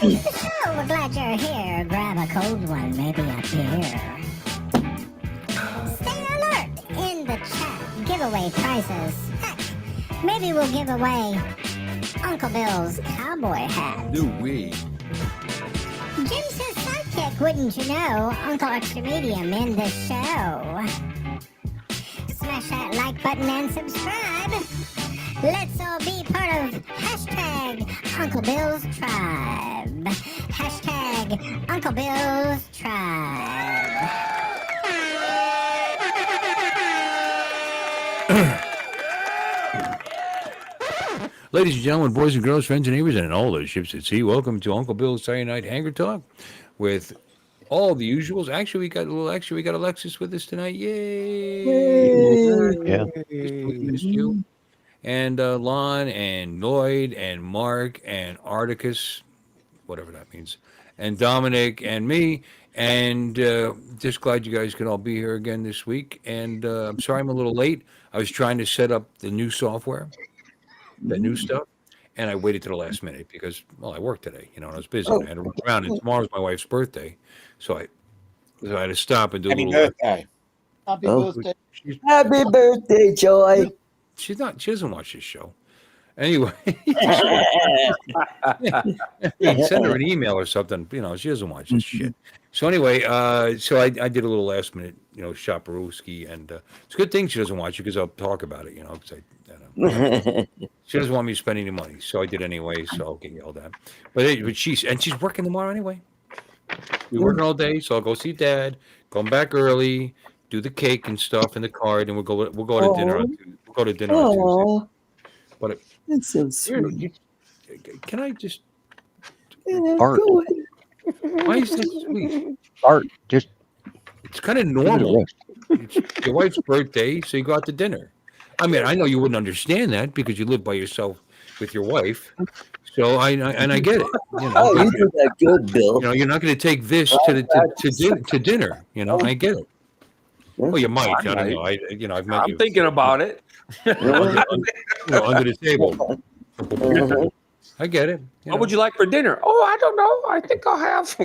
welcome to the show. We're glad you're here. Grab a cold one, maybe a beer. Stay alert in the chat. Giveaway prizes. Heck, maybe we'll give away Uncle Bill's cowboy hat. Do we? Jim's his sidekick, wouldn't you know? Uncle Extra Medium in the show. Smash that like button and subscribe. Let's all be part of hashtag Uncle Bill's Tribe. Hashtag Uncle Bill's Tribe. Ladies and gentlemen, boys and girls, friends and neighbors, and all those ships at sea, welcome to Uncle Bill's Saturday Night Hangar Talk with all the usuals. Actually, we got Alexis with us tonight. Yay! Yeah. We missed you. And Lon and Lloyd and Mark and Articus, whatever that means, and Dominic and me. And just glad you guys can all be here again this week. And I'm sorry I'm a little late. I was trying to set up the new software, the new stuff, and I waited to the last minute because, well, I worked today, and I was busy. I had to run around, and tomorrow's my wife's birthday, so I had to stop and do a little work. Happy birthday. Happy birthday, Joy. She doesn't watch this show. Anyway, send her an email or something. She doesn't watch this shit. So anyway, so I did a little last minute, shopperooski, and it's a good thing she doesn't watch it because I'll talk about it, because she doesn't want me to spend any money. So I did anyway. So I'll get yelled at. But she's working tomorrow anyway. We're working all day, so I'll go see Dad. Come back early, do the cake and stuff in the card, and we'll go to dinner. We'll go to dinner on Tuesday. But That's so sweet. can I just? Art. Why is that sweet? Art. Just. It's kind of normal. It's your wife's birthday, so you go out to dinner. I mean, I know you wouldn't understand that because you live by yourself with your wife. So I get it. Oh, you did that good, Bill. You're not going to take this to dinner. I get it. Well, you might. I don't know. I've met I'm you. thinking about it. Under the table. I get it. What would you like for dinner? Oh, I don't know. I think I'll have,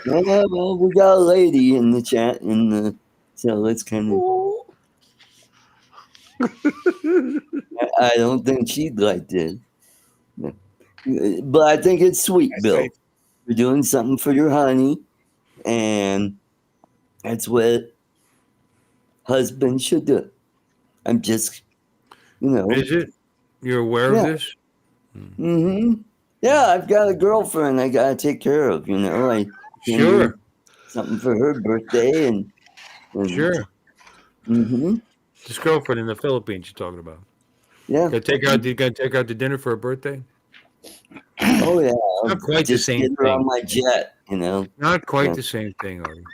Well, we got a lady in the chat, so it's kind of. I don't think she'd like it. But I think it's sweet, Bill. You're doing something for your honey, and that's what husbands should do. I'm just, Is it? You're aware of this? Mm-hmm. Yeah, I've got a girlfriend I gotta take care of. I Sure. Something for her birthday and Sure. Mm-hmm. This girlfriend in the Philippines you're talking about. Yeah. You gotta take her out to dinner for her birthday? Oh yeah. Not quite the Just same get her thing. on my jet. Not quite the same thing, Artie.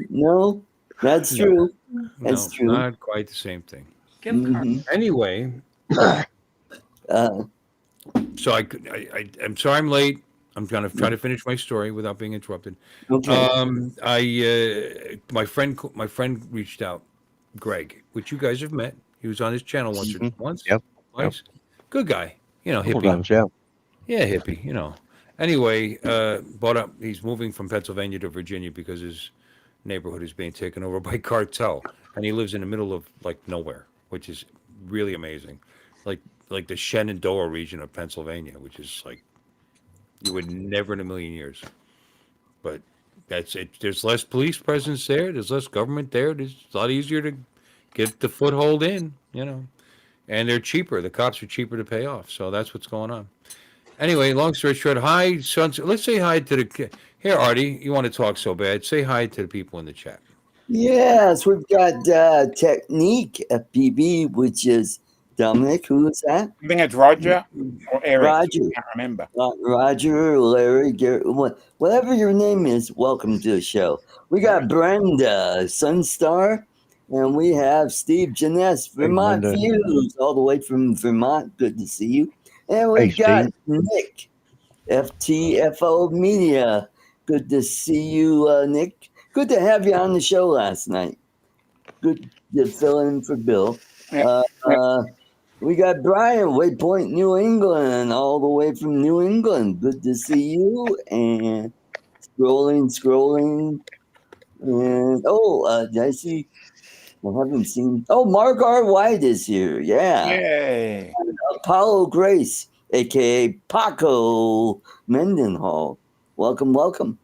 No, that's true. That's true. Not quite the same thing. Mhm. Anyway, so I'm sorry I'm late. I'm gonna try to finish my story without being interrupted. Okay. My friend reached out, Greg, which you guys have met. He was on his channel once. Yep. Twice. Good guy. Couple Hippie. times, yeah. Yeah, hippie. Anyway, bought up. He's moving from Pennsylvania to Virginia because his neighborhood is being taken over by cartel, and he lives in the middle of nowhere, which is really amazing, like the Shenandoah region of Pennsylvania, which is you would never in a million years. But that's it. There's less police presence there. There's less government there. It's a lot easier to get the foothold in, and they're cheaper. The cops are cheaper to pay off. So that's what's going on. Anyway, long story short, hi, sons. Let's say hi to the. Here, Artie, you want to talk so bad? Say hi to the people in the chat. Yes, we've got Technique FPV, which is Dominic. Who is that? I think it's Roger or Eric. Roger. I can't remember. Roger, Larry, Gary, whatever your name is, welcome to the show. We got Brenda, Sunstar, and we have Steve Janess, Vermont Views, all the way from Vermont. Good to see you. And we got Nick, FTFO Media. Good to see you, Nick. Good to have you on the show last night. Good to fill in for Bill. We got Brian, Waypoint, New England, all the way from New England. Good to see you. And scrolling. And I see. I haven't seen. Oh, Mark R. White is here. Yeah. Yay. Apollo Grace, aka Paco Mendenhall. Welcome, welcome.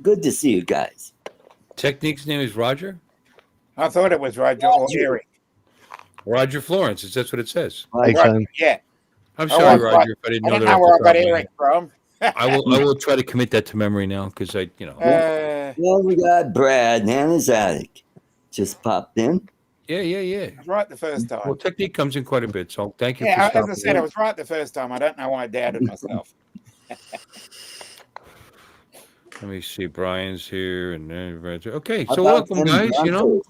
Good to see you guys. Technique's name is Roger. I thought it was Roger or Eric. Roger Florence. That's what it says. Hey, son. Yeah. I'm Oh, sorry, I Roger, if I didn't I know didn't that. know off where I the got top of my Eric from. head. I will try to commit that to memory now because Well, we got Brad, Nana's Attic. Just popped in. Yeah. I was right the first time. Well, Technique comes in quite a bit, so thank you for Yeah, as stopping. I said, I was right the first time. I don't know why I doubted myself. Let me see. Brian's here, and then okay. How So about welcome, them guys. Broncos?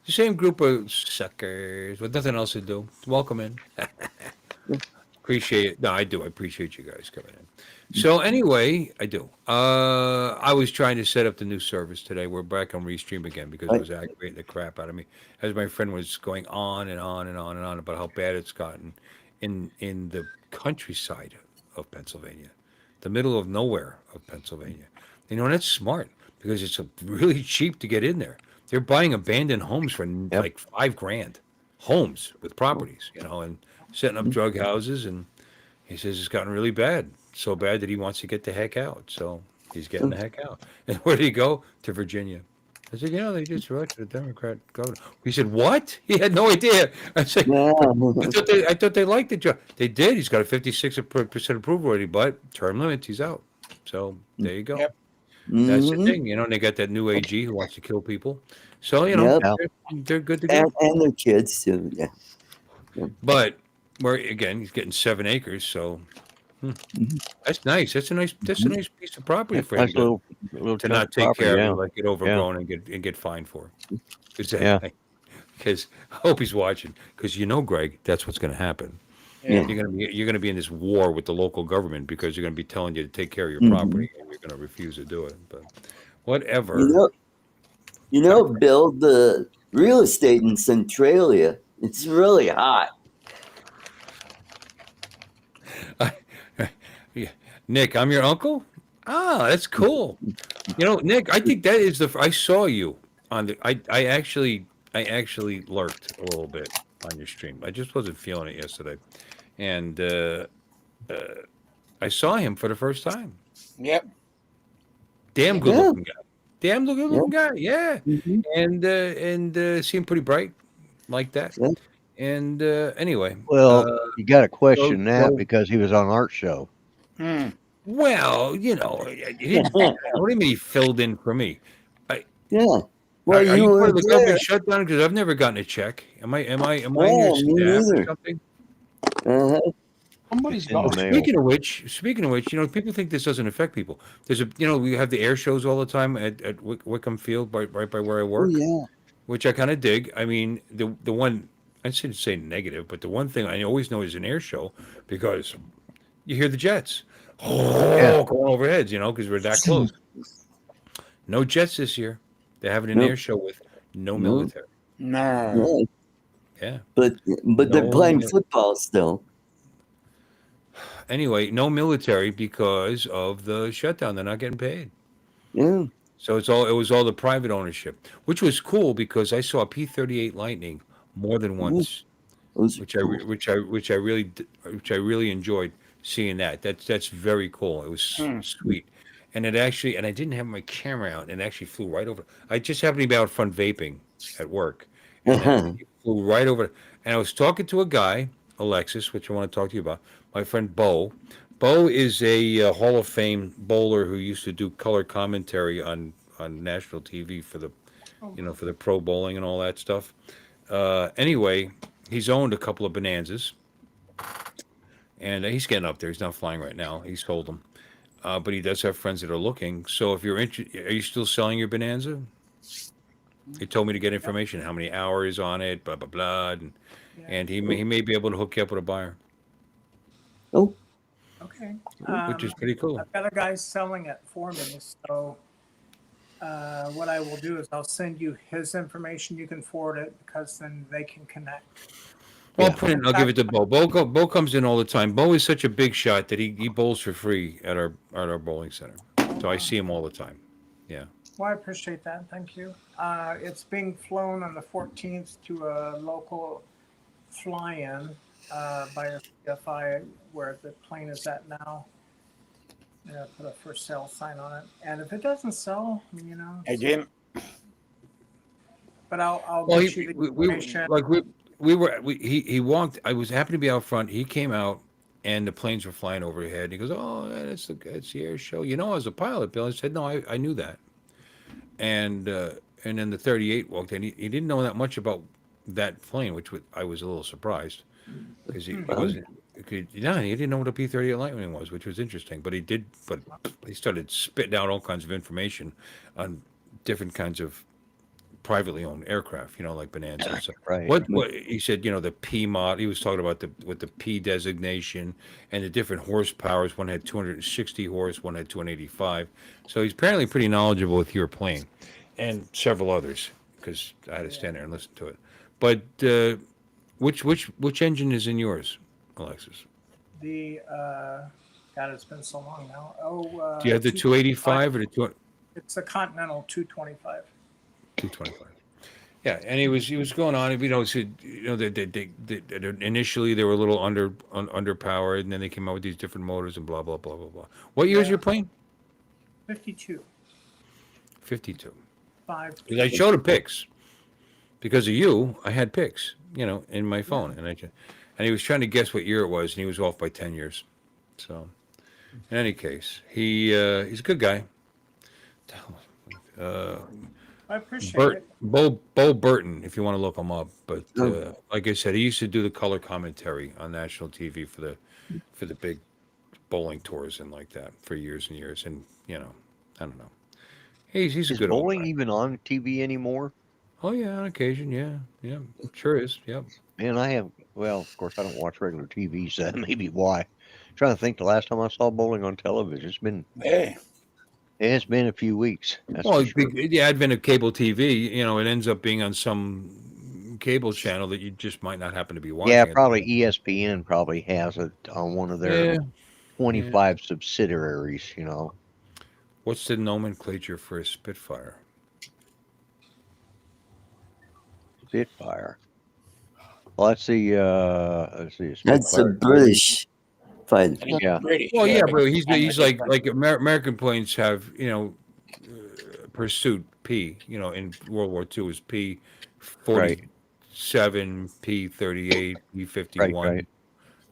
The same group of suckers with nothing else to do. Welcome in. Appreciate it. No, I do. I appreciate you guys coming in. So anyway, I do. I was trying to set up the new service today. We're back on Restream again because it was aggravating the crap out of me. As my friend was going on and on and on and on about how bad it's gotten in the countryside of Pennsylvania, the middle of nowhere of Pennsylvania. You know, and that's smart because it's really cheap to get in there. They're buying abandoned homes for like $5,000, homes with properties, and setting up drug houses. And he says it's gotten really bad, so bad that he wants to get the heck out. So he's getting the heck out. And where did he go? To Virginia. I said, they just elected a Democrat governor. He said, what? He had no idea. I said, Yeah. I thought they liked the job. They did. He's got a 56% approval rating, but term limits, he's out. So there you go. Yep. That's the thing, and they got that new AG who wants to kill people. So, they're good to go. And their kids too. Yeah. But he's getting 7 acres, so that's nice. That's a nice piece of property for him Nice little to not take property, care yeah. of, like get overgrown and get fined for. Because I hope he's watching. Because Greg, that's what's going to happen. Yeah. You're gonna be in this war with the local government because they're gonna be telling you to take care of your property, and you're gonna refuse to do it. But whatever. Bill, the real estate in Centralia, it's really hot. Yeah. Nick, I'm your uncle. Ah, that's cool. Nick, I think that is I saw you on the. I actually lurked a little bit on your stream. I just wasn't feeling it yesterday. And I saw him for the first time. Yep. Damn good looking guy. Damn good looking guy. Yeah. And seemed pretty bright like that. Yeah. And anyway. Well, you got to question that because he was on Art Show. Well, he didn't, what do you mean he filled in for me? Yeah. Well, are you part of the there. government shutdown? Because I've never gotten a check. Am I in your me staff neither. or something? Somebody's In the gone. mail. Speaking of which, people think this doesn't affect people. There's we have the air shows all the time at Wickham Field, right by where I work, which I kind of dig. I mean, the one I shouldn't say negative, but the one thing I always know is an air show because you hear the jets going overhead, because we're that close. No jets this year. They're having an air show with no military. No. Yeah. But they're playing football still. Anyway, no military because of the shutdown. They're not getting paid. Yeah. So it was all the private ownership, which was cool because I saw a P-38 Lightning more than once, which I really enjoyed seeing that. That's very cool. It was sweet. And I didn't have my camera out, and it actually flew right over. I just happened to be out front vaping at work, and it flew right over. And I was talking to a guy, Alexis, which I want to talk to you about. My friend Bo. Bo is a Hall of Fame bowler who used to do color commentary on national TV for the, for the pro bowling and all that stuff. Anyway, he's owned a couple of Bonanzas, and he's getting up there. He's not flying right now. He sold them. But he does have friends that are looking. So if you're interested, are you still selling your Bonanza? He told me to get information, how many hours on it, blah, blah, blah. And he may be able to hook you up with a buyer. Oh. Okay. Which is pretty cool. I've got a guy selling it for me. So what I will do is I'll send you his information. You can forward it because then they can connect. Well, Yeah. I'll give it to Bo. Bo comes in all the time. Bo is such a big shot that he bowls for free at our bowling center. So I see him all the time. Yeah. Well, I appreciate that. Thank you. It's being flown on the 14th to a local fly-in by a CFI where the plane is at now. Put a for sale sign on it. And if it doesn't sell, Hey, Jim. but I'll Well, get you the information. he walked. I was happened to be out front. He came out, and the planes were flying overhead. He goes, "Oh, that's the air show." I was a pilot, Bill. I said, "No, I knew that." And then the 38 walked in. He didn't know that much about that plane, I was a little surprised because he wasn't. Yeah, he didn't know what a P-38 Lightning was, which was interesting. But he did. But he started spitting out all kinds of information on different kinds of privately owned aircraft, like Bonanza. So Right. what he said, the P mod. He was talking about the P designation and the different horsepowers. One had 260 horse, one had 285. So he's apparently pretty knowledgeable with your plane, and several others because I had to stand there and listen to it. But which engine is in yours, Alexis? The God, it's been so long now. Do you have the 285 or the 2? It's the Continental 225. 225. Yeah, and he was going on. He said, they initially they were a little underpowered, and then they came out with these different motors and blah blah blah blah blah. What year is your plane? 52. 52. 5. Because I showed him pics. Because of you, I had pics, in my phone, and he was trying to guess what year it was, and he was off by 10 years. So, in any case, he's a good guy. I appreciate it. Bo Burton, if you want to look him up. But like I said, he used to do the color commentary on national TV for the big bowling tours and like that for years and years. And I don't know. He's a Is good old bowling guy. even on TV anymore? Oh yeah, on occasion, yeah, sure is. Yep. Man, well, of course, I don't watch regular TV, so that may be why. Trying to think the last time I saw bowling on television. It's been a few weeks. That's Well, for sure. the advent of cable TV, it ends up being on some cable channel that you just might not happen to be watching. Yeah, probably ESPN probably has it on one of their Yeah. 25 subsidiaries, What's the nomenclature for a Spitfire? Spitfire. Well, let's see. That's a British fighter. Yeah. British. Well, yeah, bro. He's like American planes have Pursuit P. In World War II was P 47, P 38, P 51, Right.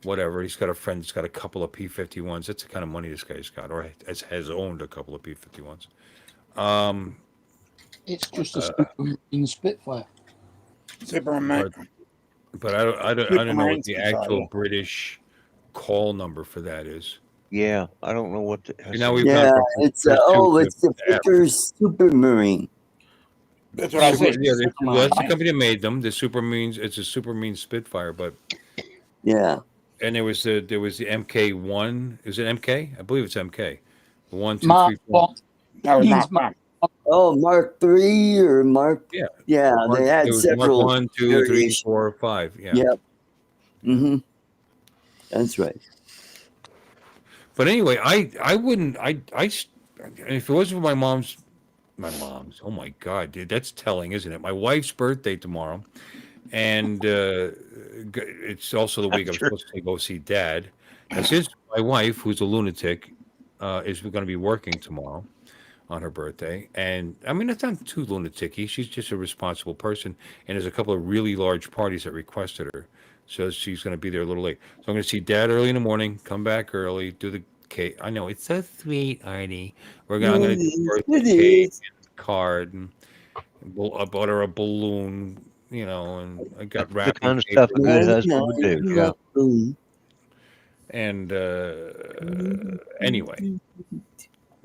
whatever. He's got a friend that's got a couple of P 51s. That's the kind of money this guy's got, or has owned a couple of P 51s. It's just a Supermarine Spitfire. Superman. But I don't know what the Supermarine actual Spitfire. British call number for that is. Yeah, I don't know what. Now we've Yeah, gone from it's Pursuit it's the to F. Vickers Supermarine. That's what I said. Yeah, that's the Superman. company that made them. It's a Supermarine Spitfire, but Yeah. and there was the MK1. Is it MK? I believe it's MK. 1, 2, Mark 3, 4. Bond. That was He's Mark. Oh, Mark III or Mark? Yeah. Yeah, they had It was several. Mark 1, 2, 3, variations. 4, 5. Yeah. Yep. Mm-hmm. That's right. But anyway, I wouldn't. If it wasn't for my mom's. Oh my God, dude, that's telling, isn't it? My wife's birthday tomorrow, and it's also the week I'm supposed to go see Dad. Now, since my wife, who's a lunatic, is going to be working tomorrow on her birthday, and I mean, it's not too lunatic-y. She's just a responsible person, and there's a couple of really large parties that requested her, so she's going to be there a little late. So I'm going to see Dad early in the morning, come back early, do the cake. I know it's so sweet, Artie. I'm going to do birthday It cake is. and card, and I bought her a balloon, and I got the wrapping kind of paper. stuff a good husband would do. Yeah. And anyway,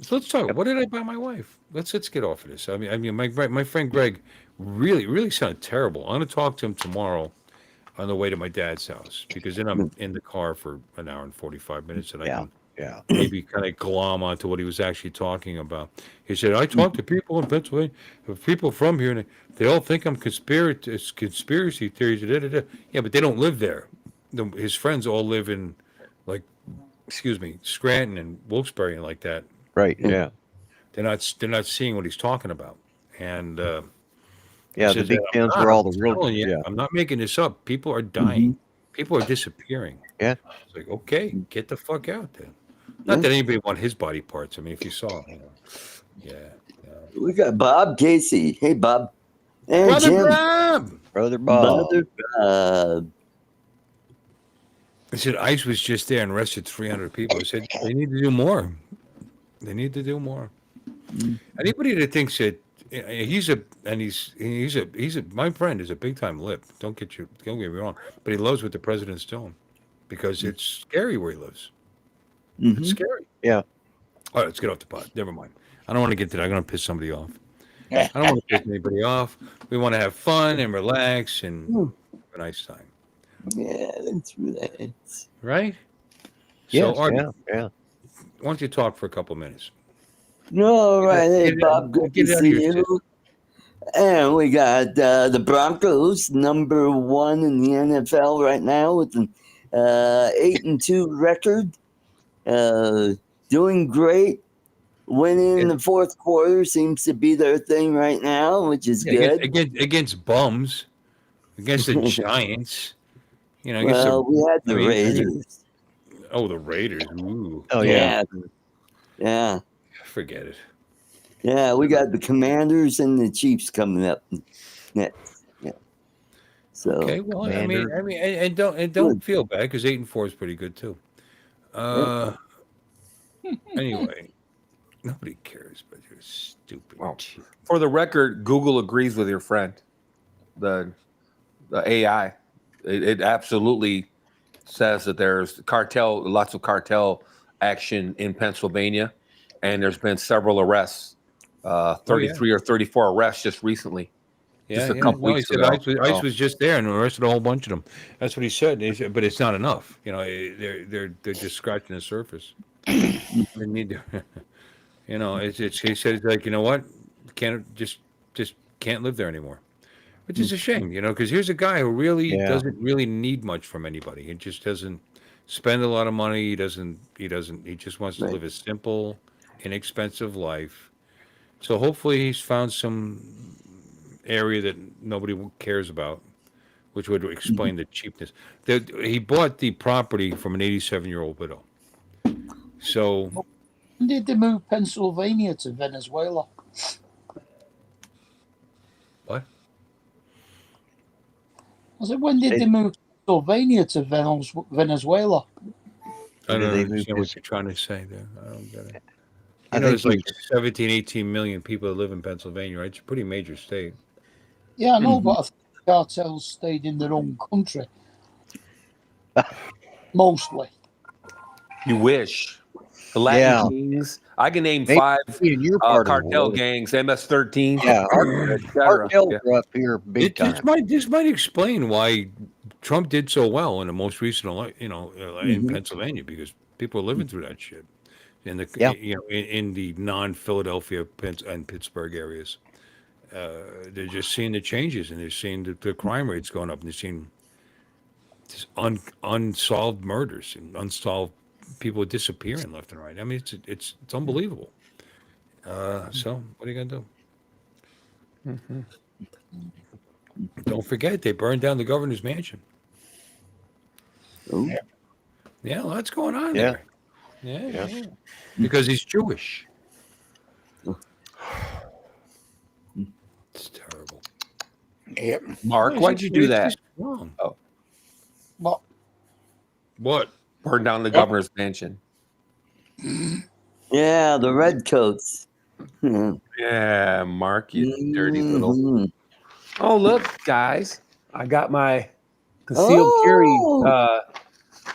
so let's talk. What did I buy my wife? Let's get off of this. I mean, my friend Greg really sounded terrible. I'm going to talk to him tomorrow on the way to my dad's house because then I'm in the car for an hour and 45 minutes, and I Yeah. can Yeah. maybe kind of glom onto what he was actually talking about. He said, "I talk to people in Pennsylvania, people from here, and they all think I'm conspiracy theories." Da, da, da. Yeah, but they don't live there. His friends all live in, like, excuse me, Scranton and Wilkes-Barre and like that. Right. Yeah. They're not seeing what he's talking about. And he Yeah. The says, big towns where all the real. telling you, Yeah. I'm not making this up. People are dying. People are disappearing. Yeah. It's like, okay, get the fuck out then. Not that anybody want his body parts. I mean, if you saw, yeah. We got Bob Casey. Hey, Bob. And Brother Jim. Bob! Brother Bob. Brother Bob. I said, ICE was just there and arrested 300 people. I said, they need to do more. They need to do more. Anybody that thinks that my friend is a big time lip. Don't get me wrong, but he loves what the president's doing because it's scary where he lives. It's scary. Yeah. All right, let's get off the pot. Never mind. I don't want to get to that. I'm going to piss somebody off. I don't want to piss anybody off. We want to have fun and relax and have a nice time. Yeah, that's relax. Right? Yes, So, Art, yeah. why don't you talk for a couple minutes? All right. Hey, Bob. Good to Get it out of see your you. And we got the Broncos, number 1 in the NFL right now with an 8-2 record. Doing great. Winning in the fourth quarter seems to be their thing right now, which is good. Against bums, against the Giants. You know, Well, we had the Raiders. Oh, the Raiders. Ooh. Oh, yeah. Yeah. Forget it. Yeah, we got the Commanders and the Chiefs coming up next. Yeah. So Okay, well, I mean, and don't feel bad because 8-4 is pretty good too. Anyway, nobody cares, but you're stupid. Well, for the record, Google agrees with your friend. The AI, it absolutely says that there's lots of cartel action in Pennsylvania, and there's been several arrests. 33 or 34 arrests just recently. Just a couple weeks ago. ICE was just there and arrested a whole bunch of them. That's what he said. He said, but it's not enough. You know, they're just scratching the surface. They need to, you know. He said, it's like, you know what, can't live there anymore, which is a shame. You know, because here's a guy who really doesn't really need much from anybody. He just doesn't spend a lot of money. He just wants to live a simple, inexpensive life. So hopefully he's found some area that nobody cares about, which would explain the cheapness. He bought the property from an 87-year-old widow. So when did they move Pennsylvania to Venezuela? What? I said, when did they move Pennsylvania to Venezuela? I don't understand what you're trying to say there. I don't get it. You know, there's like 17, 18 million people that live in Pennsylvania, right? It's a pretty major state. Yeah, I know, but I think the cartels stayed in their own country. Mostly. You wish. The Latin Kings. I can name 5 cartel gangs, MS-13. Yeah, our cartels are up here big time. This might explain why Trump did so well in the most recent, in Pennsylvania, because people are living through that shit. In the in the non-Philadelphia and Pittsburgh areas, they're just seeing the changes, and they're seeing the crime rates going up, and they're seeing just unsolved murders and unsolved people disappearing left and right. I mean, it's unbelievable. So what are you gonna do? Don't forget, they burned down the governor's mansion. Ooh. Yeah, lots going on there. Yeah. Because he's Jewish. It's terrible. Yep. Mark, why'd you do that? Wrong. Oh. What? Burn down the governor's mansion. Yeah, the redcoats. Yeah, Mark, you dirty little. Oh, look, guys. I got my concealed carry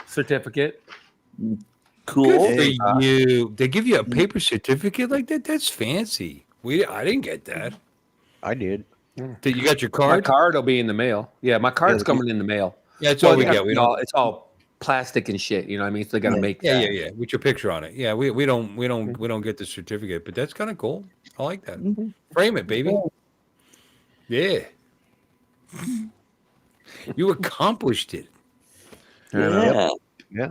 certificate. Cool. Good for you. They give you a paper certificate like that? That's fancy. I didn't get that. I did. Did you got your My card? card will be in the mail. Yeah, my card's coming in the mail. Yeah, it's all we get. It's all plastic and shit. You know what I mean? So they got to make Yeah, that. yeah, yeah. With your picture on it. Yeah, we don't get the certificate, but that's kind of cool. I like that. Frame it, baby. Yeah. You accomplished it. Yeah. Yeah.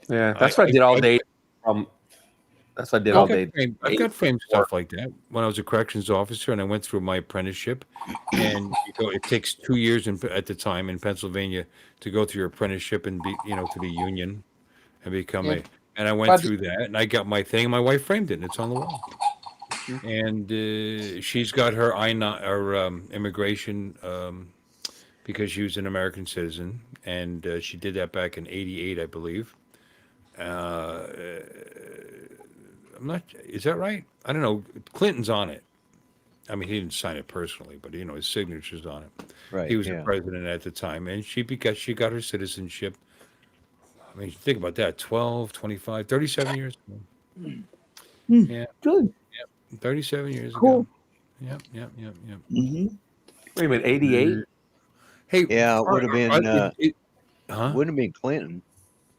Yeah, that's what I did all day. That's what I did all day. I've got framed stuff like that. When I was a corrections officer and I went through my apprenticeship, and it takes 2 years at the time in Pennsylvania to go through your apprenticeship and be, to the union and become and I went through that and I got my thing. My wife framed it and it's on the wall. And she's got her immigration because she was an American citizen, and she did that back in '88, I believe. I'm not. Is that right? I don't know. Clinton's on it. I mean, he didn't sign it personally, but his signature's on it. Right. He was the president at the time, and she got her citizenship. I mean, think about that: 12, 25, 37 years ago. Yeah, Good. 37 years Cool. ago. Yep. Mm-hmm. Wait a minute, 88? Hey, Yeah, it would have been. Wouldn't have been Clinton.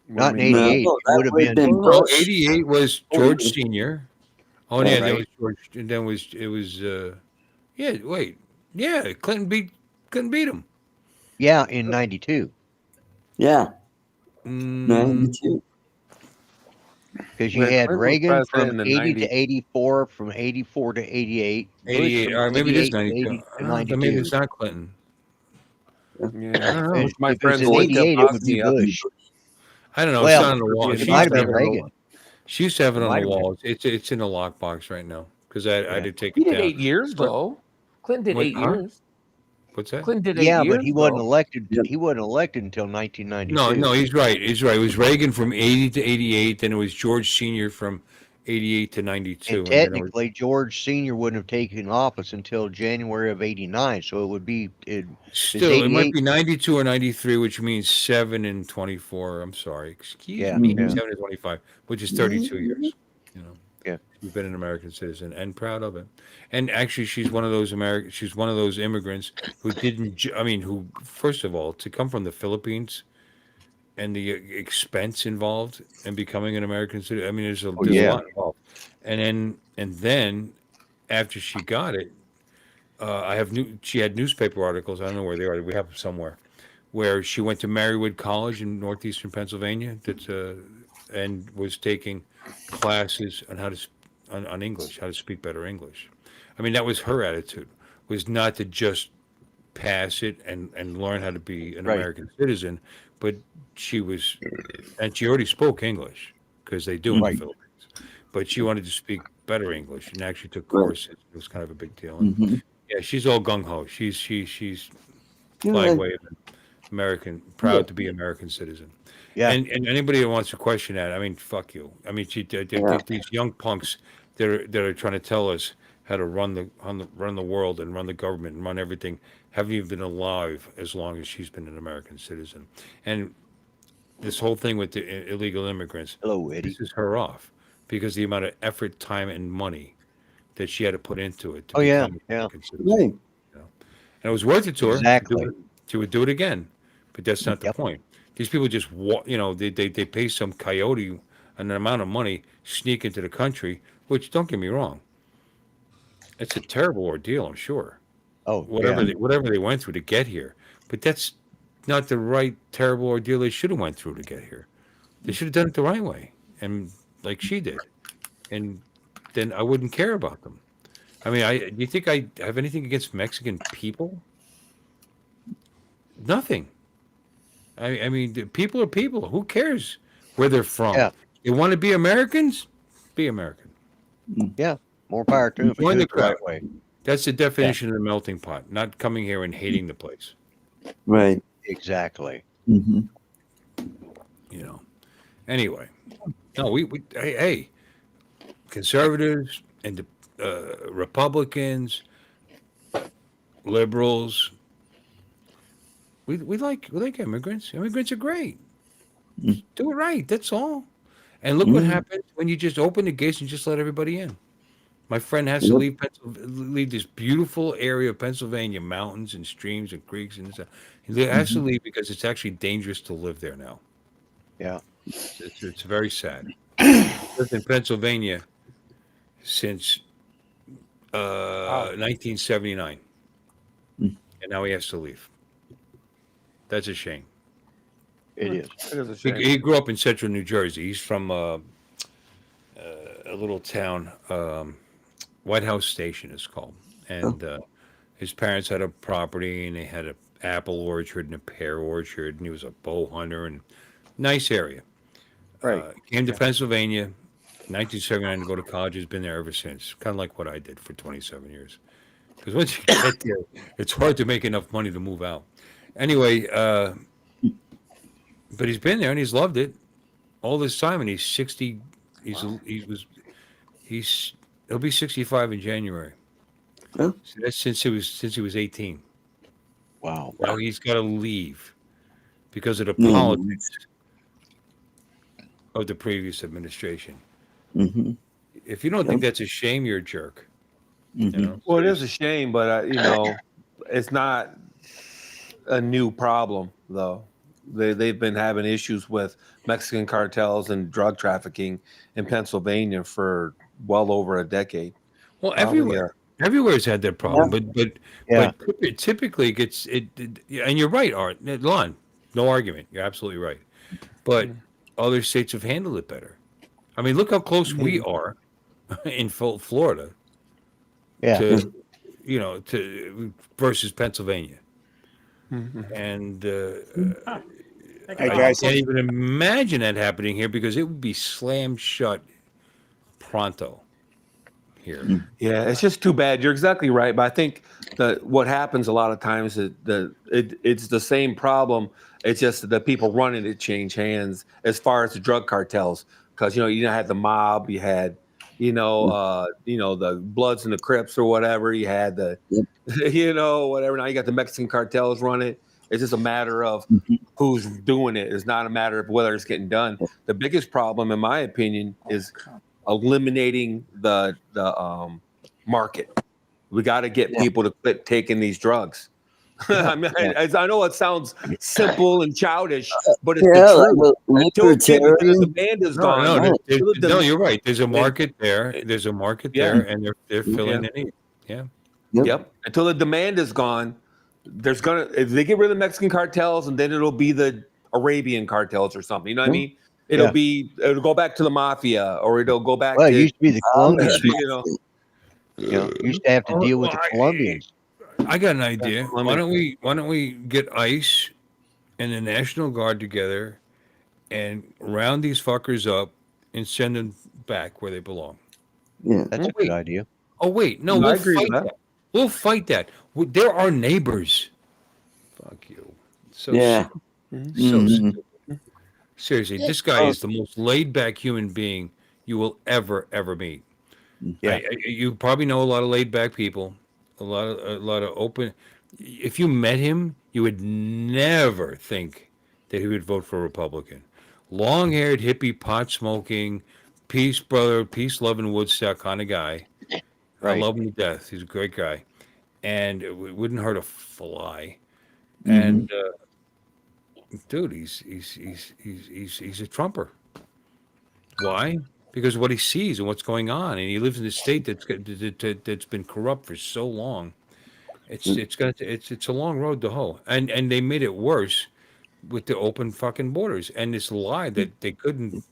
Not in '88. No, It would have been. Well, 88 was George Senior. Oh yeah, that was George. And then it was. Yeah, wait. Yeah, Clinton beat him. Yeah, in '92. Yeah. 92. Because you When had Clinton was Reagan president from in the 80 90s. to 84, from 84 to 88. Bush 88. from Or maybe it is 88 92. to Maybe 92. it's not Clinton. Yeah. I don't know. My If it was friends in looked up 88, it would be Bosnia. Bush. I don't know. Well, it's not on the wall. it She might used have to have been it on the Reagan. wall. She used to have it on Might the have been. wall. It's in a lockbox right now because I did take He it did down. 8 years, though. Clinton did What, 8 huh? years. What's that? Clinton did 8 Yeah, years. but he wasn't though. elected. He wasn't elected until 1992. No, he's right. He's right. It was Reagan from 80 to 88. Then it was George Senior from 88 to 92. And then it was, technically, George Sr. wouldn't have taken office until January of '89. So it would be. still, it might 88. be 92 or 93, which means 7 and 24. I'm sorry. Excuse Yeah, me. yeah. 7 and 25, which is 32 years. Yeah. She's been an American citizen and proud of it. And actually, she's one of those immigrants who who, first of all, to come from the Philippines and the expense involved in becoming an American citizen. I mean, there's a lot involved. And then after she got it, she had newspaper articles. I don't know where they are. We have them somewhere, where she went to Marywood College in northeastern Pennsylvania and was taking classes on on English, how to speak better English. I mean, that was her attitude, was not to just pass it and learn how to be an American citizen, but she already spoke English because they do in the Philippines, but she wanted to speak better English and actually took courses. It was kind of a big deal. And yeah, she's all gung ho. She's flag waving, American, proud to be American citizen. Yeah. And anybody that wants to question that, I mean, fuck you. I mean, these young punks that are trying to tell us how to run the world and run the government and run everything haven't even been alive as long as she's been an American citizen. And this whole thing with the illegal immigrants, Hello, Eddie. pisses her off because the amount of effort, time, and money that she had to put into it to yeah, become an yeah. American citizen. Right. And it was worth it to her. Exactly. She would do it again, but that's not the point. These people just they pay some coyote an amount of money, sneak into the country, which, don't get me wrong, it's a terrible ordeal, I'm sure. Oh, whatever they went through to get here, but that's not the right terrible ordeal they should have went through to get here. They should have done it the right way, and like she did, and then I wouldn't care about them. I mean, do you think I have anything against Mexican people? Nothing. I mean, people are people. Who cares where they're from? Yeah. They want to be Americans? Be American. Yeah. More power to them. if they Join do the it the right crowd. way. That's the definition of the melting pot, not coming here and hating the place. Right. Exactly. Mm-hmm. Anyway, no, hey, conservatives and Republicans, liberals, we like immigrants. Immigrants are great. Do it right. That's all. And look what happens when you just open the gates and just let everybody in. My friend has to leave this beautiful area of Pennsylvania, mountains and streams and creeks and stuff. He has to leave because it's actually dangerous to live there now. Yeah. It's very sad. Lived in Pennsylvania since 1979, and now he has to leave. That's a shame. It is. It is a He, shame. he grew up in central New Jersey. He's from a little town, White House Station is called, and his parents had a property, and they had an apple orchard and a pear orchard, and he was a bow hunter, and nice area. Right. Came to Pennsylvania, 1979 to go to college. Has been there ever since. Kind of like what I did for 27 years. Because once you get there, it's hard to make enough money to move out. Anyway, but he's been there and he's loved it all this time, and he's 60. He'll be 65 in January. Oh. So that's since he was 18. Wow. Now he's got to leave because of the Mm. politics of the previous administration. Mm-hmm. If you don't think that's a shame, you're a jerk. Mm-hmm. You know? Well, it is a shame, but it's not a new problem though. They've been having issues with Mexican cartels and drug trafficking in Pennsylvania for well over a decade. Well, everywhere's had that problem, but typically it gets it. And you're right, Art. Lon, no argument. You're absolutely right. But other states have handled it better. I mean, look how close we are in Florida. Yeah. To versus Pennsylvania. And Hey, I guys. can't even imagine that happening here because it would be slammed shut pronto here. Yeah, it's just too bad. You're exactly right, but I think that what happens a lot of times is it's the same problem. It's just that the people running it change hands as far as the drug cartels, because you had the mob, you had the Bloods and the Crips or whatever. You had the whatever. Now you got the Mexican cartels running it. It's just a matter of who's doing it. It's not a matter of whether it's getting done. The biggest problem, in my opinion, is eliminating the market. We got to get people to quit taking these drugs. I mean, I know it sounds simple and childish, but it's the truth. Until the demand is gone. No, you're right. There's a market there. There's a market there, and they're filling the need. Yeah. Yep. Until the demand is gone, if they get rid of the Mexican cartels, and then it'll be the Arabian cartels or something. You know what I mean? It'll go back to the mafia, or it'll go back. Well, to, it used to be the Colombians. You used to have to deal with the Colombians. I got an idea. Why don't we get ICE and the National Guard together and round these fuckers up and send them back where they belong? Yeah, that's a good idea. Oh wait, no, we'll fight that. We'll fight that. They're our neighbors. Fuck you. So stupid. Seriously, this guy is the most laid-back human being you will ever meet. Yeah, you probably know a lot of laid-back people. A lot of open. If you met him, you would never think that he would vote for a Republican. Long-haired, hippie, pot-smoking, peace brother, peace-loving Woodstock kind of guy. Right. I love him to death. He's a great guy, and it wouldn't hurt a fly. And dude, he's a Trumper. Why? Because of what he sees and what's going on, and he lives in a state that's been corrupt for so long. It's a long road to hoe, and they made it worse with the open fucking borders and this lie that they couldn't.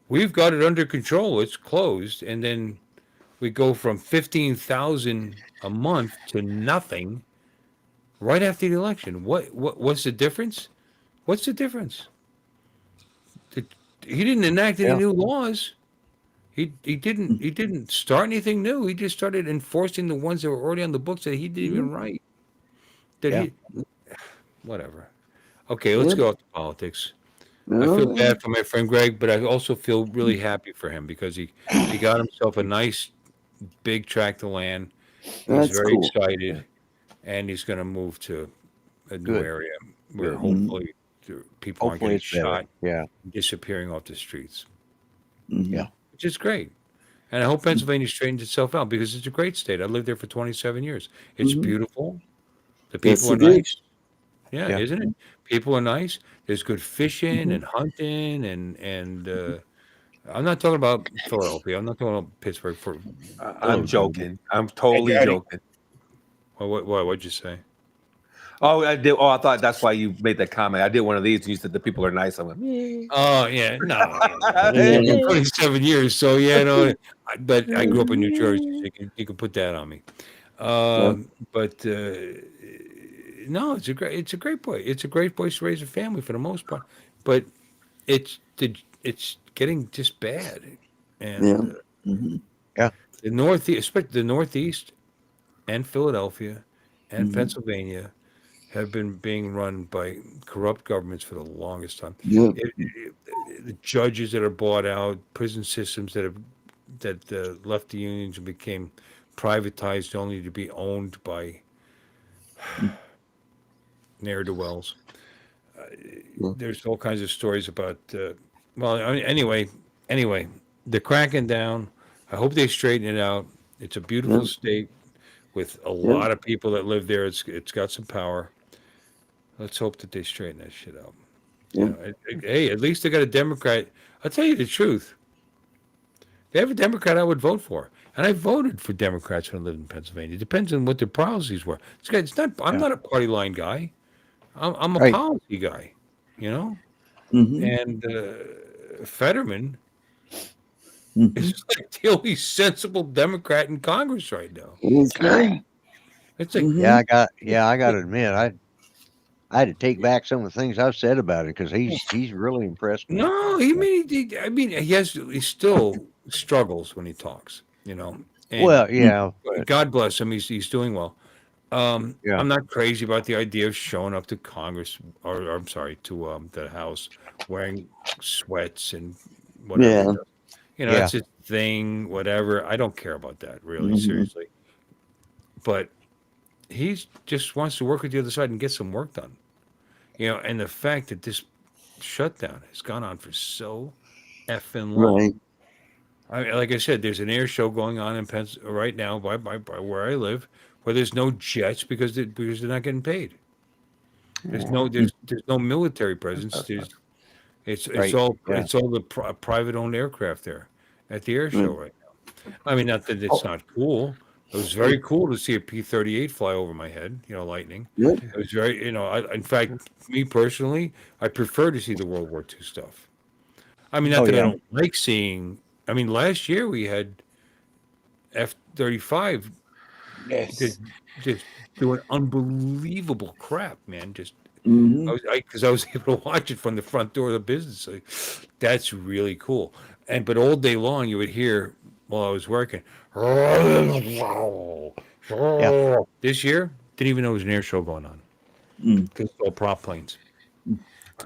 We've got it under control. It's closed, and then we go from 15,000 a month to nothing right after the election. What's the difference? What's the difference? He didn't enact any new laws. He didn't start anything new. He just started enforcing the ones that were already on the books that he didn't even write. Whatever. Okay, let's go off to politics. I feel bad for my friend Greg, but I also feel really happy for him because he got himself a nice big tract of land. He's very excited, and he's going to move to a new area where hopefully people aren't getting shot, disappearing off the streets. Yeah, which is great. And I hope Pennsylvania straightens itself out because it's a great state. I lived there for 27 years. It's beautiful. The Yes, people are it is. nice. Yeah, Yeah. isn't it? People are nice. There's good fishing and hunting and I'm not talking about Philadelphia. I'm not talking about Pittsburgh. I'm joking. I'm totally Eddie. joking. What'd you say? Oh, I did. Oh, I thought that's why you made that comment. I did one of these, and you said the people are nice. I went, Oh yeah, no, I lived there for 27 years. So yeah, no, but I grew up in New Jersey. So you can put that on me. But no, it's a great place. It's a great place to raise a family for the most part. But it's getting just bad, and the Northeast, especially the Northeast and Philadelphia and Pennsylvania, have been being run by corrupt governments for the longest time. The judges that are bought out, prison systems that left the unions and became privatized only to be owned by ne'er-do-wells. There's all kinds of stories about. Anyway, they're cracking down. I hope they straighten it out. It's a beautiful state with a lot of people that live there. It's got some power. Let's hope that they straighten that shit out. Hey, at least they got a Democrat. I'll tell you the truth. They have a Democrat I would vote for, and I voted for Democrats when I lived in Pennsylvania. It depends on what their policies were. It's not. I'm not a party line guy. I'm a policy guy, you know. And Fetterman is like the only sensible Democrat in Congress right now. It's like I got to admit, I had to take back some of the things I've said about it because he's really impressed me. No, he still struggles when he talks, you know. And Well, yeah. God bless him. He's doing well. I'm not crazy about the idea of showing up to Congress or I'm sorry, to the House wearing sweats and whatever. You know, it's a thing, whatever. I don't care about that, really, seriously. But he just wants to work with the other side and get some work done. You know, and the fact that this shutdown has gone on for so effing long. I mean, like I said, there's an air show going on in right now by where I live, where there's no jets because they're not getting paid. There's no military presence. It's all the private owned aircraft there at the air show right now. I mean, not that it's not cool. It was very cool to see a P-38 fly over my head, you know, lightning. It was very, you know, in fact, me personally, I prefer to see the World War II stuff. I mean, not that I don't like seeing. I mean, last year we had F-35 just doing unbelievable crap, man. Just because I was able to watch it from the front door of the business. Like, that's really cool. But all day long you would hear while I was working. This year, didn't even know there was an air show going on. Because it's all prop planes.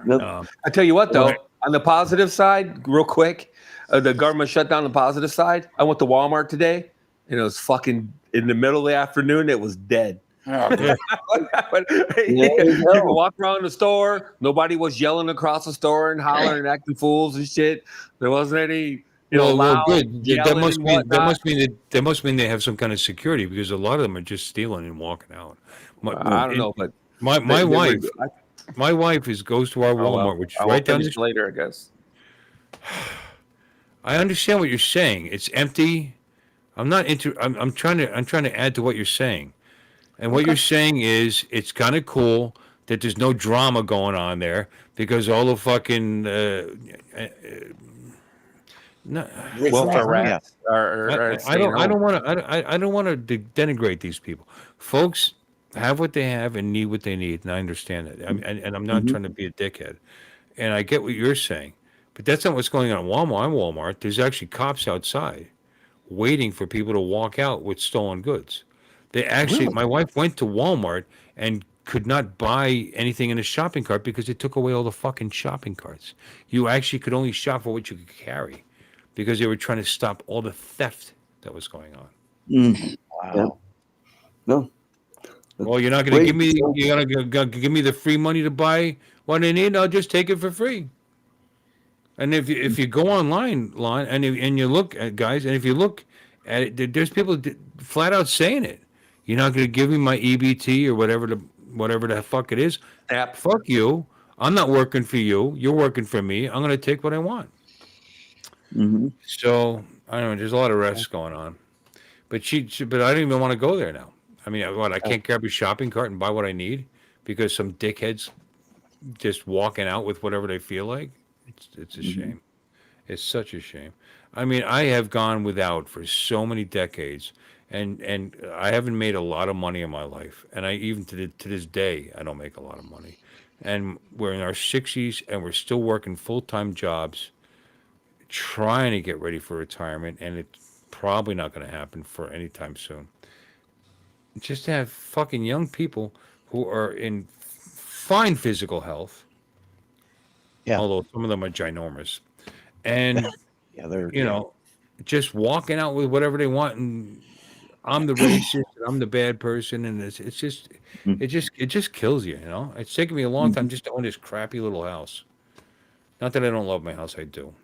I tell you what, though, on the positive side, real quick, the government shut down. The positive side, I went to Walmart today, and it was fucking in the middle of the afternoon. It was dead. People walked around the store. Nobody was yelling across the store and hollering and acting fools and shit. There wasn't any. Well, good. That must mean they have some kind of security because a lot of them are just stealing and walking out. I don't know, but my wife goes to our Walmart, which is right down the street. Later, I guess. I understand what you're saying. It's empty. I'm trying to add to what you're saying, and what you're saying is it's kind of cool that there's no drama going on there because all the fucking. No, welfare rats. I don't want to denigrate these people. Folks have what they have and need what they need, and I understand that. And I'm not trying to be a dickhead. And I get what you're saying, but that's not what's going on at Walmart. There's actually cops outside waiting for people to walk out with stolen goods. They actually, my wife went to Walmart and could not buy anything in a shopping cart because they took away all the fucking shopping carts. You actually could only shop for what you could carry, because they were trying to stop all the theft that was going on. Wow. No. Well, you're not going to give me. You're going to give me the free money to buy what I need. I'll just take it for free. And if you go online, Lon, and you look at guys, and if you look at it, there's people flat out saying it. You're not going to give me my EBT or whatever the fuck it is. App. Fuck you. I'm not working for you. You're working for me. I'm going to take what I want. Mm-hmm. So I don't know. There's a lot of risks going on, but but I don't even want to go there now. I mean, what? I can't grab a shopping cart and buy what I need because some dickheads just walking out with whatever they feel like. It's a shame. It's such a shame. I mean, I have gone without for so many decades, and I haven't made a lot of money in my life, and I even to this day I don't make a lot of money, and we're in our 60s and we're still working full-time jobs, trying to get ready for retirement, and it's probably not going to happen for any time soon. Just to have fucking young people who are in fine physical health, Yeah. although some of them are ginormous, and Yeah, they're you know, just walking out with whatever they want, and I'm the racist, and I'm the bad person, and it's just it just kills you, you know. It's taken me a long time just to own this crappy little house. Not that I don't love my house, I do.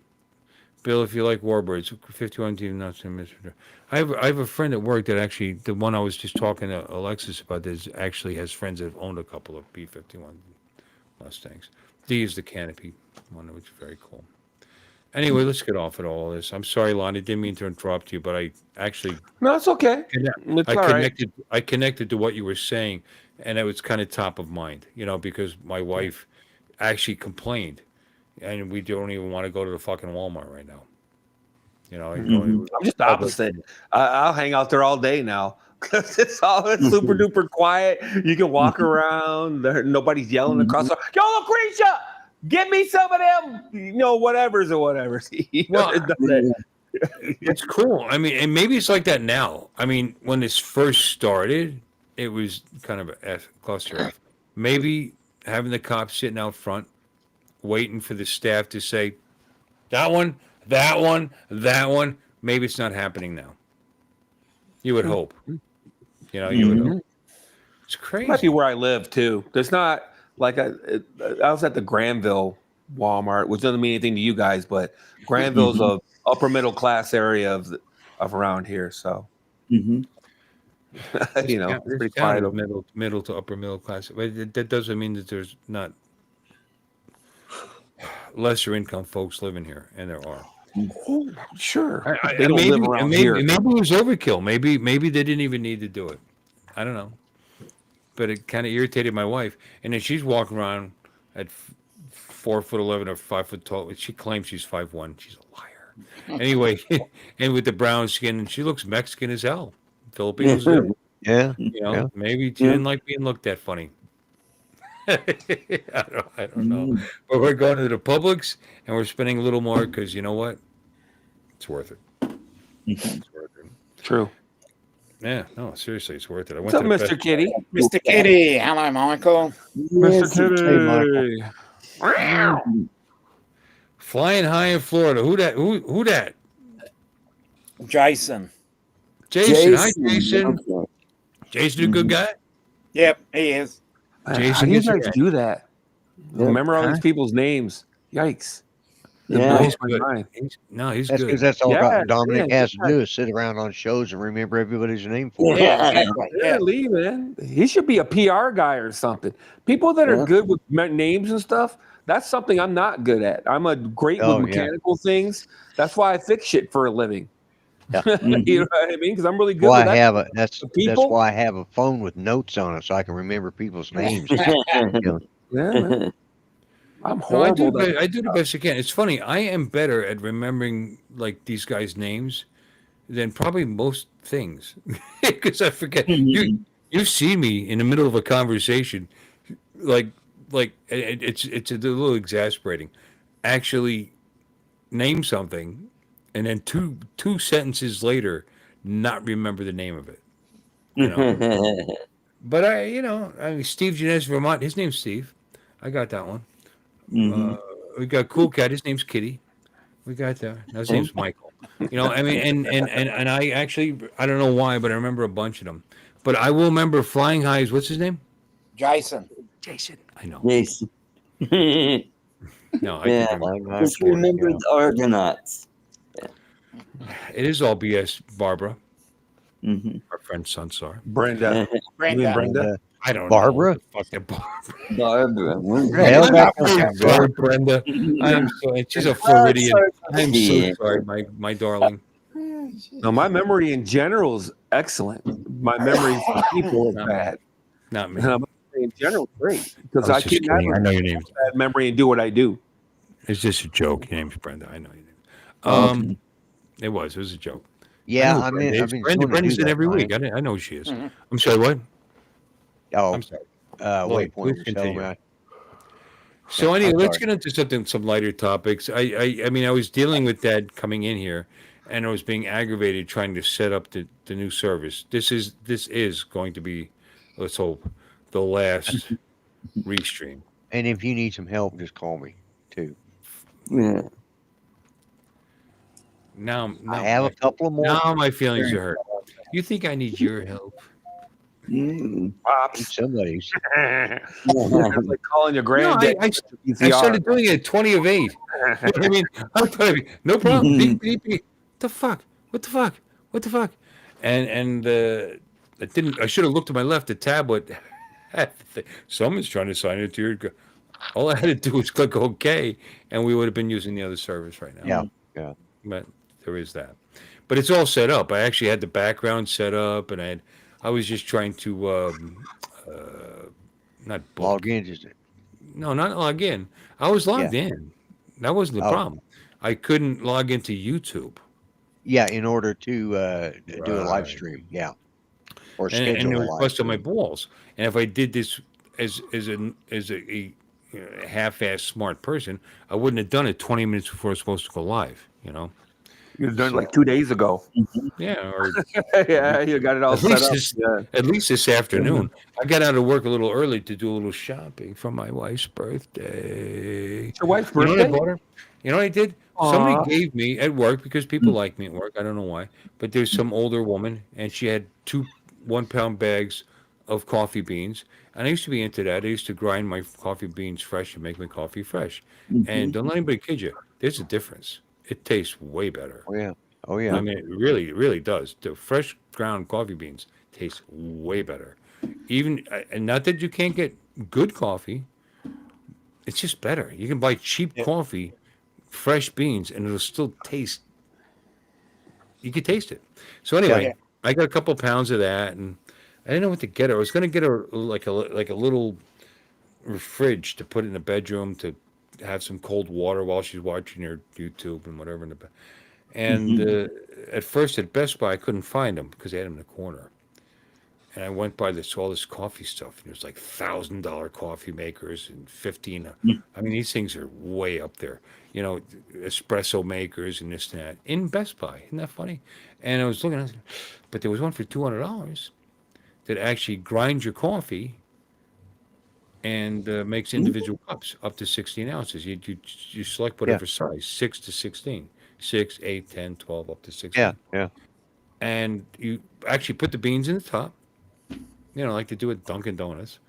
Bill, if you like Warbirds, 51 TV, not so Mr. I have a friend at work that actually, the one I was just talking to Alexis about, this actually has friends that have owned a couple of B-51 Mustangs. D is the canopy one, which is very cool. Anyway, let's get off of all this. I'm sorry, Lonnie, didn't mean to interrupt you, but I actually No, it's okay. It's all right. I connected to what you were saying, and it was kind of top of mind, you know, because my wife actually complained, and we don't even want to go to the fucking Walmart right now. You know, I'm just the opposite. I'll hang out there all day now because it's all super duper quiet. You can walk around. Nobody's yelling across. Yo, Lucretia, give me some of them, you know, whatevers or whatevers. Well, it's cool. I mean, and maybe it's like that now. I mean, when this first started, it was kind of a cluster F. Maybe having the cops sitting out front, waiting for the staff to say, that one, that one, that one. Maybe it's not happening now. You would hope. You know, you would hope. It's crazy. Might be where I live too. There's not like I was at the Granville Walmart, which doesn't mean anything to you guys, but Granville's a upper middle class area of around here. So you know, it's pretty quiet. Middle to upper middle class. But that doesn't mean that there's not lesser income folks living here, and there are. Oh, sure. They don't live around here. Maybe it was overkill. Maybe they didn't even need to do it. I don't know. But it kind of irritated my wife. And then she's walking around at 4'11" or 5 foot tall. She claims she's 5'1". She's a liar. Anyway, and with the brown skin, and she looks Mexican as hell. Filipinos. Yeah. You know, maybe she didn't like being looked at funny. I don't know. But we're going to the Publix, and we're spending a little more because you know what? It's worth it. It's worth it. True. Yeah, no, seriously, it's worth it. I went What's up, to the Mr. Kitty? Mr. Kitty. Hello, Michael. Mr. Kitty. Flying high in Florida. Who that? Jason. Jason. Hi, Jason. Okay. Jason, a good guy? Yep, he is. Jason How do you gets guys it. do that? Yeah. Remember all these people's names. Yikes. Yeah. He's My good. mind. He's That's good. because that's all Yeah, Dominic yeah, has to do is sit around on shows and remember everybody's name for it. Yeah, exactly. Yeah, Lee, man. He should be a PR guy or something. People that are good with names and stuff, that's something I'm not good at. I'm great with mechanical things. That's why I fix shit for a living. Yeah. You know what I mean? Because I'm really good Well, with that. that's people? why I have a phone with notes on it so I can remember people's names. Yeah, man. I'm No, horrible. I do the best I can. It's funny. I am better at remembering like these guys' names than probably most things because I forget. You see me in the middle of a conversation, like it's a little exasperating. Actually, name something, and then two sentences later, not remember the name of it. You know. But I mean, Steve Jeunesse, Vermont. His name's Steve. I got that one. We got Cool Cat. His name's Kitty. We got his name's Michael. You know, I mean, and I actually, I don't know why, but I remember a bunch of them. But I will remember Flying Highs. What's his name? Jason. Jason. I know. Yes. No, I Yeah, can remember. just remember the Argonauts. It is all BS, Barbara. Mm-hmm. Our friend Sunsar. Brenda. You mean Brenda. Brenda? I don't Barbara? know. What the fuck, Barbara. Barbara. Where the hell that come I'm from, sorry, Bill? Brenda. I am so. And she's a Oh, Floridian. sorry. I am so Yeah. sorry, my darling. No, my memory in general is excellent. My memory for people is Not, bad. not me. My memory in general is great because I I was just can have kidding. I a know your name. bad memory and do what I do. It's just a joke. Your name's Brenda. I know your name. Okay. It was a joke. I Yeah, know I who mean, Brenda I've is. been Brenda, going to do Brenda's in that, every week. Brian. I know who she is. Mhm. I'm sorry. What? Oh, I'm sorry. Waypoint Lloyd, please was telling continue. me. So Yeah, anyway, I'm let's sorry. get into some lighter topics. I mean, I was dealing with that coming in here, and I was being aggravated trying to set up the new service. This is going to be, let's hope, the last restream. And if you need some help, just call me too. Yeah. Now, I now, have a couple of more. now my feelings are hurt. You think I need your help? Mm. Need Pops. somebody's. It's like calling your No, granddad. I started doing it at 20 of 8. I mean, no problem. Beep, beep, beep. What the fuck? What the fuck? What the fuck? And I didn't. I should have looked to my left. The tablet. Someone's trying to sign into your. All I had to do was click OK, and we would have been using the other service right now. Yeah, yeah. But there is that. But it's all set up. I actually had the background set up, and I was just trying to not book. Log in, just No, not log in. I was logged in. That wasn't the Oh. problem. I couldn't log into YouTube. yeah. In order to do a live Right. stream, yeah, or And schedule it a was live busting my stream. balls. And if I did this as a half-ass smart person, I wouldn't have done it 20 minutes before it's supposed to go live. You've done it like 2 days ago. Yeah, or Yeah, you got it all at set least up. this Yeah. at least this afternoon. I got out of work a little early to do a little shopping for my wife's birthday. It's your wife's You know what I birthday? bought her? You know what I did? Aw. Somebody gave me at work because people like me at work. I don't know why, but there's some older woman and she had 2 1-pound bags of coffee beans. And I used to be into that. I used to grind my coffee beans fresh and make my coffee fresh. And don't let anybody kid you. There's a difference. It tastes way better. Oh yeah, oh I yeah. mean, it really does. The fresh ground coffee beans taste way better. Even and not that you can't get good coffee. It's just better. You can buy cheap coffee, fresh beans, and it'll still taste. You can taste it. So anyway, Yeah. I got a couple pounds of that, and I didn't know what to get her. I was going to get her like a little fridge to put in the bedroom to have some cold water while she's watching her YouTube and whatever in the bed. And at first at Best Buy, I couldn't find them because they had them in the corner. And I went by all this coffee stuff, and it was like $1,000 coffee makers and 15. I mean, these things are way up there. Espresso makers and this and that in Best Buy. Isn't that funny? And I was looking at it, but there was one for $200 that actually grinds your coffee and makes individual cups up to 16 ounces. You select whatever size, 6 to 16. 6, 8, 10, 12, up to 16. Yeah, yeah. And you actually put the beans in the top, like they do at Dunkin' Donuts.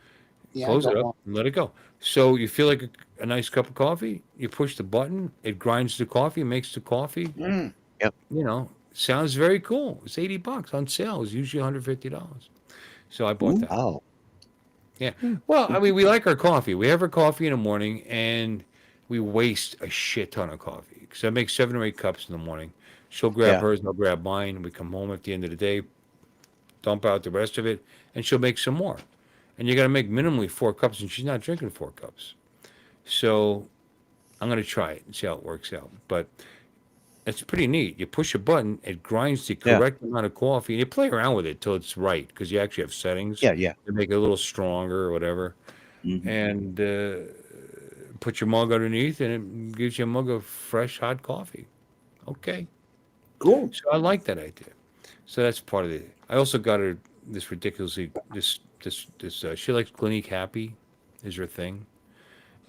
Yeah, Close I it got up one. and let it go. So you feel like a nice cup of coffee. You push the button, it grinds the coffee, makes the coffee. Mm. Sounds very cool. It's $80 on sale. It's usually $150. So I bought that. Oh, Yeah. Well, I mean, we like our coffee. We have our coffee in the morning, and we waste a shit ton of coffee because I make 7 or 8 cups in the morning. She'll grab Yeah. hers, and I'll grab mine. We come home at the end of the day, dump out the rest of it, and she'll make some more. And you got to make minimally 4 cups, and she's not drinking 4 cups. So I'm going to try it and see how it works out. But it's pretty neat. You push a button, it grinds the Yeah. correct amount of coffee, and you play around with it till it's right because you actually have settings yeah, yeah. to make it a little stronger or whatever. And put your mug underneath, and it gives you a mug of fresh, hot coffee. Okay. Cool. So I like that idea. So that's part of it. I also got her this ridiculously she likes Clinique Happy is her thing,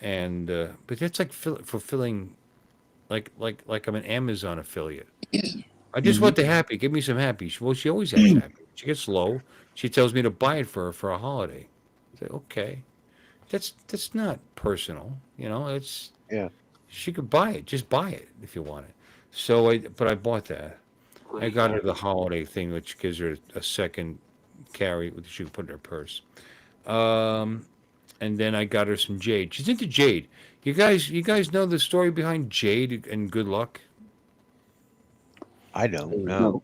and but that's like fulfilling, like I'm an Amazon affiliate. I just want the happy. Give me some happy. She always has happy. She gets low. She tells me to buy it for her for a holiday. I say okay. That's not personal. It's Yeah. she could buy it. Just buy it if you want it. But I bought that. I got her the holiday thing, which gives her a second carry, which she can put in her purse. Um, and then I got her some jade. She's into jade. You guys know the story behind jade and good luck? I don't know. No.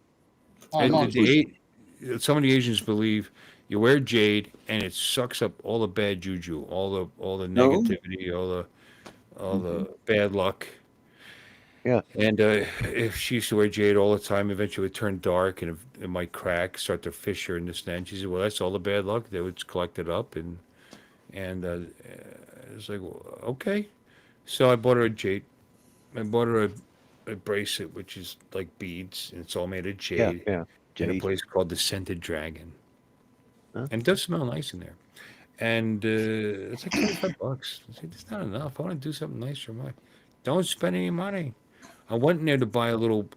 Oh, And no, some of the Asians believe you wear jade and it sucks up all the bad juju, all the No. negativity, all the bad luck. Yeah. And if she used to wear jade all the time, eventually it would turn dark and it might crack, start to fissure and this and that. And she said, "Well, that's all the bad luck." They would collect it up, and it's like, well, okay. So I bought her a jade. I bought her a bracelet, which is like beads, and it's all made of Yeah, jade. yeah. In a Jade. place called the Scented Dragon, Huh? and it does smell nice in there. And it's like $25. I said, "It's not enough. I want to do something nice for my. Don't spend any money." I went in there to buy a little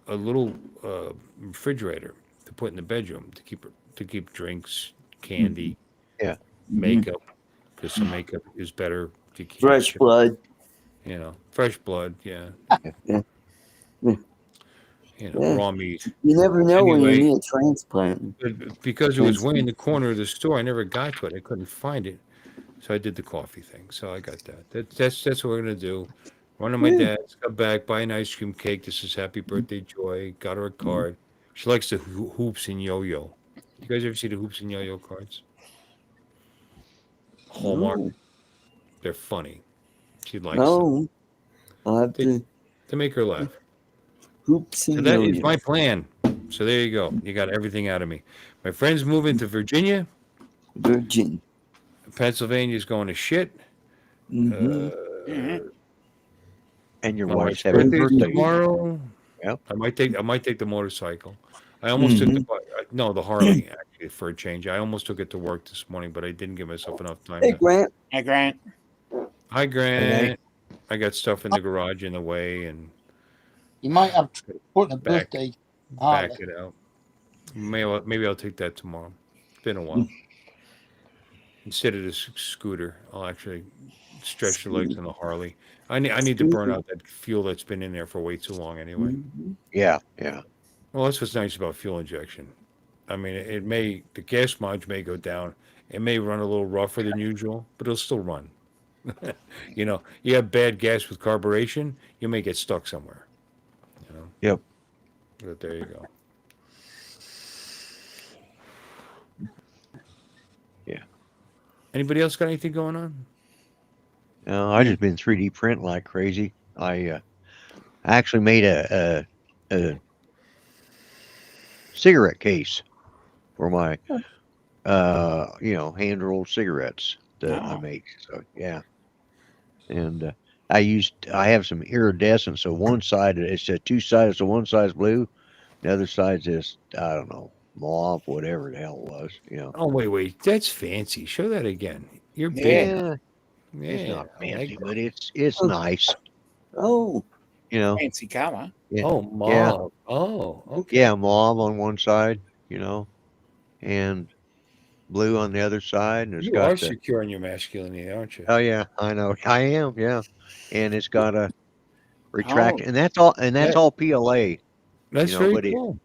refrigerator to put in the bedroom to keep drinks, candy, Yeah. makeup, because some makeup is better to keep Fresh blood. fresh blood, yeah, Yeah. Yeah. Yeah. raw meat. You never know when Anyway, you need a transplant. but because it was way in the corner of the store, I never got to it. I couldn't find it, so I did the coffee thing. So I got that. That's what we're gonna do. Run to my Yeah. dad's, come back, buy an ice cream cake. This is Happy Birthday Joy. Got her a card. She likes the hoops and yo-yo. You guys ever see the hoops and yo-yo cards? Hallmark. No. They're funny. She likes them. No. I'll have to To make her laugh. hoops So and that is yo-yo. my plan. So there you go. You got everything out of me. My friend's moving to Virginia. Virgin. Pennsylvania's going to shit. Mm-hmm. And your My wife's wife's having birthday's birthday. tomorrow. Yep. I might take the motorcycle. I almost took the Harley actually for a change. I almost took it to work this morning, but I didn't give myself enough time. Hey, Grant. Hey, Grant. Hi, Grant. I got stuff in the garage in the way and you might have to put a Back. birthday. back it out. Maybe I'll take that tomorrow. It's been a while. Instead of this scooter, I'll actually stretch the legs on the Harley. I need to burn out that fuel that's been in there for way too long anyway. Yeah, yeah. Well, that's what's nice about fuel injection. I mean, the gas mileage may go down. It may run a little rougher than usual, but it'll still run. You have bad gas with carburation, you may get stuck somewhere. Yep. But there you go. Yeah. Anybody else got anything going on? I just been 3D print like crazy. I actually made a cigarette case for my hand rolled cigarettes that I make. So yeah. And I have some iridescent, so one side it's two sides, so one side's blue, the other side's just I don't know, mauve, whatever the hell it was, Oh wait, that's fancy. Show that again. You're big. Yeah, Yeah, it's not I like fancy, that. but it's nice. Oh. Fancy color. Yeah. Oh, mauve. Oh, okay. Yeah, mauve on one side, and blue on the other side, and it's You got are secure in your masculinity, aren't you? oh yeah, I know, I am, yeah, and it's got a retract, and that's all PLA, That's but very cool.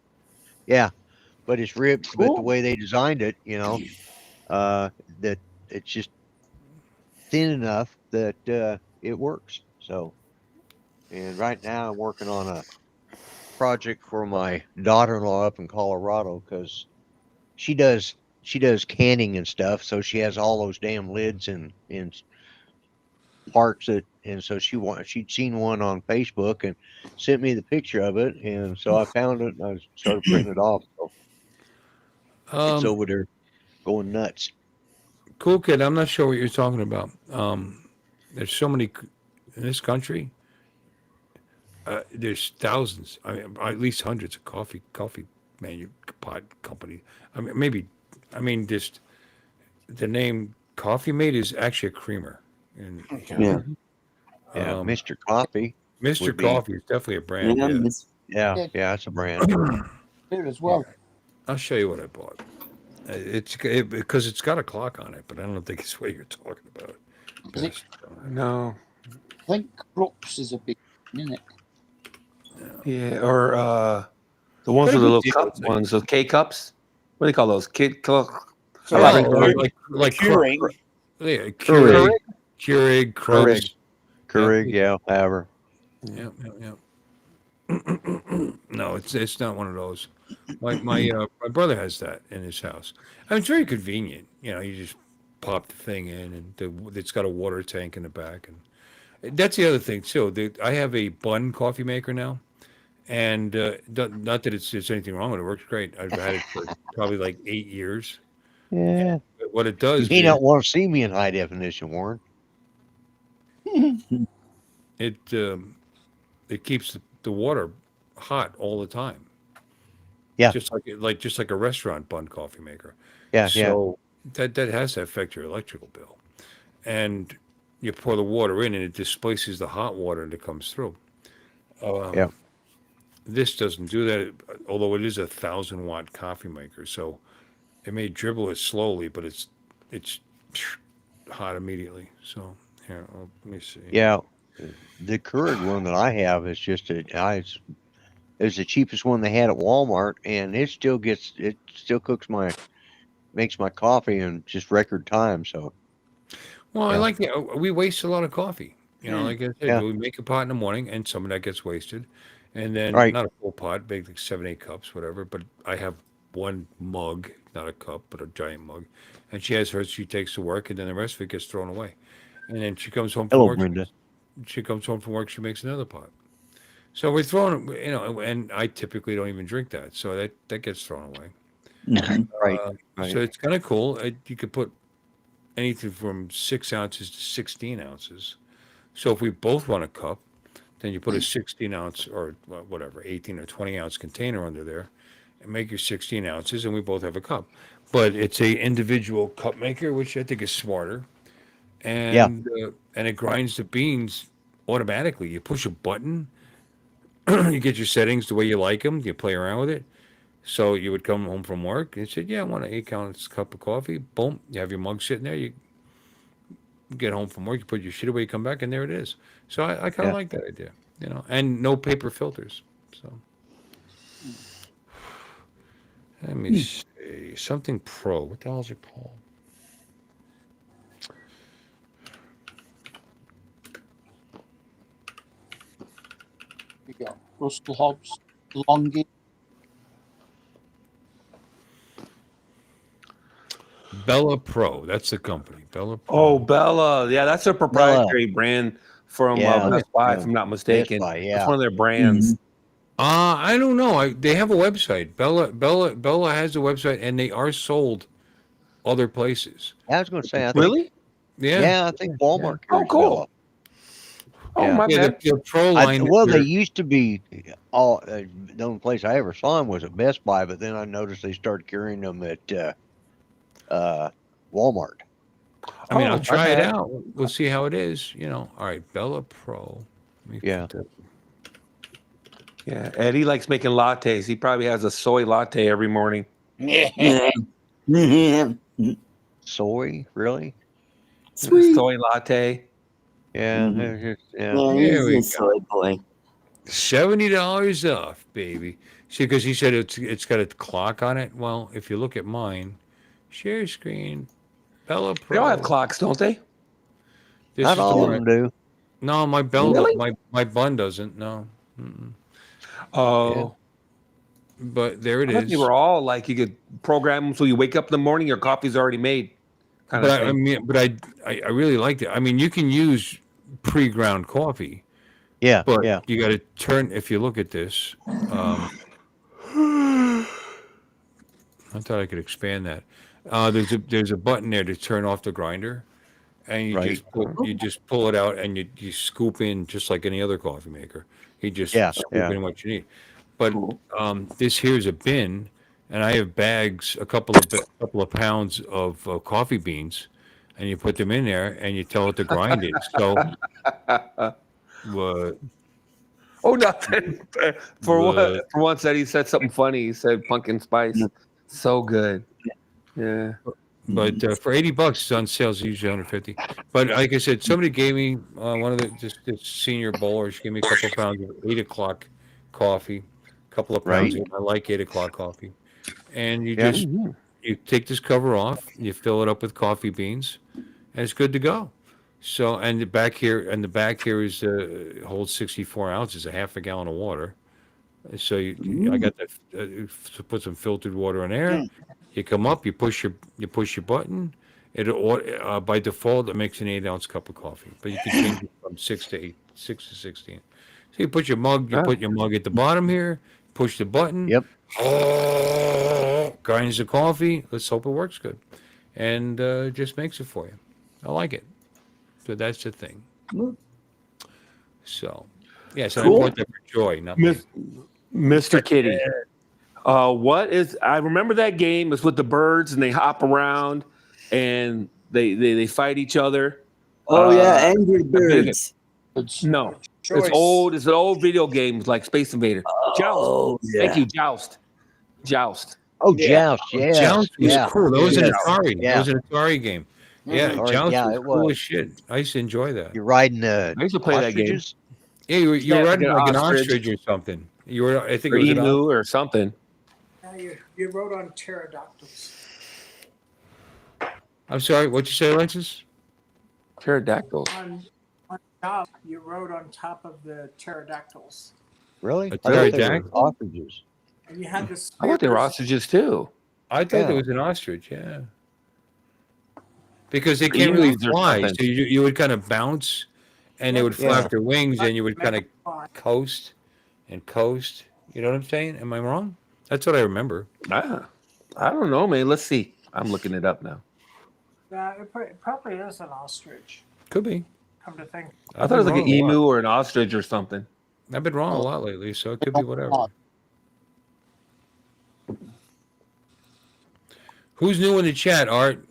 but it's ripped, but the way they designed it, that it's just thin enough that it works. So, and right now I'm working on a project for my daughter-in-law up in Colorado because she does canning and stuff, so she has all those damn lids and parts and so she'd seen one on Facebook and sent me the picture of it, and so I found it and I started printing it off. So it's over there going nuts. Cool kid. I'm not sure what you're talking about. There's so many in this country. There's thousands. I mean, at least hundreds of coffee pot company. Just the name Coffee Mate is actually a creamer. And Yeah. Mr. Coffee. Mr. would be- Coffee is definitely a brand. Yeah, Yeah. Miss- Yeah, it's a brand. Here as well. I'll show you what I bought. Because it's got a clock on it, but I don't think it's what you're talking about. Is it- No. I think Crooks is a big one, isn't it? Yeah, or the ones with the little cup ones, those K cups. What do they call those? Kid cup. So I like, like those. like curing. Yeah, Keurig. Keurig, Krugs. Keurig, yeah, however. Yeah, yeah, yeah. No, it's not one of those. My brother has that in his house. I mean, it's very convenient. You know, you just pop the thing in, and it's got a water tank in the back, and that's the other thing too. I have a bun coffee maker now, and not that there's anything wrong with it. It works great. I've had it for probably like 8 years. Yeah. But what it You does may is not want to see me in high definition, Warren. it keeps the water hot all the time. Yeah. Just like a restaurant bun coffee maker. Yeah, So that has to affect your electrical bill. And you pour the water in and it displaces the hot water that comes through. Yeah. This doesn't do that, although it is a 1,000-watt coffee maker. So it may dribble it slowly, but it's hot immediately. So here, let me see. yeah. The Keurig one that I have is just it's the cheapest one they had at Walmart, and it still makes my coffee in just record time. So, Well, I Yeah. like that. We waste a lot of coffee. You know, like I said, Yeah. we make a pot in the morning, and some of that gets wasted, and then Right. not a full pot, big like 7, 8 cups, whatever. But I have one mug, not a cup, but a giant mug, and she has hers. She takes to work, and then the rest of it gets thrown away. And then she comes home from hello, work. Brenda. She comes home from work. She makes another pot. So we're throwing, you know, and I typically don't even drink that, so that gets thrown away. Mhm. Right. So it's kind of cool. You could put anything from 6 ounces to 16 ounces. So if we both want a cup, then you put a 16 ounce or whatever, 18 or 20 ounce container under there and make your 16 ounces, and we both have a cup. But it's a individual cup maker, which I think is smarter. And it grinds the beans automatically. You push a button, you get your settings the way you like them, you play around with it. So you would come home from work and said, "Yeah, I want an 8 ounce cup of coffee." Boom, you have your mug sitting there. You get home from work, you put your shit away, you come back, and there it is. So I kind of Yeah. like that idea, you know, and no paper filters. So let me see something pro. What the hell is it called? We got Russell Hobbs, Longy. Bella Pro. That's the company. Bella Pro. Oh, Bella. Yeah, that's a proprietary brand from Yeah, Best Buy, yeah. if I'm not mistaken. Best Buy, That's yeah. one of their brands. I don't know. They have a website. Bella has a website, and they are sold other places. I was going to say, I think, Really? Yeah. yeah, I think Walmart. Oh, carries cool. Bella. Oh, Yeah. my Yeah, bad. the Pro line. Well, they they're- used to be the only place I ever saw them was at Best Buy, but then I noticed they started carrying them at Walmart. I mean, Oh, I'll my try it bad. out. We'll see how it is. You know. All right, Bella Pro. Let me Yeah. put that- Yeah, Eddie likes making lattes. He probably has a soy latte every morning. Yeah. Yeah. Soy, really? Sweet. Soy latte. Yeah, Mhm. it's just- yeah. Yeah, There we he's a soy boy. $70 off, baby. See, because he said it's got a clock on it. Well, if you look at mine, share screen, Bella They Pro. all have clocks, don't they? This Not is the all of one. them do. No, my Bella, Really? my bun doesn't. No. Mm-mm. Oh, But there it I thought is. they were all like you could program them so you wake up in the morning, your coffee's already made. Kind of But I thing. mean, but I really liked it. I mean, you can use pre-ground coffee, Yeah, but yeah. you got to turn. If you look at this, I thought I could expand that. There's a button there to turn off the grinder, and Right. you just pull it out and you scoop in just like any other coffee maker. You just Yeah, scoop yeah. in what you need. But Cool. this here's a bin, and I have bags, a couple of pounds of coffee beans, and you put them in there, and you tell it to grind it. So, Oh, nothing. For What? what? For once, Eddie said something funny. He said pumpkin spice. So good. Yeah. But for $80, it's on sale. It's usually 150. But like I said, somebody gave me one of the this senior bowler. She gave me a couple of pounds of 8 o'clock coffee, a couple of pounds Right. of I like 8 o'clock coffee, and you Yeah. just you take this cover off, you fill it up with coffee beans, and it's good to go. So and the back here is holds 64 ounces, a half a gallon of water. So I got that. Put some filtered water in there. You come up, you push your button. By default it makes an 8 ounce cup of coffee, but you can change it from 6 to 8, 6 to 16. So you put your mug, at the bottom here. Push the button. Yep. Grinds the coffee. Let's hope it works good, and just makes it for you. I like it. So that's the thing. So, yes, I bought that for Joy, not me. Mr. Kitty. What is? I remember that game. It's with the birds and they hop around and they fight each other. Oh yeah, Angry Birds. No, Choice. it's old. It's an old video game like Space Invader. Oh, Joust. yeah. Thank you, Joust. Joust. Oh, Joust. Yeah. Joust was yeah. cool. That was an Atari. Yeah. That was an Atari game. Yeah, Atari, Joust yeah, was it cool was. as shit. I used to enjoy that. You're riding I used to play that game. ostriches? Yeah, you were Yeah, riding like like an an ostrich. ostrich or something. You were, I think Or it was an emu or something. You rode on pterodactyls. I'm sorry, what'd you say, Alexis? Pterodactyls. On top, you rode on top of the pterodactyls. Really? A I thought they were pterodactyl? ostriches. And you had this. I thought they were ostriches too. I thought Yeah. it was an ostrich, yeah. Because they can't really Emus or fly, something. so you would kind of bounce, and they would flap Yeah. their wings, and you would kind of Fly. coast and coast. You know what I'm saying? Am I wrong? That's what I remember. I don't know, man. Let's see. I'm looking it up now. It probably is an ostrich. Could be. Come to think. I thought it was like an I've been wrong a emu lot. or an ostrich or something. I've been wrong a lot lately, so it could be whatever. Who's new in the chat, Art?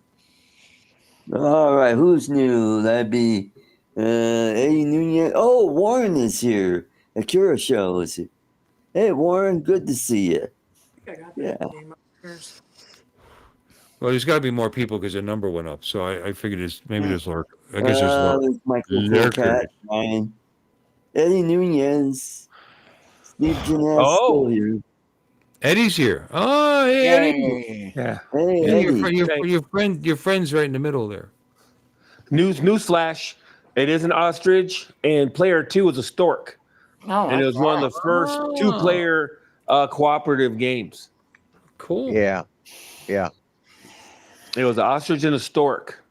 All right, who's new? That'd be Eddie Nunez. Oh, Warren is here. Akira Show is here. Hey, Warren, good to see you. I got Yeah. that name upstairs. Well, there's got to be more people because the number went up. So I figured maybe there's Lurk. I guess there's Lurk. There's Michael Lurkers. Cat, Ryan, Eddie Nunez, Steve Jeanette Oh. still here. Eddie's here. Oh, hey, Eddie. Yay. Yeah. Hey, Yeah, Eddie. your friend's right in the middle there. Newsflash. It is an ostrich, and player 2 is a stork. Oh, And it was one of the first Oh. 2-player cooperative games. Cool. Yeah. Yeah. It was an ostrich and a stork.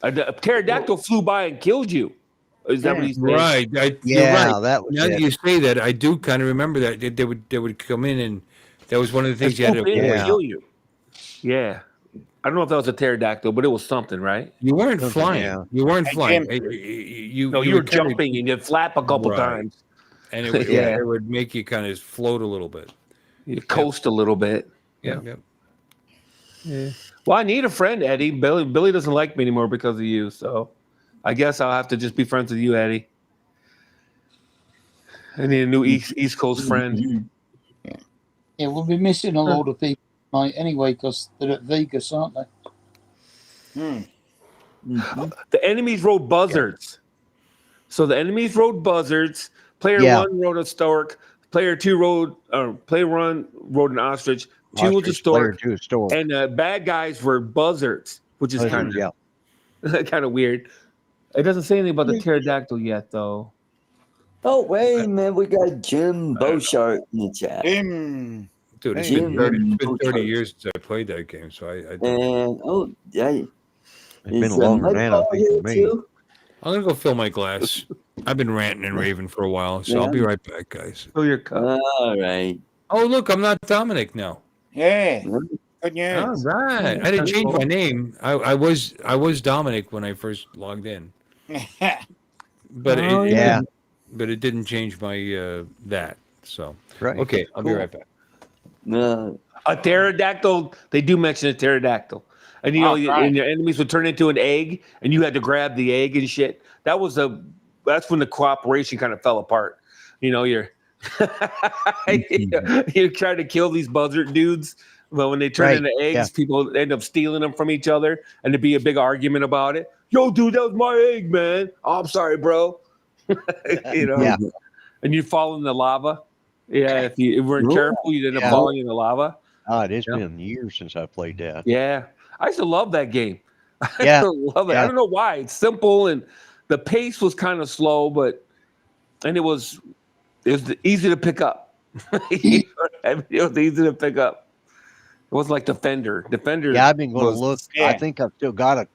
A pterodactyl flew by and killed you. Is that what he's saying? Right. You're Yeah, right. that was Now that it. you say that, I do kind of remember that they would come in, and that was one of the things you had Swoop to in and Yeah. kill you. Yeah. I don't know if that was a pterodactyl, but it was something, right? You weren't Something, flying. yeah. You weren't Hey, flying. Jim. You No, you were would kinda- jumping and you'd flap a couple Right. times. and it would, Yeah. it would make you kind of float a little bit. You coast a little bit. Yeah. Well, I need a friend, Eddie. Billy doesn't like me anymore because of you, so I guess I'll have to just be friends with you, Eddie. I need a new East Coast friend. Yeah, we'll be missing a load of people tonight anyway because they're at Vegas, aren't they? The enemies rode buzzards. So the enemies rode buzzards. Player Yeah. 1 rode a stork. Player 2 player 1 rode an ostrich. 2 was a Ostrich, player stork. 2 is stork. And the bad guys were buzzards, which is Buzzards, kind yeah. of kind of weird. It doesn't say anything about the pterodactyl yet, though. Oh, wait, man, we got Jim Beauchart in the chat. Jim. Dude, it's Hey. been 30 years since I played that game, so I And, oh, yeah. It's been Is, longer Mud than that, I Ball think, here for me. too? I'm gonna go fill my glass. I've been ranting and raving for a while, so I'll be right back, guys. Fill your cup. All right. Oh, look, I'm not Dominic now. Yeah. Good All news. right, I didn't change my name. I was Dominic when I first logged in, but Oh, yeah. it didn't change my that. So Right. okay, I'll be Cool. right back. A pterodactyl. They do mention a pterodactyl, and Oh, right. and your enemies would turn into an egg, and you had to grab the egg and shit. That's when the cooperation kind of fell apart. You know, you're trying to kill these buzzard dudes But when they turn Right, into eggs, yeah. people end up stealing them from each other, and there'd be a big argument about it. Yo, dude, that was my egg, man. Oh, I'm sorry, bro. Yeah. And you fall in the lava. Yeah, if you weren't Ooh. careful, you'd end up Yeah. falling in the lava. God, it's Yep. been years since I played that. Yeah, I used to love that game. I Yeah, used to love it. I yeah. don't know why. It's simple and the pace was kind of slow, and it was easy to pick up. It was easy to pick up. It was like Defender. Defender. Yeah, I've been going to was look. I think I've still got a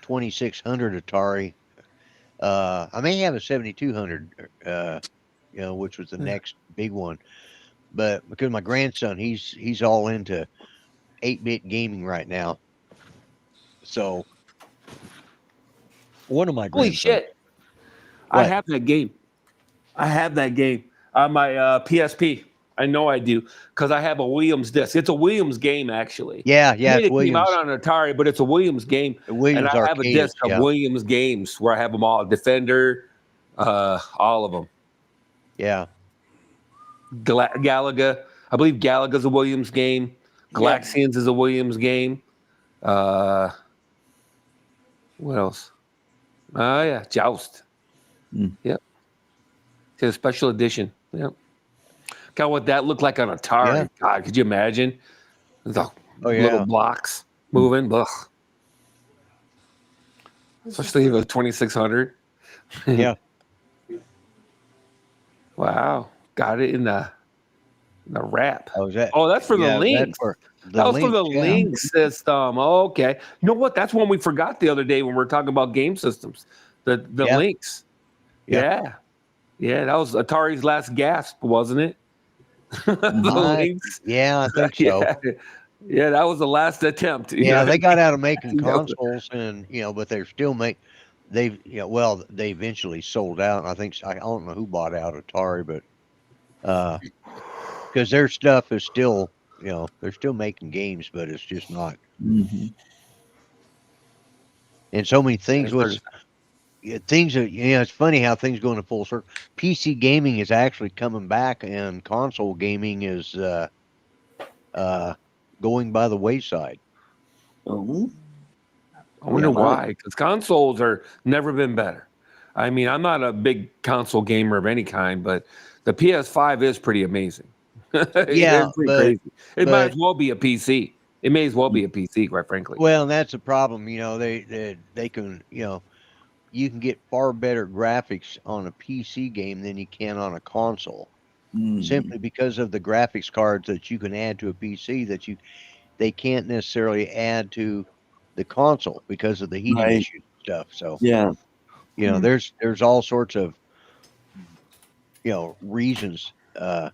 2600 Atari. I may have a 7200, which was the next big one. But because my grandson, he's all into 8-bit gaming right now. So one of my holy grandsons. shit. I What? have that game. I have that game on my PSP. I know I do because I have a Williams disc. It's a Williams game, actually. Yeah, I mean, it's it came Williams. out on Atari, but it's a Williams game. The Williams and I have a arcade. disc of Yeah, Williams games where I have them all. Defender, all of them. yeah. Galaga. I believe Galaga's a Williams game. Galaxians is a Williams game. What else? Oh, yeah. Joust. Yep. It's a special edition. Yep. God, what that looked like on Atari. Yeah. God, could you imagine? The Oh, yeah. little blocks moving. Ugh. Especially if it was 2600. Yeah. Wow. Got it in the wrap. Oh, is that? Oh, that's for Yeah, the links. That was for the yeah. link system. Oh, okay. You know what? That's one we forgot the other day when we were talking about game systems. The Yeah. links. Yeah. Yeah, that was Atari's last gasp, wasn't it? The links. Yeah, I think so. Yeah, that was the last attempt. Yeah, they got out of making Yeah. consoles, and but they're still they eventually sold out. I think I don't know who bought out Atari, but because their stuff is still they're still making games, but it's just not. Mm-hmm. And so many things things are it's funny how things go in a full circle. PC gaming is actually coming back, and console gaming is going by the wayside. Oh. I wonder Yeah. why, because consoles are never been better. I mean, I'm not a big console gamer of any kind, but the PS5 is pretty amazing. Yeah, It's pretty but- crazy. It might but- as well be a PC. It may as well be a PC, quite frankly. Well, and that's a problem. They can you can get far better graphics on a PC game than you can on a console, simply because of the graphics cards that you can add to a PC that they can't necessarily add to the console because of the heating Right. issues and stuff. So Yeah. there's all sorts of reasons. Because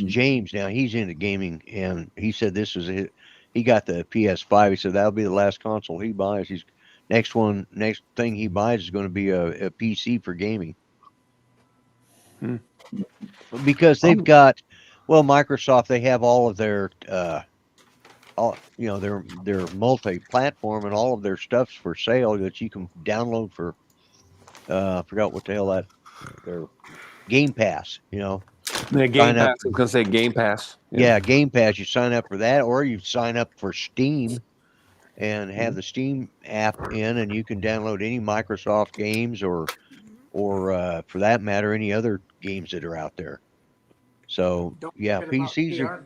Mhm. James now he's into gaming, and he said this was it. He got the PS5. He said that'll be the last console he buys. Next thing he buys is going to be a PC for gaming. Because they've got, Microsoft, they have all of their their multi-platform, and all of their stuff's for sale that you can download for I forgot what the hell their Game Pass, Yeah, sign Game up. Pass. I was gonna say Game Pass. Yeah, Game Pass. You sign up for that, or you sign up for Steam and have the Steam app in, and you can download any Microsoft games or for that matter, any other games that are out there. So Don't yeah, forget about PCs are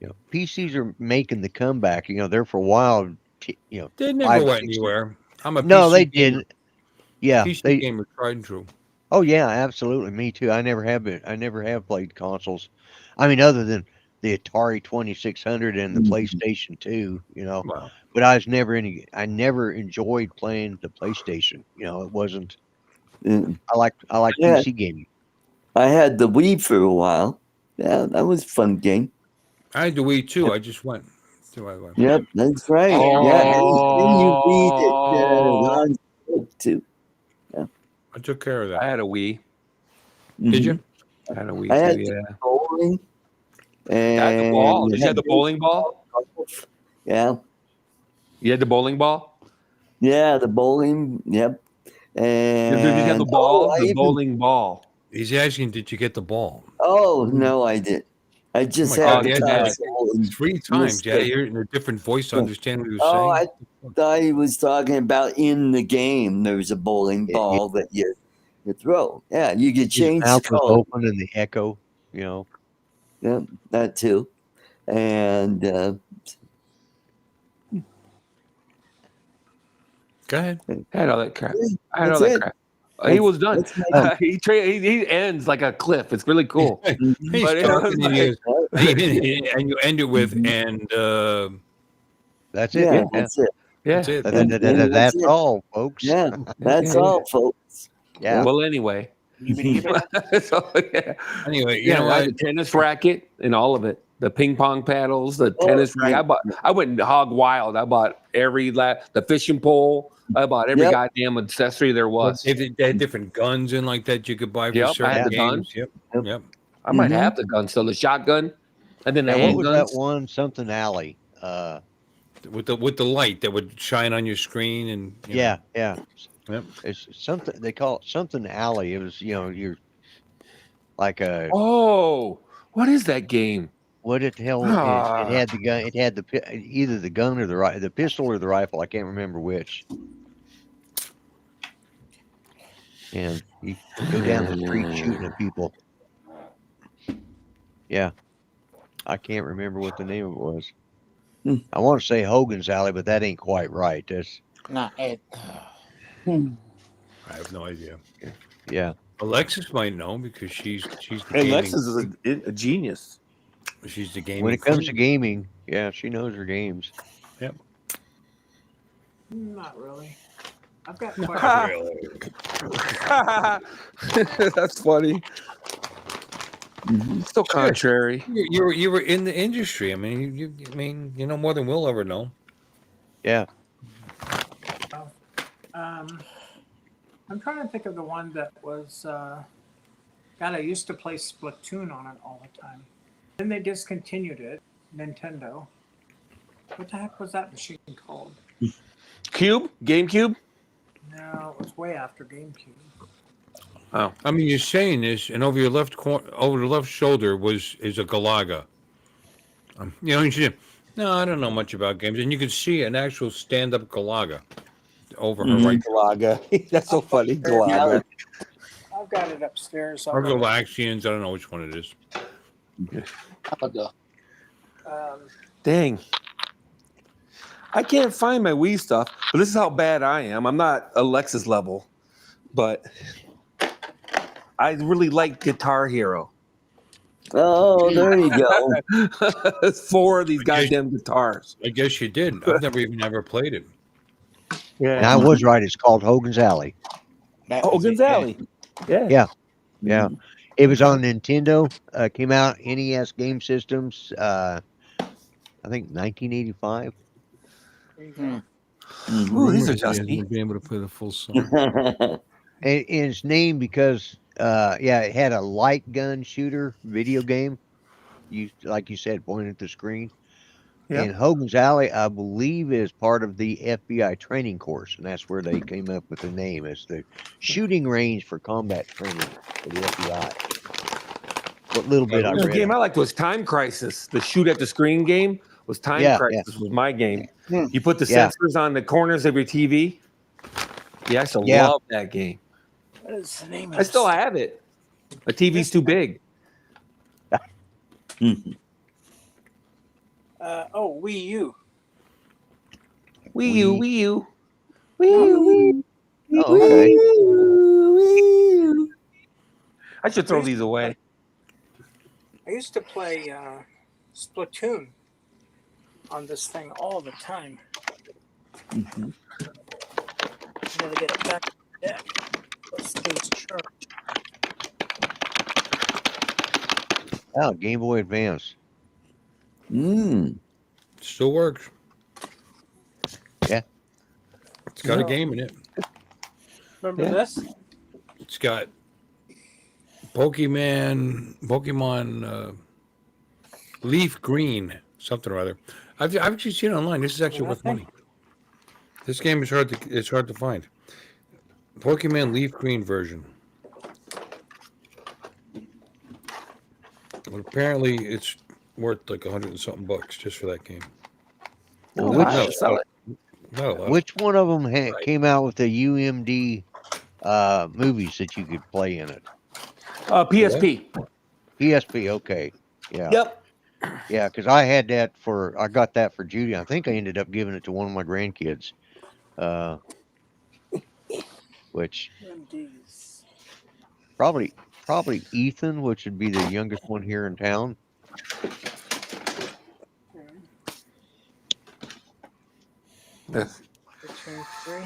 VR. PCs are making the comeback. There for a while. They never 5, went 6 anywhere. I'm a No, PC they gamer. didn't. Yeah, PC gamer, tried and true. Oh yeah, absolutely. Me too. I never have been. I never have played consoles. I mean, other than the Atari 2600 and the PlayStation 2, Wow. but I never enjoyed playing the PlayStation. It wasn't. I like Yeah. PC gaming. I had the Wii for a while. Yeah, that was a fun game. I had the Wii too. I just went. Yep, that's right. Yeah, and you read it. Ron spoke too. I took care of I that. had a Wii. Did you? I had a Wii I had too. Yeah. the bowling. I had the ball. Did you have the bowling ball? Yeah, You had the bowling ball. yeah, the bowling. Yep. And Did you have the ball? I The even- bowling ball. He's asking, did you get the ball? Oh no, I did. I just Oh my had God, the yeah, yeah, console and 3 times. missed Yeah, it. you're in a different voice to understand what he was Oh, I saying. thought he was talking about in the game. There's a bowling ball that you throw. Yeah, you could His change mouth was color. open and the echo, you know. Yeah, that too. And Go ahead. I had all that crap. I had all that's that it. crap. He was done. That's my He ends like a cliff. It's really cool. He's But it was talking and, like, and you end it with, Mhm. and That's it. Yeah, Yeah. that's it. that's yeah. it. And that's That's it. all, folks. Yeah, that's Yeah. all, folks. Yeah. Well, anyway. So, yeah. Anyway, you Yeah, know I had what? the tennis racket and all of it. The ping pong paddles, the tennis racket. I went hog wild. I bought the fishing pole. I bought every Yep. goddamn accessory there was. They had different guns and like that you could buy for Yep, I certain had the games. gun. Yep, yep. I might Mhm. have the gun still, the shotgun, and then the Now, what was that handguns. one? Something alley. With the light that would shine on your screen and you know. Yeah. Yep. It's something they call it something alley. It was, you're like a Oh, what is that game? what the hell? It had the gun. It had either the gun or the pistol or the rifle. I can't remember which. And you go down the street shooting at people. Yeah, I can't remember what the name of it was. Hmm. I want to say Hogan's Alley, but that ain't quite right. That's Not it. I have no idea. yeah. Alexis might know because she's the Hey, gaming. Lexus is a genius. She's the gaming. When it comes to queen. gaming, yeah, she knows her games. Yep. Not really. I've got quite That's funny. Mhm. So contrary. You were in the industry. I mean, you know more than we'll ever know. Yeah. I'm trying to think of the one that was. God, I used to play Splatoon on it all the time. Then they discontinued it. Nintendo. What the heck was that machine called? Cube? GameCube? No, it was way after GameCube. Oh. I mean, you're saying this, and over your left over the left shoulder is a Galaga. You know, you should, no, I don't know much about games, and you can see an actual stand-up Galaga over her right. Galaga. That's so funny. Galaga. I've got it upstairs. Or Galaxians, I don't know which one it is. Dang. I can't find my Wii stuff, but this is how bad I am. I'm not Alexis level, but I really like Guitar Hero. Oh, there you go. 4 of these goddamn guitars. I guess you did. I've never even ever played it. Yeah. And I was right. It's called Hogan's Alley. Hogan's Alley. Yeah. Yeah. It was on Nintendo. Came out NES Game Systems. I think 1985. Ooh, these are Yeah, dusty. you'll be able to play the full song. And it's named because it had a light gun shooter video game. You like you said, pointing at the screen. Yeah. And Hogan's Alley, I believe, is part of the FBI training course, and that's where they came up with the name. It's the shooting range for combat training for the FBI. What little bit I The read. game I liked was Time Crisis. The shoot at the screen game was Time Crisis. Was my game. You put the sensors on the corners of your TV. Yeah, I still love that game. What is the name of I still have it. My TV's too big. Wii U. Wii U. Oh, okay. I should throw these away. I used to play Splatoon on this thing all the time. Mhm. Never get it back. Yeah. Let's lose charge. Oh, Game Boy Advance. Still works. Yeah. It's got a game in it. Remember this? It's got Pokemon Leaf Green, something or other. I've actually seen it online. This is actually worth money. This game is hard to find. Pokemon Leaf Green version. But apparently it's worth like $100 and something just for that game. Well, Oh, which wow, sell it. Not a lot. which one of them Right. came out with the UMD movies that you could play in it? PSP. PSP. Okay. Yeah. Yep. Yeah, because I got that for Judy. I think I ended up giving it to one of my grandkids. Which UMDs. probably Ethan, which would be the youngest one here in town. Yes. Between 3.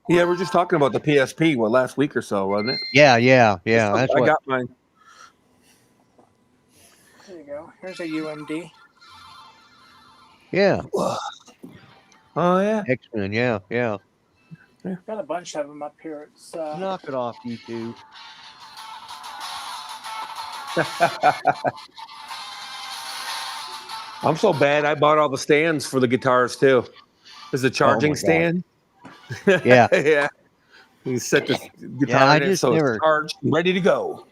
Yeah, we're just talking about the PSP last week or so, wasn't it? Yeah. That's I what. got mine. There you go. Here's a UMD. Yeah. Oh yeah. X-Men. Yeah. Got a bunch of them up here. It's Knock it off, you two. I'm so bad. I bought all the stands for the guitars too. There's a charging God. stand. Yeah. Yeah. You set the guitar I in it just so never- it's charged and ready to go.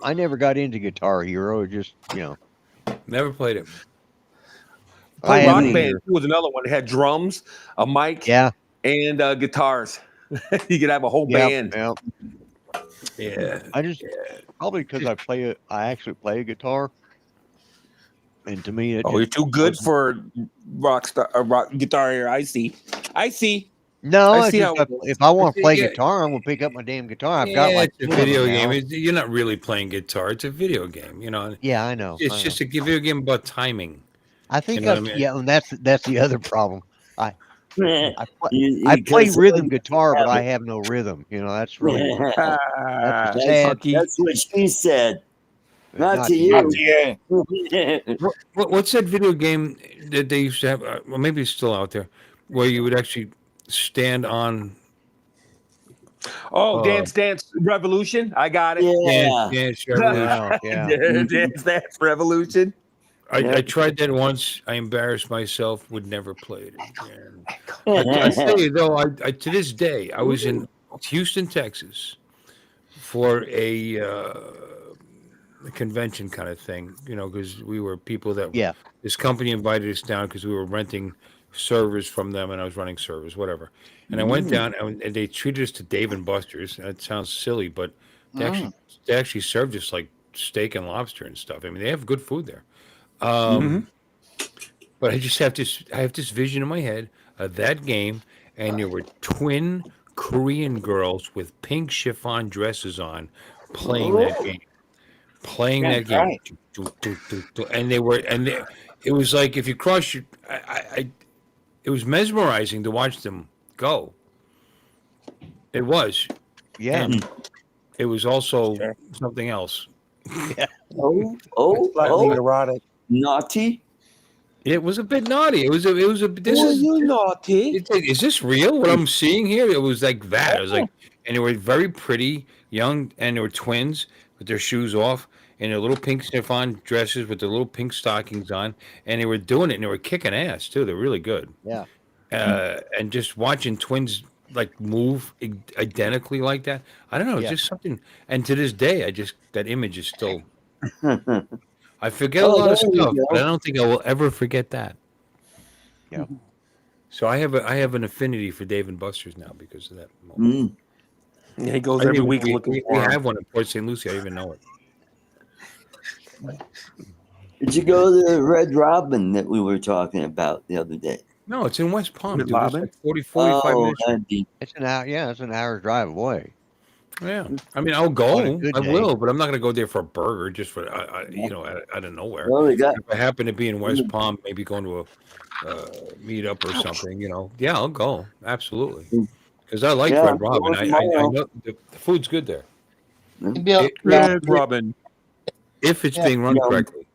I never got into Guitar Hero. It just, Never played it. Play I Rock haven't Band either. was another one. It had drums, a mic, Yeah. and guitars. You could have a whole band. Yeah. Yeah. I just probably because I actually play a guitar, and to me, Oh, you're too good for rock guitar here. I see. No, I see if I want to play Yeah. guitar, I'm gonna pick up my damn guitar. I've Yeah, got like it's a 2 of video them game. now. You're not really playing guitar. It's a video game. Yeah, I know. It's just a video game about timing. I think you know what I mean? yeah, and that's the other problem. I play Because- rhythm guitar, but I have no rhythm. That's really That's sad. That's what she said. Not to Not you. to you. What's that video game that they used to have? Well, maybe it's still out there, where you would actually stand on. Dance Revolution. I got it. Yeah. Dance Revolution. Yeah. Dance Revolution. I tried that once. I embarrassed myself. Would never play it again. I tell you though, I to this day, I was in Houston, Texas, for a convention kind of thing. Because we were people that Yeah. this company invited us down because we were renting servers from them, and I was running servers, whatever. And I went down, and they treated us to Dave and Buster's. And it sounds silly, but they actually served us like steak and lobster and stuff. I mean, they have good food there. But I just have this vision in my head of that game, and there were twin Korean girls with pink chiffon dresses on playing that game. That's right. And it was like if you cross your, it was mesmerizing to watch them go. It was. Yeah. And it was also something else. Oh, erotic. naughty. It was a bit naughty. It was a. This is naughty. Is this real? What I'm seeing here? It was like that. It was like, and they were very pretty, young, and they were twins with their shoes off and their little pink chiffon dresses with their little pink stockings on, and they were doing it, and they were kicking ass too. They're really good. Yeah. And just watching twins like move identically like that, I don't know, it's just something. And to this day, that image is still. I forget a lot of there you stuff, go. but I don't think I will ever forget that. Yeah. So I have an affinity for Dave and Buster's now because of that moment. Mm. Yeah, he goes I every think week we, looking we, for we 'em. have one in Port St. Lucie. I didn't even know it. Did you go to the Red Robin that we were talking about the other day? No, it's in West Palm. Red Dude. It's Robin? like 45 minutes. that'd be- It's an hour. Yeah, it's an hour's drive away. Yeah, I mean, I'll On a go. good I day. will, but I'm not going to go there for a burger just for out of nowhere. well, they got If I happen to be in West Palm, maybe going to a meetup or something, yeah, I'll go. Absolutely. Because I like Yeah, Red Robin. go I tomorrow. know the food's good there. Maybe I'll- Red Robin. If it's Yeah. being run Yeah. correctly.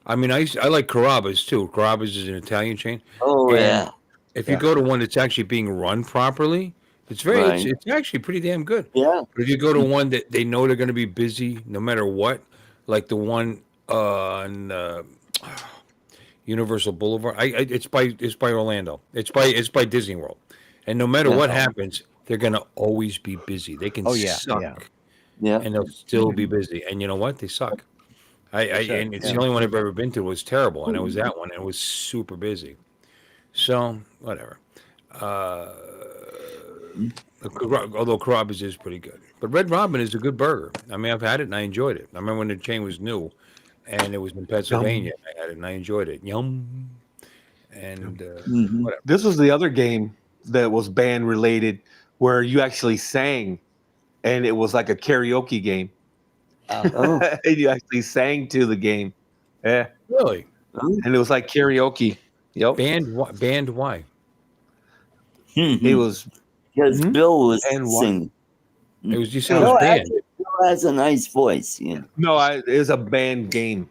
I mean, I like Carrabba's too. Carrabba's is an Italian chain. Oh And yeah. If you go to one that's actually being run properly, it's Right. it's actually pretty damn good. Yeah. But if you go to one that they know they're going to be busy no matter what, like the one on Universal Boulevard, it's by Orlando. It's by Disney World, and no matter what happens, they're going to always be busy. They can Oh, yeah, suck, yeah. Yeah. and they'll still be busy. And you know what? They suck. And it's the only one I've ever been to. It was terrible, and it was that one, and it was super busy. So whatever. Although Carrabba's is pretty good, but Red Robin is a good burger. I mean, I've had it and I enjoyed it. I remember when the chain was new, and it was in Pennsylvania. I had it and I enjoyed it. Yum. And whatever. This was the other game that was band related, where you actually sang, and it was like a karaoke game. Oh, And you actually sang to the game. Yeah, Really? and it was like karaoke. Yep. Band why? It was because Bill was And what? singing. It was you said it No, was band. actually, Bill has a nice voice. Yeah. no, it was a band game.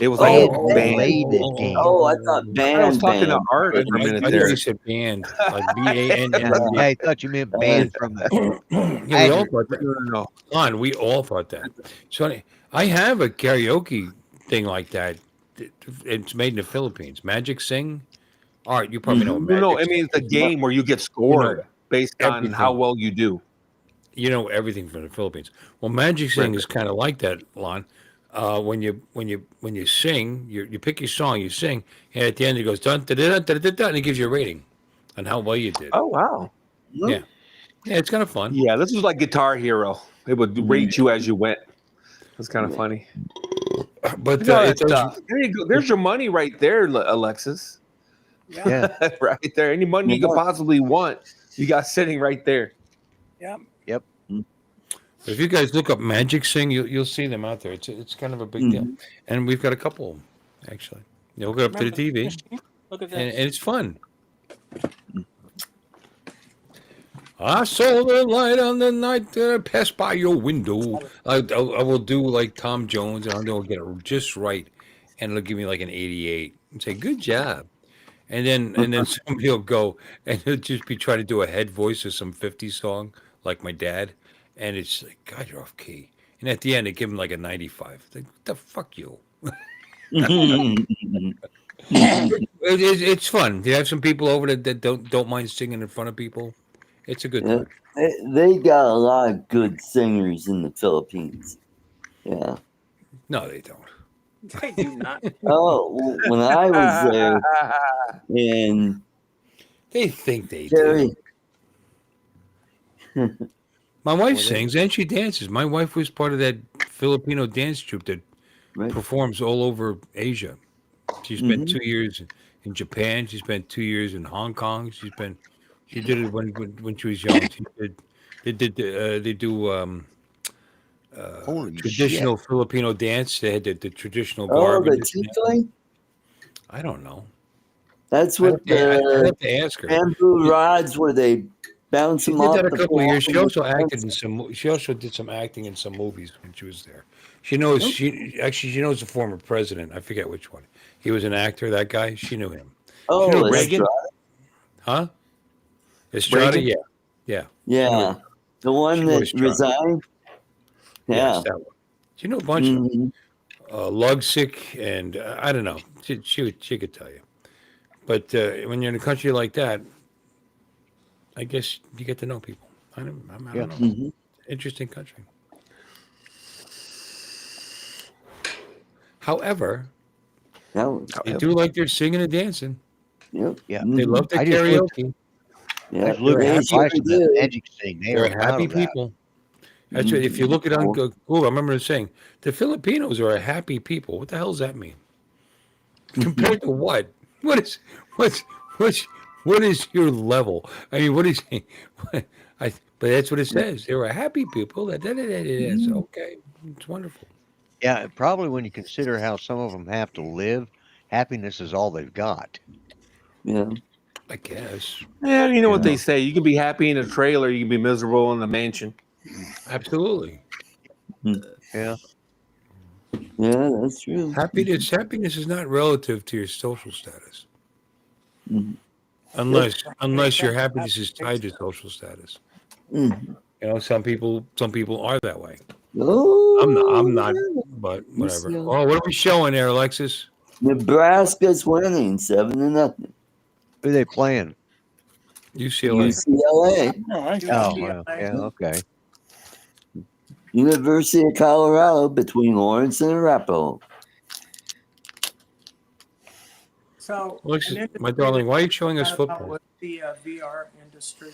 It was Oh, like oh, a band. related game. Oh, I thought band. I was talking to band. Art for a I minute thought there. you said band, like BAND. I thought you meant banned from the. Yeah, we all thought that. No. On, we all thought that. So I have a karaoke thing like that. It's made in the Philippines. Magic Sing. Art, you probably know. Magic No, I mean it's a game where you get scored based on everything. how well you do. You know everything from the Philippines. Well, Magic Sing is kind of like that, Lon. When you sing, you pick your song, you sing, and at the end it goes dun da da da da da, and it gives you a rating on how well you did. Oh wow. Yeah, it's kind of fun. Yeah, this was like Guitar Hero. It would rate you as you went. It's kind of funny. But There you go. There's your money right there, Alexis. Yeah. Right there. Any money you could possibly want, you got sitting right there. Yep. if you guys look up Magic Sing, you'll see them out there. It's kind of a big deal, and we've got a couple of them, actually. You hook it up to the TV, Look at and this. it's fun. I saw the light on the night that I passed by your window. I will do like Tom Jones, and I'll get it just right, and it'll give me like an 88 and say, "Good job." And then somebody will go and he'll just be trying to do a head voice of some 50s song, like my dad, and it's like, God, you're off key. And at the end, they give him like a 95. Like, what the fuck you? It's fun. You have some people over that don't mind singing in front of people. It's a good time. They got a lot of good singers in the Philippines. Yeah. No, they don't. They do not. Oh, when I was there, and They think they Jerry, do. My wife sings and she dances. My wife was part of that Filipino dance troupe that right? performs all over Asia. She spent 2 years in Japan. She spent 2 years in Hong Kong. She did it when she was young. They do Holy traditional Filipino dance. They had the traditional Oh, garb. the and this and that. tiefling? I don't know. That's I what have the to ask her. bamboo rods where they bounce She them did off that a the couple of pole years. She and also they acted bounce- in some. She also did some acting in some movies when she was there. She knows. She knows the former president. I forget which one. He was an actor. That guy. She knew him. Oh, know that's Reagan? right. Huh? Estrada. Reagan? Yeah. Yeah, the one She that was trying. resigned. Yeah. Yes, that one. She knew a bunch of them. Mhm. Lugsick, and I don't know. She could tell you. But when you're in a country like that, I guess you get to know people. I don't know. Mhm. Interesting country. However, That was, they do like their singing and dancing. yep. Yeah. They love their I just looked- karaoke. Yeah, I was looking they at sure the do. magic thing. They They're are proud happy of that. people. That's right. If you look it on Google, I remember saying the Filipinos are a happy people. What the hell does that mean? Compared to what? What is your level? I mean, what is? But that's what it says. They're a happy people. It's okay. It's wonderful. Yeah, probably when you consider how some of them have to live, happiness is all they've got. Yeah. I guess. Yeah, you know what they say. You can be happy in a trailer, you can be miserable in a mansion. Absolutely. Yeah. Yeah, that's true. Happiness is not relative to your social status. Mhm. Unless your happiness is tied to social status. Mhm. You know, some people are that way. Oh, I'm not, but whatever. Yeah. Oh, what are we showing there, Alexis? Nebraska's winning 7-0. Who they playing? UCLA. UCLA. All right. Oh, well, yeah, okay. University of Colorado between Lawrence and Arapahoe. So, Alexis, an my industry darling, that why are you showing us I thought football? was the VR industry.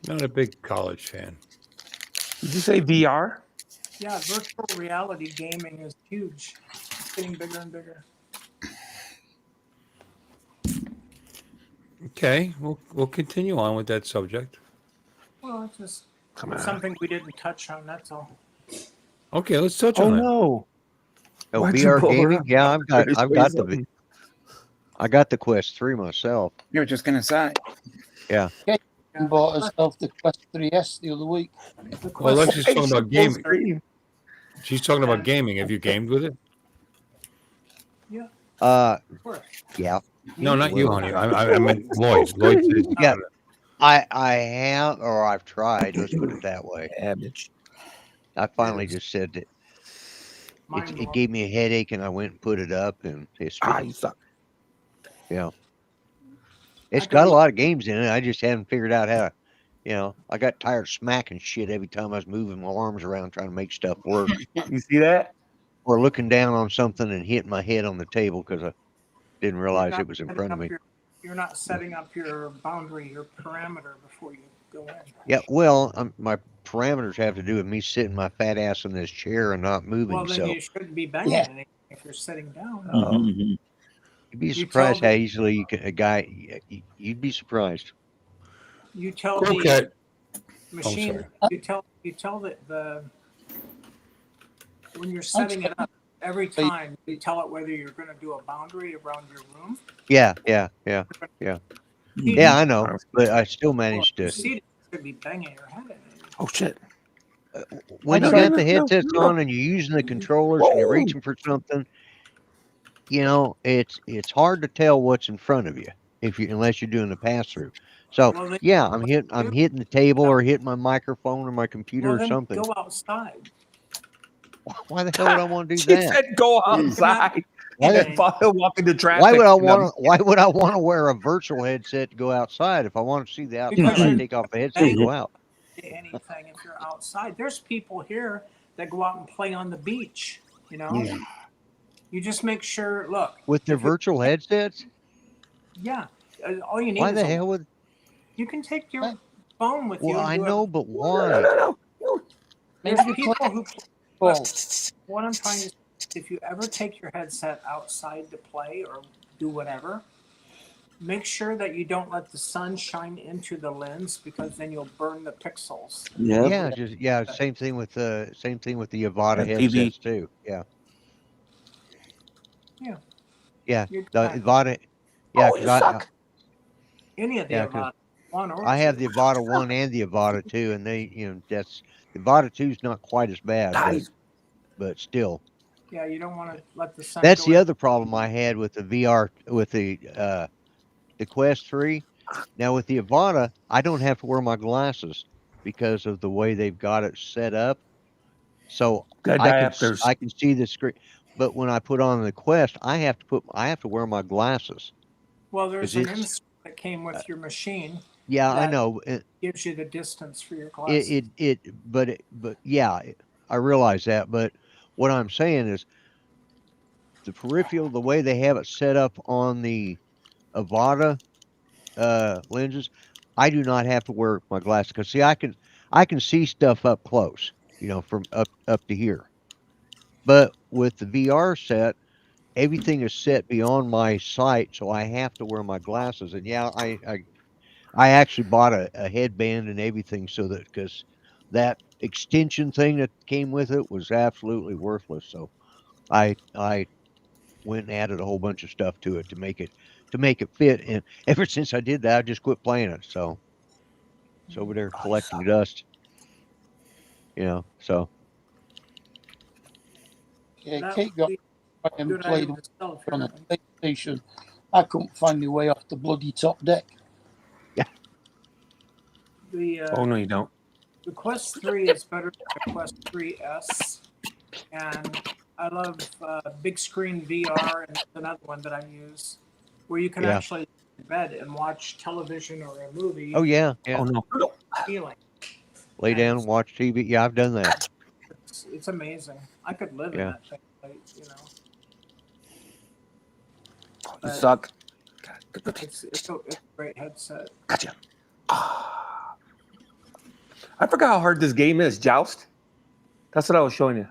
Not a big college fan. Did you say VR? Yeah, virtual reality gaming is huge. It's getting bigger and bigger. Okay, we'll continue on with that subject. Well, it's just Come on. something we didn't touch on, that's all. Okay, let's touch Oh on that. no. Oh, Why'd you VR pull her gaming? up? Yeah, Say something. I got the Quest 3 myself. You were just gonna say. Yeah, Bought herself the Quest 3S the other week. the Well, Quest Alexis talking about gaming. Screen. She's talking about gaming. Have you gamed with it? Yeah, Uh, of course. yeah, No, not you, Well, honey. I meant Lloyd. Lloyd says he's Yeah. done it. I have, or I've tried. Let's put it that way. Cabbage. I finally just said that Mind it blowing. gave me a headache, and I went and put it up, and it's You suck. it's I got a don't- lot of games in it. I just haven't figured out how to, I got tired of smacking shit every time I was moving my arms around trying to make stuff work, You see that? or looking down on something and hitting my head on the table because I didn't realize You're it not was in setting front of up me. You're not setting up your boundary, your parameter before you go in. Yeah, well, my parameters have to do with me sitting my fat ass in this chair and not moving. Well, then So you shouldn't be banging Yeah. anything if you're sitting down. Mhm. you'd be You surprised tell how the- easily you'd be surprised. You tell the Okay. machine. sorry. You tell the when you're setting it up every time. You tell it whether you're going to do a boundary around your room. Yeah, Mhm. I know, but I still managed Well, to. you could be banging your head in it. Oh shit. When I you tried- got the headsets on and you're using the controllers and you're Whoa. reaching for something, it's hard to tell what's in front of you unless you're doing the pass through. So Well, then- yeah, I'm hitting the table or hitting my microphone or my computer Well, or then something. go outside. Why the hell would I want to do She that? said go outside. Why- And walk into traffic. Why would I want to wear a virtual headset to go outside? If I want to see the outside, Because I you're- take off the headset and go out. Anything if you're outside. There's people here that go out and play on the beach. Yeah. You just make sure. Look, With their if you- virtual headsets? yeah, all you need Why is the hell would? you can take your phone with you. Well, and I do know, it. but No, why? no, no, no. There's Maybe people play who. ball. What I'm trying to say, if you ever take your headset outside to play or do whatever, make sure that you don't let the sun shine into the lens because then you'll burn the pixels. Yep. Same thing with the Avata Yeah, TV. headsets too. Yeah. Yeah. Yeah, You're the fine. Avata. Yeah, Oh, you 'cause suck. Any of the Yeah, 'cause Avata, one or I have two. the Avata 1 and the Avata 2, and that's the Avata 2 is not quite as bad, Guys. but still. Yeah, you don't want to let the sun. That's go the in. other problem I had with the VR with the Quest 3. Now with the Avata, I don't have to wear my glasses because of the way they've got it set up. So Got diopters. I can see the screen. But when I put on the Quest, I have to wear my glasses. Well, there's Is an it- insert that came with your machine. Yeah, I That- know. Gives you the distance for your glasses. But yeah, I realize that. But what I'm saying is the peripheral, the way they have it set up on the Avata lenses, I do not have to wear my glasses because see, I can see stuff up close, from up to here. But with the VR set, everything is set beyond my sight, so I have to wear my glasses. And yeah, I actually bought a headband and everything so that because that extension thing that came with it was absolutely worthless. So I went and added a whole bunch of stuff to it to make it fit. And ever since I did that, I just quit playing it. So it's over there collecting dust. So Yeah, That Kate would got be and good played idea to sell if on you're a PlayStation. I couldn't find my way off the bloody top deck. the Oh no, you don't. The Quest 3 is better than the Quest 3S, and I love big screen VR, and that's another one that I use, where you can Yeah. actually lie in bed and watch television or a movie. oh yeah. Oh no. Feeling. lay down and watch TV. Yeah, I've done that. It's amazing. I could live in Yeah. that thing, like, you know. You But suck. it's a great headset. Gotcha. I forgot how hard this game is. Joust. That's what I was showing you.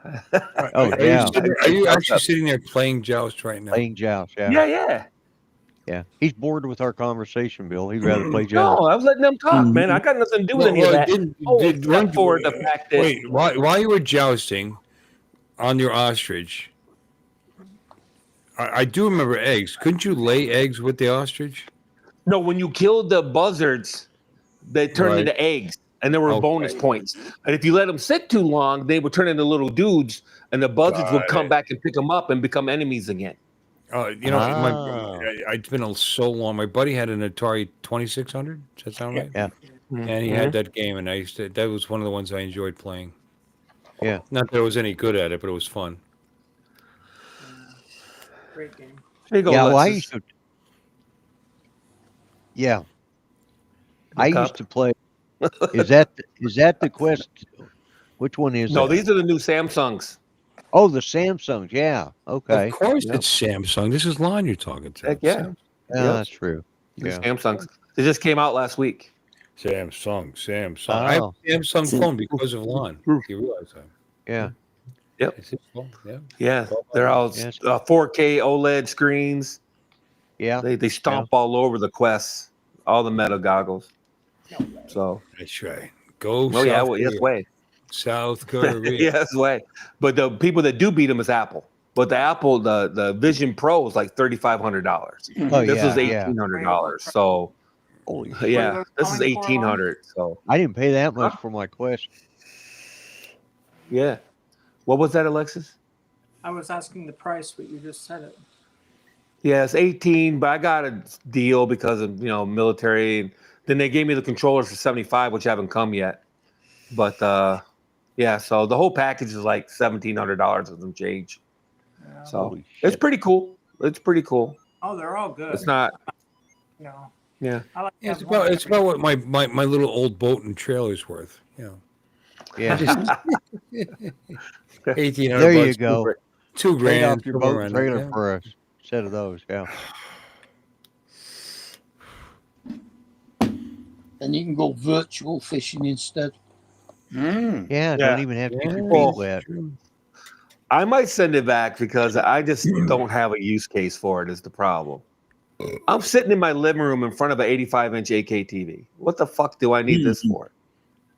Oh, Are yeah. are you actually sitting there playing Joust right now? Playing Joust. Yeah. Yeah, yeah. Yeah. He's bored with our conversation, Bill. He'd rather play No, Joust. I was letting them talk, man. I got nothing to do with any of that. Except for the fact that wait, while you were jousting on your ostrich, I do remember eggs. Couldn't you lay eggs with the ostrich? no, when you killed the buzzards, they turned Right. into eggs, and there were Okay. bonus points. And if you let them sit too long, they would turn into little dudes, and the buzzards would come back and pick them up and become enemies again. You know, Ah. it's been so long. My buddy had an Atari 2600. Does that sound right? Yeah. And he had that game, and that was one of the ones I enjoyed playing. Yeah. Not that I was any good at it, but it was fun. Great game. There you go, Yeah. Well, I Alexis. used to. Yeah. The I cup. used to play. Is that the Quest? Which one is No, that? these are the new Samsungs. Oh, the Samsungs. Yeah. Okay. Of course, Yep. it's Samsung. This is Lon you're talking to. Heck yeah. Yeah, Yep. that's true. The Yeah. Samsungs. They just came out last week. Samsung. I have Oh. a Samsung phone because of Lon. Do you realize that? Yeah. It's his phone. Yeah. Yeah, they're all Yes. 4K OLED screens. Yeah. They stomp all over the Quests, all the Meta goggles. So, That's right. Go. oh yeah, South well, yes Korea. way. South Korea. Yes way. But the people that do beat them is Apple. But the Apple, the Vision Pro is like $3,500. Oh, This yeah. is $1,800. So Holy What are yeah, they this is selling for, Lon? $1,800. So I didn't pay that much for my Quest. yeah. What was that, Alexis? I was asking the price, but you just said it. Yeah, it's 18, but I got a deal because of military. And then they gave me the controllers for 75, which haven't come yet. But yeah, so the whole package is like $1,700 with some change. Yeah. So Holy it's shit. pretty cool. It's pretty cool. Oh, they're all good. It's not. You know, Yeah. I like. to Yeah, it's have one about every- what my little old boat and trailer's worth. You know, Yeah. 1,800. There you bucks, go. $2 Trade grand. off your somewhere boat around and there, trailer yeah. for a set of those. Yeah. Then you can go virtual fishing instead. Yeah. Yeah. Don't even have to get your Well, feet wet. I might send it back because I just don't have a use case for it. Is the problem? I'm sitting in my living room in front of an 85-inch 8K TV. What the fuck do I need this for?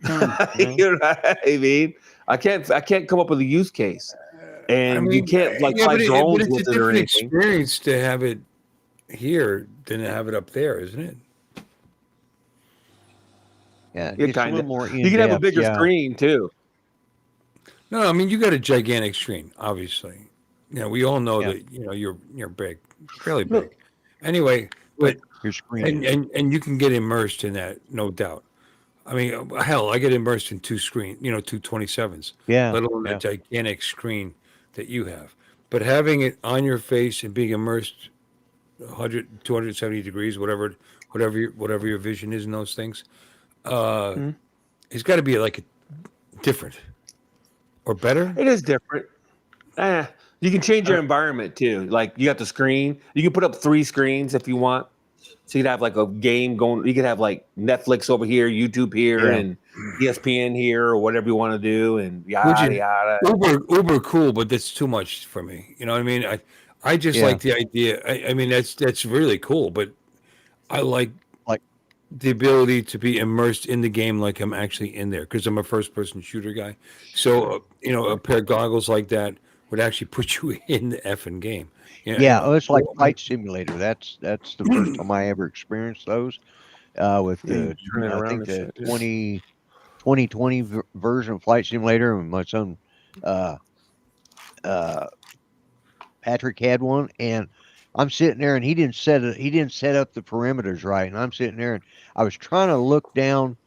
You know what I mean? I can't come up with a use case, and you can't but fly drones it's with a it or different anything. experience to have it here than to have it up there, isn't it? Yeah. Yeah, It's a kinda. little more You can have a in-depth, bigger yeah. screen too. No, I mean you got a gigantic screen, obviously. We all know Yeah. that you're big, fairly big. Anyway, but Your screen. and you can get immersed in that, no doubt. I mean, hell, I get immersed in two 27s, Yeah. let alone Yeah. a gigantic screen that you have. But having it on your face and being immersed 100, 270 degrees, whatever your vision is in those things, it's got to be like different or better. It is different. You can change your environment too. Like you got the screen. You can put up 3 screens if you want. So you could have like a game going. You could have like Netflix over here, YouTube here, Yeah. and ESPN here, or whatever you want to do, and Which yada is yada. uber cool, but that's too much for me. You know what I mean? I just Yeah. like the idea. I mean, that's really cool, but I like the ability to be immersed in the game like I'm actually in there because I'm a first-person shooter guy. So a pair of goggles like that would actually put you in the effing game. Yeah, it's like Flight Simulator. That's the first time I ever experienced those. With the turn it I around think and the shit, yeah. 2020 version of Flight Simulator, and my son Patrick had one, and I'm sitting there, and he didn't set up the perimeters right, and I'm sitting there, and I was trying to look down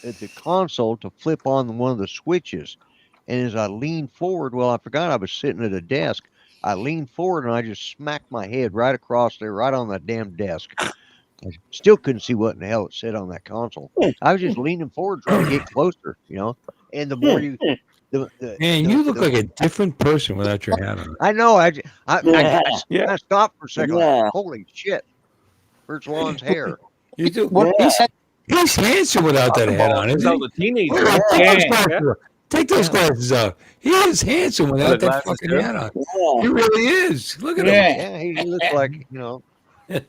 at the console to flip on one of the switches, and as I leaned forward, well, I forgot I was sitting at a desk. I leaned forward and I just smacked my head right across there, right on the damn desk. I still couldn't see what in the hell it said on that console. I was just leaning forward trying to get closer, And the more you, Man, you look like a different person without your hat on. I know, Yeah. I stopped for a second. Like, Yeah. holy shit! Where's Lon's hair? You do. What Yeah. He's handsome without that hat on, Since isn't I he? was a teenager. Look at Yeah. those glasses off. Take those Yeah. glasses off. He is handsome The without that glasses, fucking too? hat on. Yeah. He really is. Look at Yeah. Yeah, he looks like him.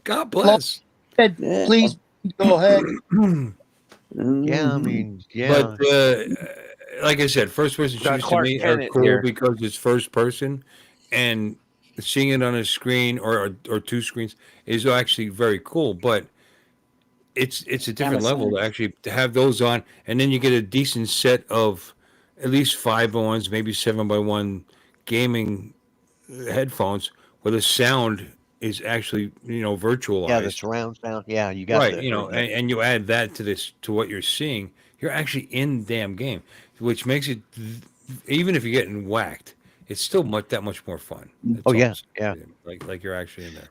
God bless. Said, Yeah. please go ahead. Yeah, I Mhm. mean, But yeah, like I said, first person Got shooters to Clark me are Kent cool here. because it's first person, and seeing it on a screen or two screens is actually very cool. But it's a different level to actually to have those on, and then you get a decent set of at least 5x1s, maybe 7x1 gaming headphones where the sound is actually yeah, the virtualized. surround sound. Yeah, you got Right, the and you add that to this to what you're seeing, you're actually in the damn game, which makes it even if you're getting whacked, it's still that much more fun. That's oh all I'm yeah, yeah. saying. Like you're actually in there.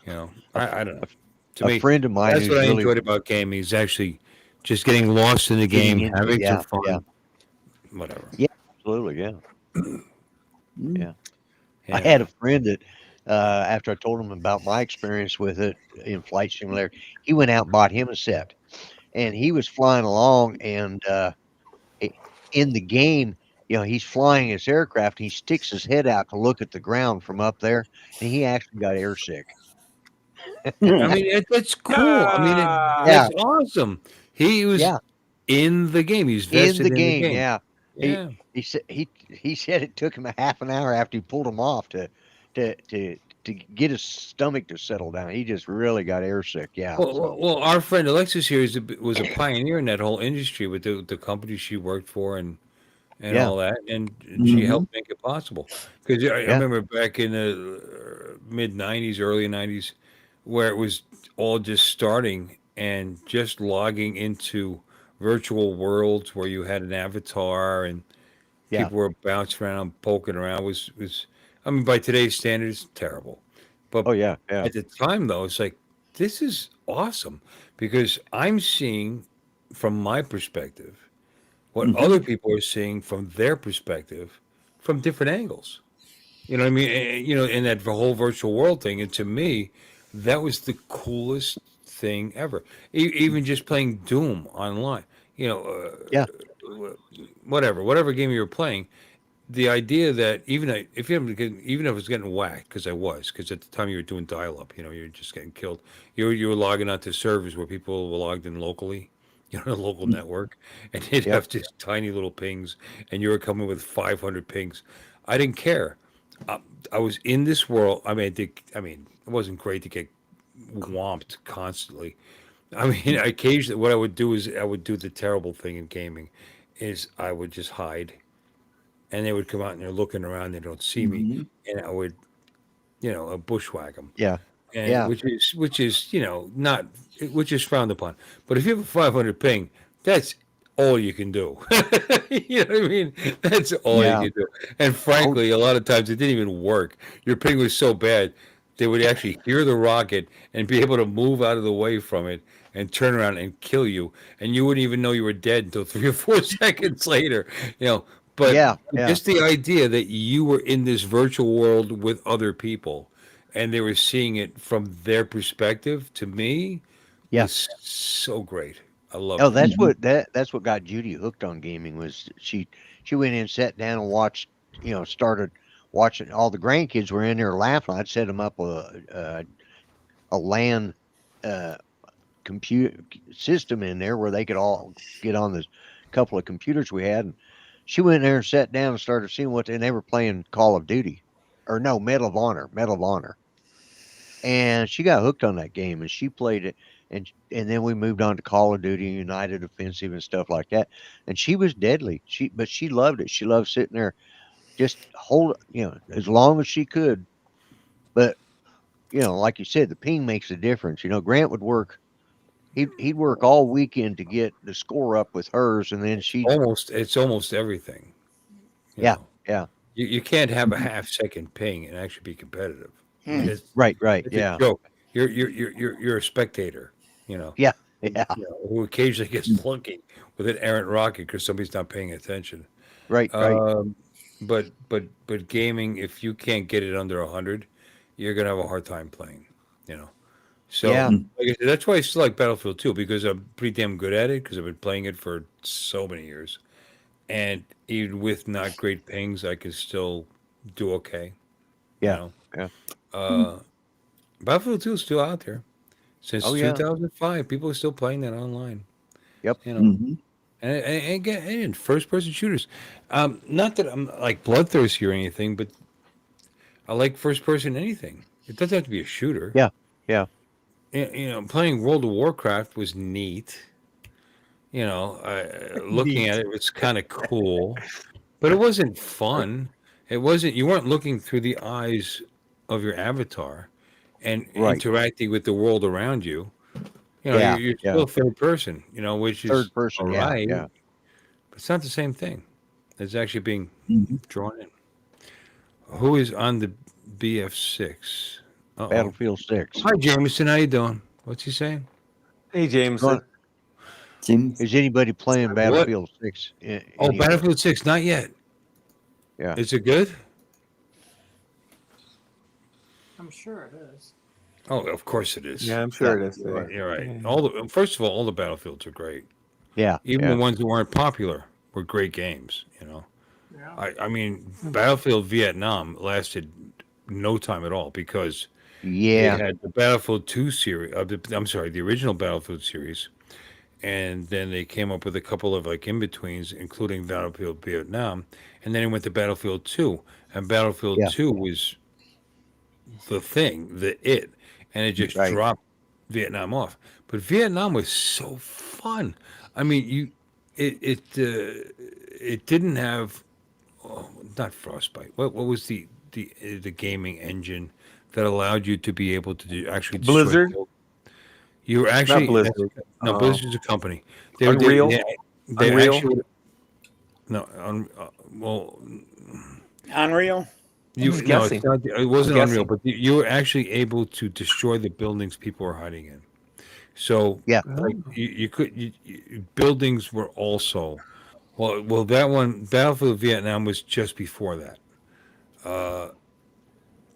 A, f- I don't know. To a me, friend of mine that's what who's I really enjoyed about gaming is actually just getting lost in the getting game, into it. having some Yeah, yeah, fun, whatever. yeah, absolutely, yeah, Mm. yeah. I had Yeah. a friend that after I told him about my experience with it in Flight Simulator, he went out and bought him a set, and he was flying along, and i- in the game, he's flying his aircraft. He sticks his head out to look at the ground from up there, and he actually got airsick. I mean, that's cool. I mean, Ah, Yeah, that's awesome. He was yeah, in the game. He's in the vested in the game. game. Yeah, he Yeah. he said it took him a half an hour after he pulled him off to to to get his stomach to settle down. He just really got airsick. Yeah, so Our friend Alexis here was a pioneer in that whole industry with the company she worked for and yeah, all that, and she Mhm. helped make it possible. Because I yeah, remember back in the mid '90s, early '90s, where it was all just starting and just logging into virtual worlds where you had an avatar and yeah. people were bouncing around, poking around. Was I mean, by today's standards, terrible. But Oh yeah, yeah, at the time, though, it's like this is awesome because I'm seeing from my perspective what other Mhm. people are seeing from their perspective from different angles. You know what I mean? In that whole virtual world thing. And to me, that was the coolest thing ever. Even just playing Doom online, you know, yeah, whatever game you were playing, the idea that if you haven't even if it was getting whacked because at the time you were doing dial up, you were just getting killed. You were logging onto servers where people were logged in locally, a local network, and they'd yep, have just tiny little pings, and you were coming with 500 pings. I didn't care. I, I was in this world. It wasn't great to get whomped constantly. I mean, occasionally, what I would do is I would do the terrible thing in gaming, is I would just hide and they would come out and they're looking around, they don't see me, Mhm. and I would, bushwhack them, yeah, and yeah, which is not which is frowned upon. But if you have a 500 ping, that's all you can do. You know what I mean? That's all you yeah. can do. And Oh frankly, a lot of times it didn't even work. Your ping was so bad, they would actually hear the rocket and be able to move out of the way from it and turn around and kill you, and you wouldn't even know you were dead until 3 or 4 seconds later. You know, but yeah, yeah, just the idea that you were in this virtual world with other people and they were seeing it from their perspective, to me yeah. was so great. I loved Oh, it. Mhm. that's what got Judy hooked on gaming was she went in, sat down, and watched. Started watching. All the grandkids were in there laughing. I'd set them up with a LAN uh, compute system in there where they could all get on the couple of computers we had. And she went in there and sat down and started seeing and they were playing Call of Duty, or no, Medal of Honor, and she got hooked on that game and she played it. And then we moved on to Call of Duty United Offensive and stuff like that, and she was deadly. She loved it. She loved sitting there just hold, as long as she could. But like you said, the ping makes a difference. Grant would work. He'd work all weekend to get the score up with hers, and then she'd It's almost everything. You yeah, know, yeah, you can't have a half-second ping and actually be competitive. I mean, right, it's a yeah, joke. You're a spectator. Yeah. Yeah. who occasionally gets lucky with an errant rocket because somebody's not paying attention. Right. Right. Um, but gaming, if you can't get it under 100, you're gonna have a hard time playing. You know. So Yeah. like I said, that's why I still like Battlefield 2 because I'm pretty damn good at it because I've been playing it for so many years, and even with not great pings, I can still do okay. You Yeah. know. Yeah. Uh, Battlefield 2 is still out there since Oh yeah. 2005. People are still playing that online. Yep. You know. Mm-hmm. And again, and first-person shooters. Not that I'm like bloodthirsty or anything, but I like first-person anything. It doesn't have to be a shooter. Yeah. Yeah. Playing World of Warcraft was neat. Looking Neat. at it was kind of cool, but it wasn't fun. It wasn't. You weren't looking through the eyes of your avatar and Right. interacting with the world around you. Yeah. You're Yeah. still third person. Which is Third person. all Yeah. right, Yeah. but it's not the same thing. It's actually being Mm-hmm. drawn in. Who is on the BF6? Uh-oh. Battlefield 6. Hi, Jameson. How you doing? What's he saying? Hey, James. Going- Seems Is anybody playing Battlefield 6? Oh, Anyway? Battlefield 6. Not yet. Yeah. Is it good? I'm sure it is. Oh, of course it is. Yeah, I'm sure it is. You're right. You're right. First of all the Battlefields are great. Yeah. Even Yeah. the ones that weren't popular were great games. Yeah. I mean, Battlefield Vietnam lasted no time at all because Yeah. they had the Battlefield 2 series. I'm sorry, the original Battlefield series, and then they came up with a couple of like in betweens, including Battlefield Vietnam, and then it went to Battlefield 2, and Battlefield Yeah. 2 was the thing, and it just Right. dropped Vietnam off. But Vietnam was so fun. I mean, it didn't have not frostbite. What was the gaming engine that allowed you to be able to actually destroy Blizzard? You were actually Blizzard. No, Oh. Blizzard's a company. Unreal? They Unreal? actually no. Well, Unreal. you was no, guessing. it's not, it wasn't I'm Unreal, guessing. but you were actually able to destroy the buildings people were hiding in. So Yeah. like buildings were also well that one Battlefield Vietnam was just before that.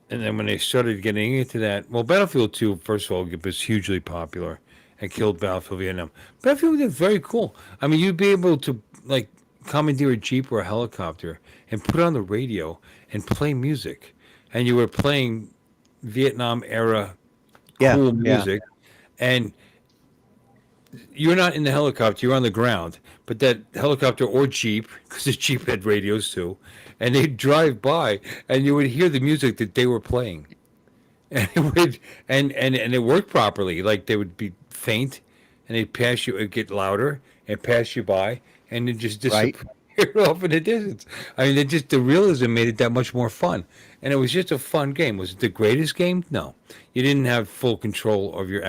And then when they started getting into that, well, Battlefield 2, first of all, was hugely popular and killed Battlefield Vietnam. Battlefield was very cool. I mean, you'd be able to like commandeer a Jeep or a helicopter and put on the radio and play music. And you were playing Vietnam era Yeah. cool Yeah. music. And you're not in the helicopter, you're on the ground. But that helicopter or Jeep, because the Jeep had radios too, and they'd drive by and you would hear the music that they were playing. And it would and it worked properly. Like they would be faint and they'd pass you, it'd get louder and pass you by and then just Right. disappear off in the distance. I mean, the realism made it that much more fun. And it was just a fun game. Was it the greatest game? No. You didn't have full control of your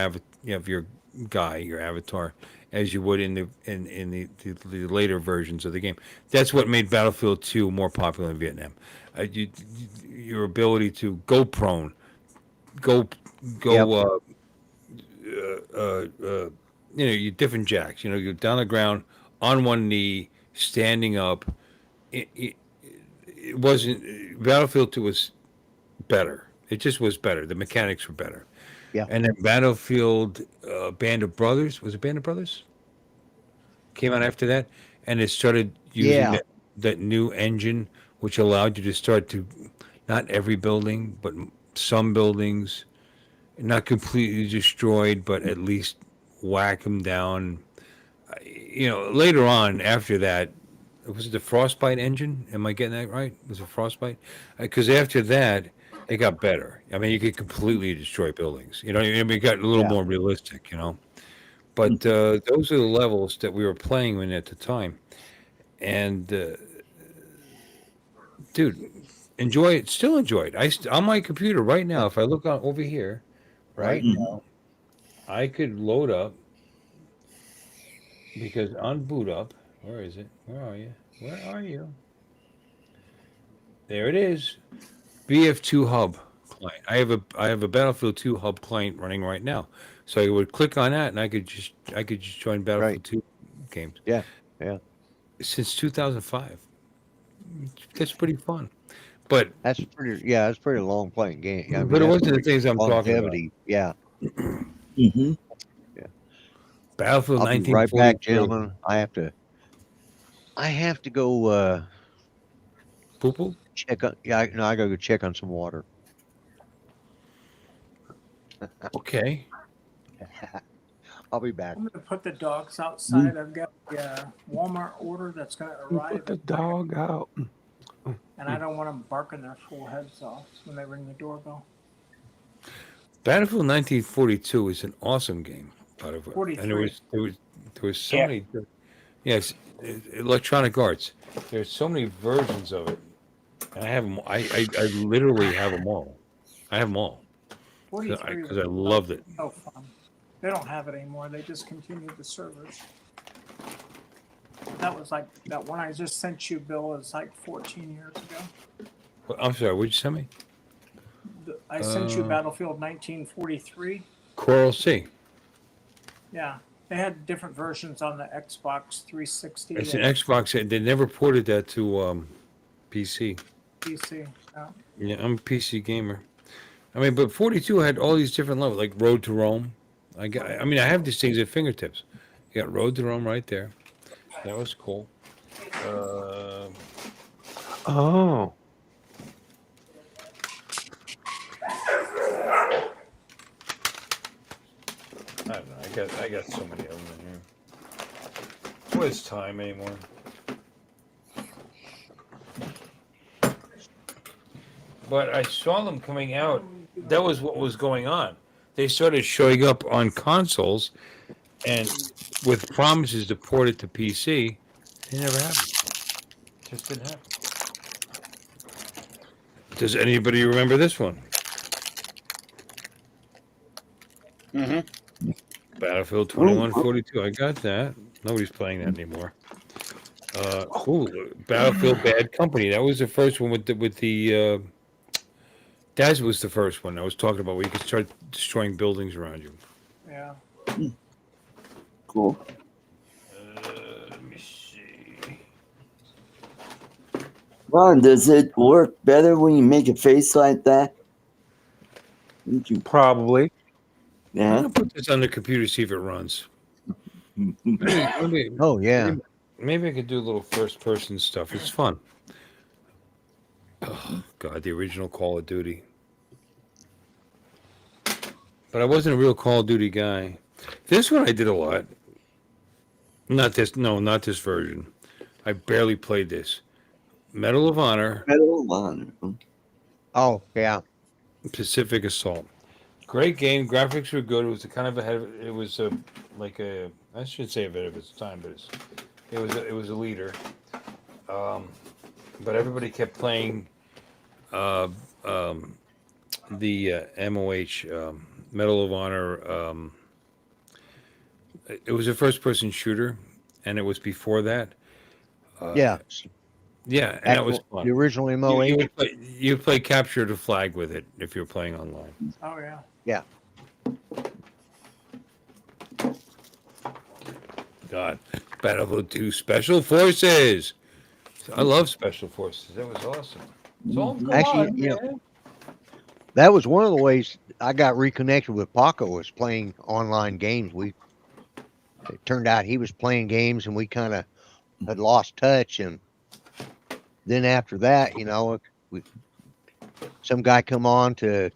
your guy, your avatar, as you would in the later versions of the game. That's what made Battlefield 2 more popular in Vietnam. Your ability to go prone, go, Yep. you different jacks. You're down the ground, on one knee, standing up. It wasn't Battlefield 2 was better. It just was better. The mechanics were better. Yeah. And then Battlefield Band of Brothers, was it Band of Brothers? Came out after that, and it started using Yeah. that new engine, which allowed you to start to not every building, but some buildings, not completely destroyed, but at least whack them down. Later on after that, was it the Frostbite engine? Am I getting that right? Was it Frostbite? Because after that, it got better. I mean, you could completely destroy buildings. It got a little Yeah. more realistic. But those are the levels that we were playing in at the time. And, dude, enjoy it. Still enjoy it. On my computer right now, if I look on over here, right now, I could load up because on boot up, where is it? Where are you? Where are you? There it is. BF2 Hub client. I have a Battlefield 2 Hub client running right now So I would click on that, and I could just join Battlefield Right. 2 games. Yeah. Yeah. Since 2005. That's pretty fun. But That's pretty long playing game. I mean, but it that's wasn't the pretty things I'm talking about. longevity. Yeah. Mm-hmm. Battlefield I'll be right back, 1942. gentlemen. I have to go Poo-poo? check on. Yeah, no, I gotta go check on some water. Okay. I'll be back. I'm gonna put the dogs outside. I've got a Walmart order that's gonna arrive, Put the dog out. and I don't want them barking their full heads off when they ring the doorbell. Battlefield 1942 is an awesome game. By the way, and 43. there was so Yeah. many. Yes, Electronic Arts. There's so many versions of it. And I have them. I literally have them all. I have them all 43 because I was loved it. so fun. They don't have it anymore. They discontinued the servers. That was like that one I just sent you, Bill, is like 14 years ago. I'm sorry. What'd you send me? I sent you Battlefield 1943. Coral Sea. Yeah, they had different versions on the Xbox 360 It's an and Xbox, and they never ported that to PC. PC. Yeah, I'm a PC gamer. I mean, but 42 had all these different levels, like Road to Rome. I have these things at fingertips. You got Road to Rome right there. That was cool. Oh. I don't know. I got so many of them in here. What is time anymore? But I saw them coming out. That was what was going on. They started showing up on consoles, and with promises to port it to PC, it never happened. Just didn't happen. Does anybody remember this one? Mm-hmm. Battlefield 2142. I got that. Nobody's playing that anymore. Battlefield Bad Company. That was the first one with the that was the first one I was talking about, where you could start destroying buildings around you. Yeah. Cool. Let me see. Ron, does it work better when you make a face like that? Did you? Probably. I'm Yeah. gonna put this on the computer, see if it runs. Maybe, Oh yeah. maybe I could do a little first-person stuff. It's fun. Oh God, the original Call of Duty. But I wasn't a real Call of Duty guy. This one I did a lot. Not this version. I barely played this. Medal of Honor, Medal of Honor. Oh yeah. Pacific Assault. Great game. Graphics were good. It was kind of ahead of it. Was I should say ahead of its time, but it was a leader. But everybody kept playing the MOH Medal of Honor. It was a first-person shooter, and it was before that. Yeah. Yeah, and that was fun. The original You MOH. would play Capture the Flag with it if you're playing online. Oh yeah. Yeah. God, Battlefield 2 Special Forces. I love Special Forces. That was awesome. It's all Actually, gone, you know, man. that was one of the ways I got reconnected with Paco, was playing online games. It turned out he was playing games and we kind of had lost touch. And then after that, you know, some guy come on to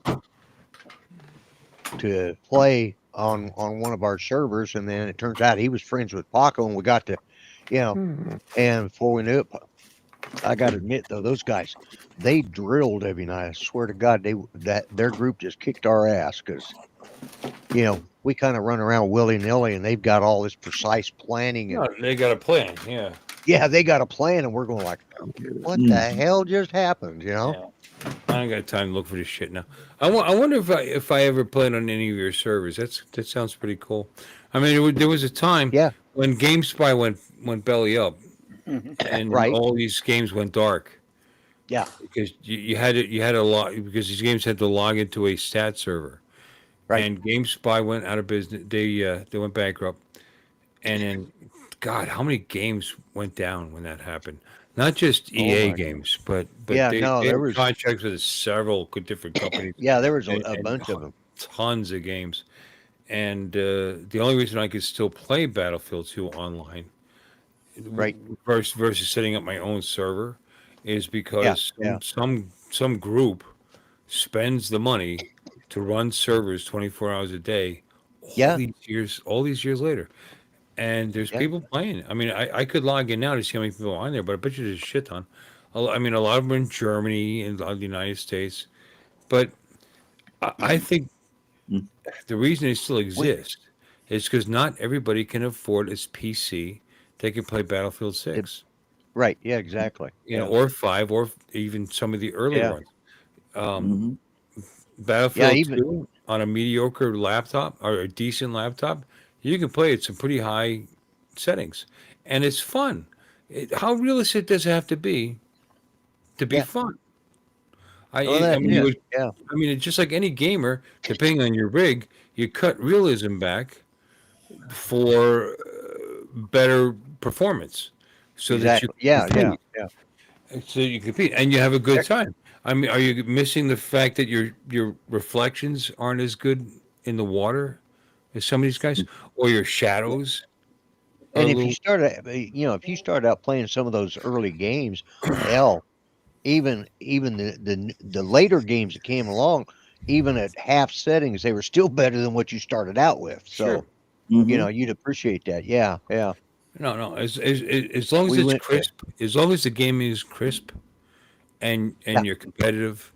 play on one of our servers. And then it turns out he was friends with Paco, and we got to, you know, and before we knew it, I got to admit though, those guys, they drilled every night. I swear to God, their group just kicked our ass, because, you know, we kind of run around willy nilly, and they've got all this precise planning. And No, they got a plan, yeah. yeah, they got a plan, and we're going like, what the hell just happened? You know? Yeah. I ain't got time to look for this shit now. I wonder if I ever played on any of your servers. That sounds pretty cool. I mean, there was a time when GameSpy went belly up, and Right. all these games went dark. Yeah. Because you had to log, because these games had to log into a stat server, Right. and GameSpy went out of business. They went bankrupt, and then, God, how many games went down when that happened? Not just Oh EA my. games, but Yeah. they, No, they there had was. contracts with several different companies Yeah, there was a and bunch of them. tons of games. And the only reason I could still play Battlefield 2 online Right. versus setting up my own server is Yeah. because Yeah. some group spends the money to run servers 24 hours a day Yeah. all these years later. And there's Yeah. people playing. I mean, I could log in now to see how many people are on there, but I bet you there's a shit ton. I mean, a lot of them are in Germany and a lot of the United States. But I think Mm. the reason it still We. exists is because not everybody can afford a PC. They can play Battlefield To, 6, right. Yeah. Exactly. Yeah. or 5, or even some of the earlier Yeah. ones. Um, Mm-hmm. Yeah. Battlefield Even. 2 on a mediocre laptop or a decent laptop, you can play at some pretty high settings, and it's fun. How realistic does it have to be Yeah. fun? Well, I that's mean, it. Yeah. I mean, it's just like any gamer. Depending on your rig, you cut realism back for better performance, so that you Exactly. Yeah. Yeah. compete. Yeah. So you compete, and you have a good Heck, time. I mean, are you missing the fact that your reflections aren't as good in the water as some of these guys, or your shadows are a and if you little start, if you start out playing some of those early games, hell, even the later games that came along, even at half settings, they were still better than what you started out with. sure. So, Mm-hmm. you'd appreciate that. Yeah. Yeah. No, no. As long as We it's went. crisp, as long as the game is crisp, Yeah. and you're competitive,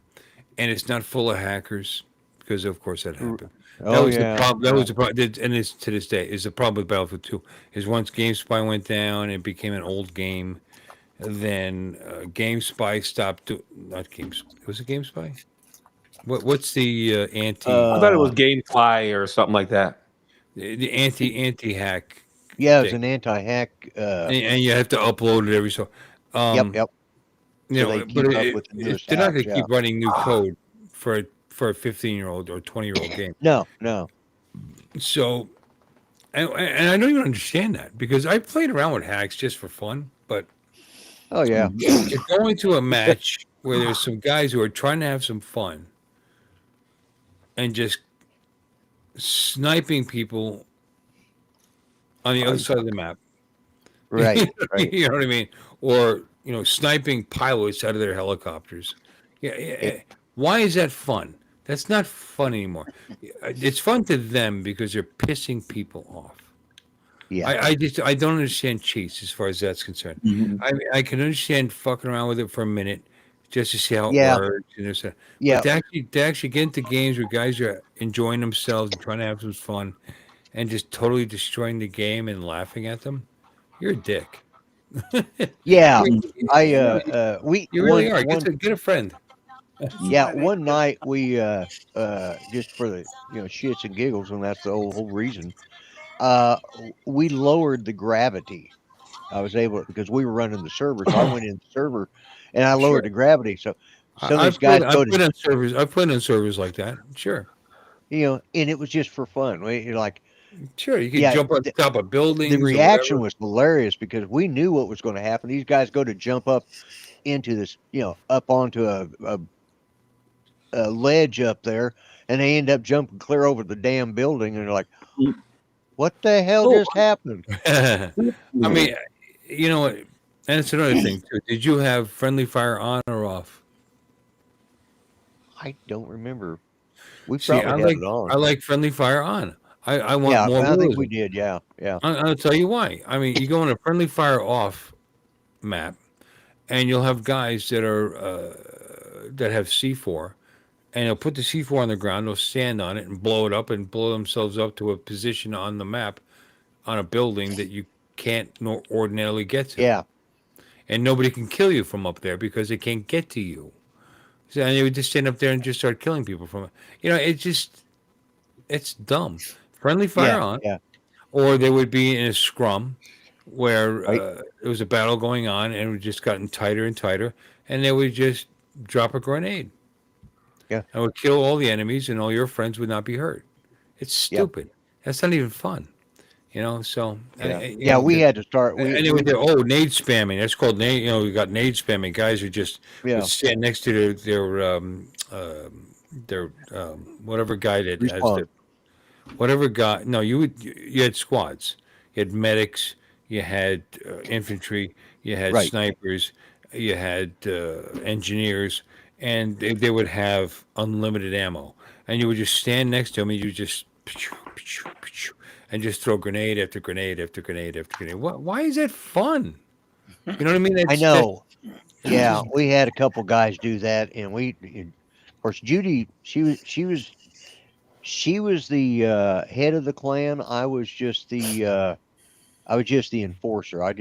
and it's not full of hackers, because of course that r- happened. That Oh was the yeah. problem. That Yeah. was the problem, and it's to this day is the problem with Battlefield 2. Is once GameSpy went down, it became an old game. Then GameSpy stopped. Not Games. Was it GameSpy? What's the I thought it was Uh. GameFly or something like that. the anti hack Yeah. It's thing? an anti-hack. And you have to upload it every so. Yep. Um, Yep. you So they know, but keep up with the newest they're not hacks. going to Yeah. keep running new code for a 15-year-old or 20-year-old game. No. No. So, and I don't even understand that because I played around with hacks just for fun. But Oh yeah. to go into a match where there's some guys who are trying to have some fun and just sniping people on the other side of the map. Right. Right. You know what I mean? Or sniping pilots out of their helicopters. Yeah, It. why is that fun? That's not fun anymore. It's fun to them because they're pissing people off. Yeah. I don't understand cheats as far as that's concerned. Mm-hmm. I can understand fucking around with it for a minute just to see how it Yeah. works and this, but Yeah. to actually get into games where guys are enjoying themselves and trying to have some fun and just totally destroying the game and laughing at them, you're a dick. Yeah. you, I. you know, We you really one are. one. Get a friend. Yeah, one night we just for the shits and giggles, and that's the whole reason. We lowered the gravity. I was able because we were running the server, so I went in the server and I Sure. lowered the gravity. So some of these I've guys played. go I've to played on servers. I've played on servers like that. Sure. and it was just for fun. You're like, Sure. You could yeah, jump on top of the buildings or reaction whatever. was hilarious because we knew what was going to happen. These guys go to jump up into this, up onto a ledge up there, and they end up jumping clear over the damn building, and they're like, "What the hell Oh, just happened?" I mean, you know what? And it's another thing too. Did you have friendly fire on or off? I don't remember. We See, probably had it on. I like friendly fire on. I want Yeah, more I think realism. we did. Yeah, yeah, I'll tell you why. I mean, you go on a friendly fire off map, and you'll have guys that are that have C4, and they'll put the C4 on the ground. They'll stand on it and blow it up and blow themselves up to a position on the map on a building that you can't ordinarily get to, yeah, and nobody can kill you from up there because they can't get to you. So, and they would just stand up there and just start killing people from it. It's dumb. Friendly fire yeah, on, yeah. or they would be in a scrum where Right. there was a battle going on and it just gotten tighter and tighter, and they would just drop a grenade. Yeah. And would kill all the enemies, and all your friends would not be hurt. It's stupid. That's not even fun. So Yeah, we had to start. and they would do, nade spamming. That's called nade. We got nade spamming. Guys who just would Yeah. stand next to their whatever guy that has Respawn. the whatever guy. No, you had squads. You had medics. You had infantry. You had Right. snipers. You had engineers, and they would have unlimited ammo. And you would just stand next to them, and you just and just throw grenade after grenade after grenade after grenade. Why is that fun? You know what I mean? I know. Yeah, we had a couple guys do that, and of course, Judy, she was the head of the clan. I was just the enforcer. I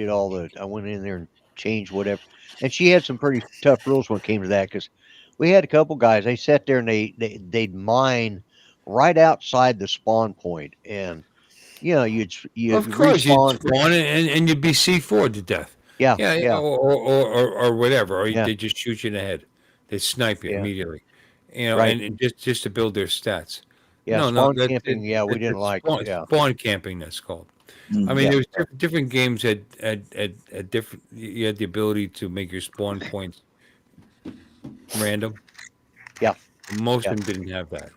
went in there and changed whatever, and she had some pretty tough rules when it came to that because we had a couple guys. They sat there and they'd mine right outside the spawn point, and you'd Of course, you'd respawn. spawn and you'd be C4 to death. Yeah, Yeah, yeah, or whatever, or yeah, they just shoot you in the head. They snipe you yeah. immediately. Right. And just to build their stats. Yeah, No, spawn camping. Yeah, we didn't that's like. Yeah, spawn camping. That's called. I mean, yeah, there was different games had different. You had the ability to make your spawn points random. yeah. Most Yeah. of them didn't have that.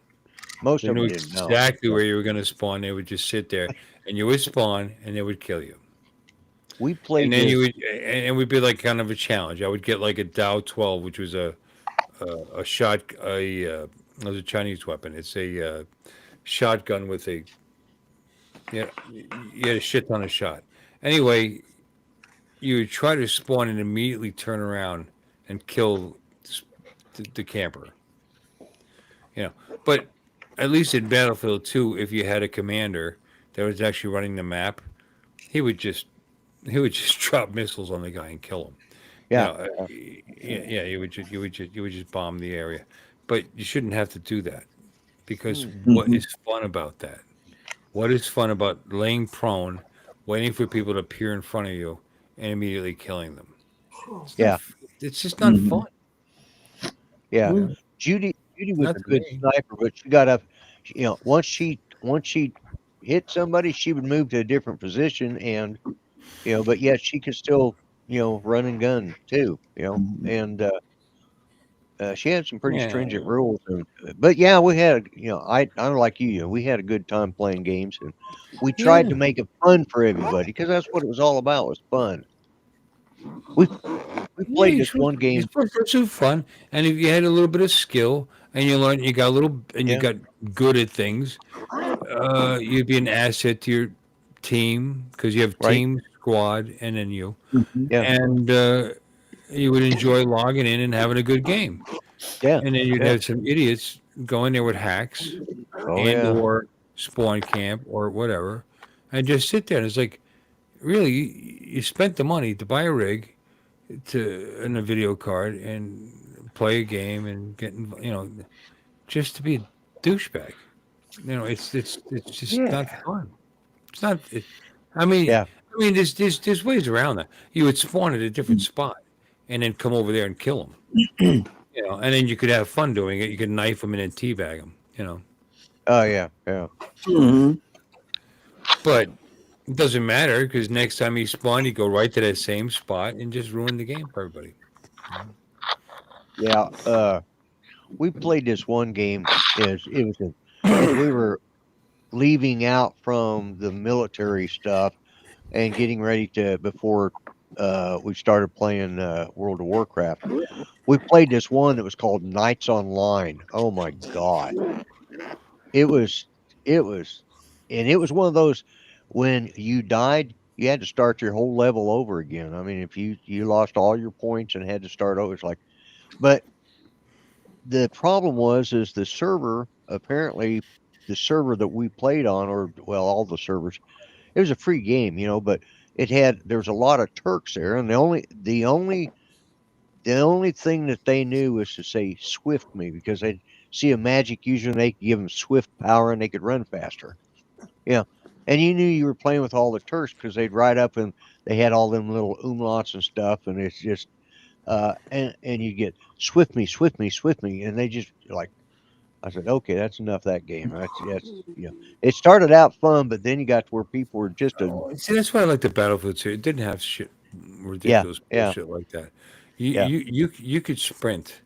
Most They of knew them didn't know. exactly where you were going to spawn. They would just sit there, and you would spawn, and they would kill you. We played And then this. you would, and it would be like kind of a challenge. I would get like a Dow 12, which was a shot, it was a Chinese weapon. It's a shotgun with a, you had a shit ton of shot. Anyway, you would try to spawn and immediately turn around and kill the camper. But at least in Battlefield 2, if you had a commander that was actually running the map, he would just drop missiles on the guy and kill him. Yeah, Yeah, you would just bomb the area, but you shouldn't have to do that because what is fun about that? What is fun about laying prone, waiting for people to appear in front of you, and immediately killing them? Yeah. It's just not fun. Yeah. Judy was Not a to good me. sniper, but she got up. Once she hit somebody, she would move to a different position, and but yet she could still run and gun too. And she had some pretty Yeah. stringent rules. But yeah, we had I'm like you. We had a good time playing games, and we tried to make it fun for everybody because that's what it was all about, was fun. We played this one game. It's supposed to be fun, and if you had a little bit of skill and you learned, you got a little, and you Yeah. got good at things, you'd be an asset to your team because you have Right. team, squad, and then you, Yeah. and you would enjoy logging in and having a good game. Yeah. And then you'd Yeah. have some idiots go in there with hacks Oh and yeah. or spawn camp or whatever, and just sit there. And it's like, really, you spent the money to buy a rig, and a video card, and play a game, and just to be a douchebag. It's just not fun. It's not. I mean, Yeah. there's ways around that. You would spawn at a different spot, and then come over there and kill them. And then you could have fun doing it. You could knife them and then teabag them. Oh yeah. Yeah. But it doesn't matter because next time you spawn, you go right to that same spot and just ruin the game for everybody. Yeah. We played this one game. We were leaving out from the military stuff and getting ready before we started playing World of Warcraft. We played this one that was called Knights Online. Oh my God. It was, and it was one of those, when you died, you had to start your whole level over again. I mean, if you lost all your points and had to start over, it's like, but the problem is the server, apparently the server that we played on, or well, all the servers, it was a free game, but there was a lot of Turks there, and the only thing that they knew was to say "swift me" because they'd see a magic user and they could give them swift power and they could run faster. Yeah, and you knew you were playing with all the Turks because they'd ride up and they had all them little umlauts and stuff, and it's just and you get swift me, and they just like, I said, okay, that's enough of that game. That's it started out fun, but then you got to where people were just See, that's why I like the Battlefield series. It didn't have shit, yeah, ridiculous yeah, bullshit like that. You yeah. you you could sprint,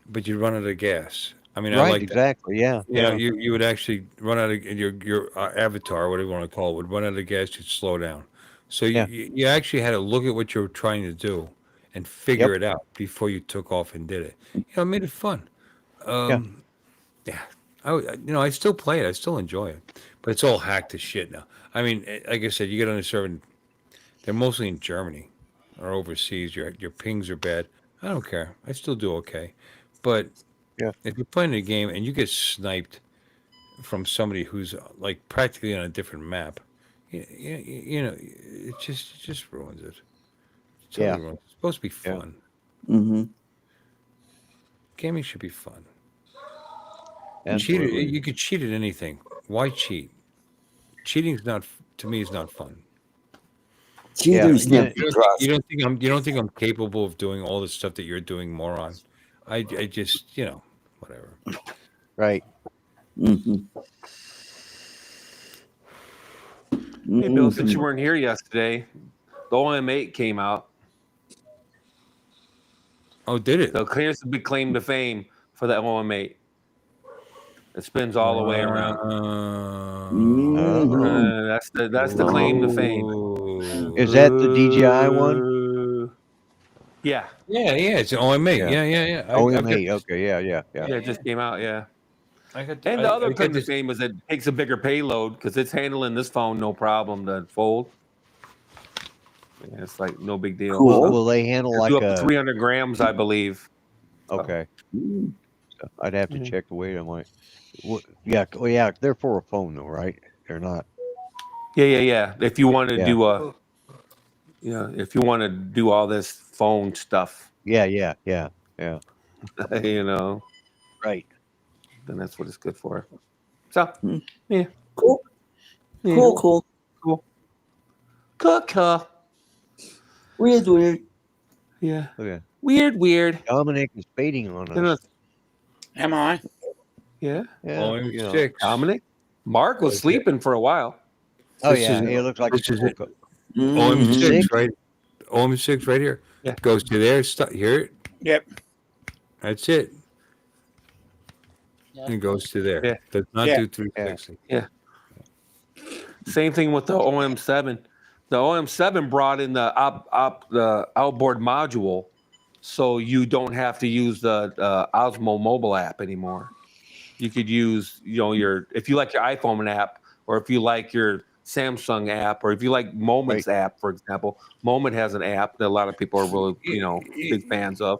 but you run out of gas. I mean, I Right, like that. exactly. Yeah, You know, yeah, you would actually run out of your avatar, whatever you want to call it, would run out of gas. You'd slow down. So yeah. you actually had to look at what you were trying to do and figure Yep. it out before you took off and did it. You know, it made it fun. Yeah. Yeah, I still play it. I still enjoy it, but it's all hacked to shit now. I mean, like I said, you get on a server, and they're mostly in Germany or overseas. Your pings are bad. I don't care. I still do okay, but Yeah. if you're playing a game and you get sniped from somebody who's like practically on a different map, it just ruins it. It Yeah. totally ruins. It's supposed to be Yeah. fun. Mm-hmm. Gaming should be fun. Absolutely. You could cheat at anything. Why cheat? Cheating's not to me is not fun. Cheaters Yeah. never trust. You don't think I'm capable of doing all the stuff that you're doing, moron? I just whatever. Right. Mm-hmm. Hey, Bill, since you Mm-hmm. weren't here yesterday, the OM8 came out. Oh, did it? So here's the big claim to fame for the OM8. It spins all the way around. Mm-hmm. That's the claim to fame. Is that the DJI one? Yeah. Yeah, it's an OMA. Yeah. Yeah. Oh, I've got M8. Okay. Yeah. Yeah, it just came out. Yeah. I got And the other I claim got to this. fame is it takes a bigger payload because it's handling this phone no problem to fold. Yeah, it's like no big deal. Cool. Will they handle It'll like do up to a? 300 grams, I believe. Okay. Mm. So I'd have to Mhm. check the weight. I'm like, what? Yeah. Oh, yeah. They're for a phone though, right? They're not. Yeah. If you want to Yeah. do if you want to do all this phone stuff, Yeah. Right. then that's what it's good for. So, Mm. yeah. Cool. Yeah. Cool. Cool. Weird. Yeah. Okay. Weird. Dominic is baiting on You know, us. Am I? Yeah. Yeah. OM6. Dominic. Mark was Okay. sleeping for a while. Oh This yeah. is- It looks like this he is it. woke up. Mm-hmm. OM6, right? OM6 right here. Yeah. Goes to there. Stop. Hear it? Yep. That's it. Yeah. And goes to there. Yeah. Does not Yeah. do 360. Same thing with the OM7. The OM7 brought in the the outboard module, so you don't have to use the Osmo mobile app anymore. You could use your if you like your iPhone app, or if you like your Samsung app, or if you like Moment's app, for example. Moment has an app that a lot of people are really big fans of.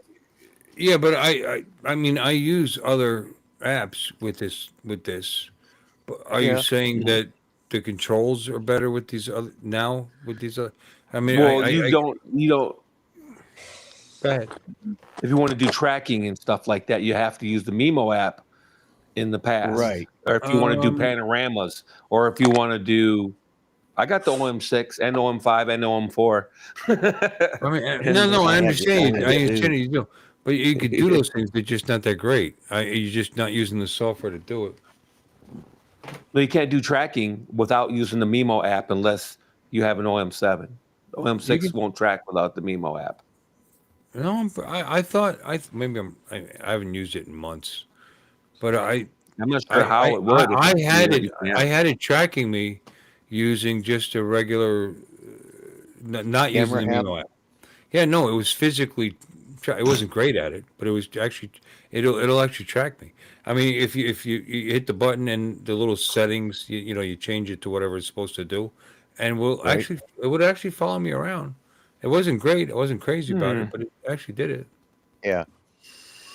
Yeah, but I mean I use other apps with this. But are you Yeah. saying that the controls are better with these other now with these other? I mean, Well, I you don't. go ahead. If you want to do tracking and stuff like that, you have to use the Mimo app in the past. Right. Or if you want to do Um, panoramas, or if you want to do, I got the OM6 and OM5 and OM4. I mean, And no, I I have understand. the I OM2. understand you do, but you could do those things. They're just not that great. You're just not using the software to do it. But you can't do tracking without using the Mimo app unless you have an OM7. The OM6 won't track without the Mimo app. No, I thought I haven't used it in months, but I'm not sure how it would. I had it. Yeah. I had it tracking me using just a regular, not using the Camera app? Mimo app. Yeah, no, it was physically. It wasn't great at it, but it was actually. It'll actually track me. I mean, if you hit the button and the little settings, you change it to whatever it's supposed to do, and Right. it would actually follow me around. It wasn't great. I wasn't crazy about Hmm. it, but it actually did it. Yeah.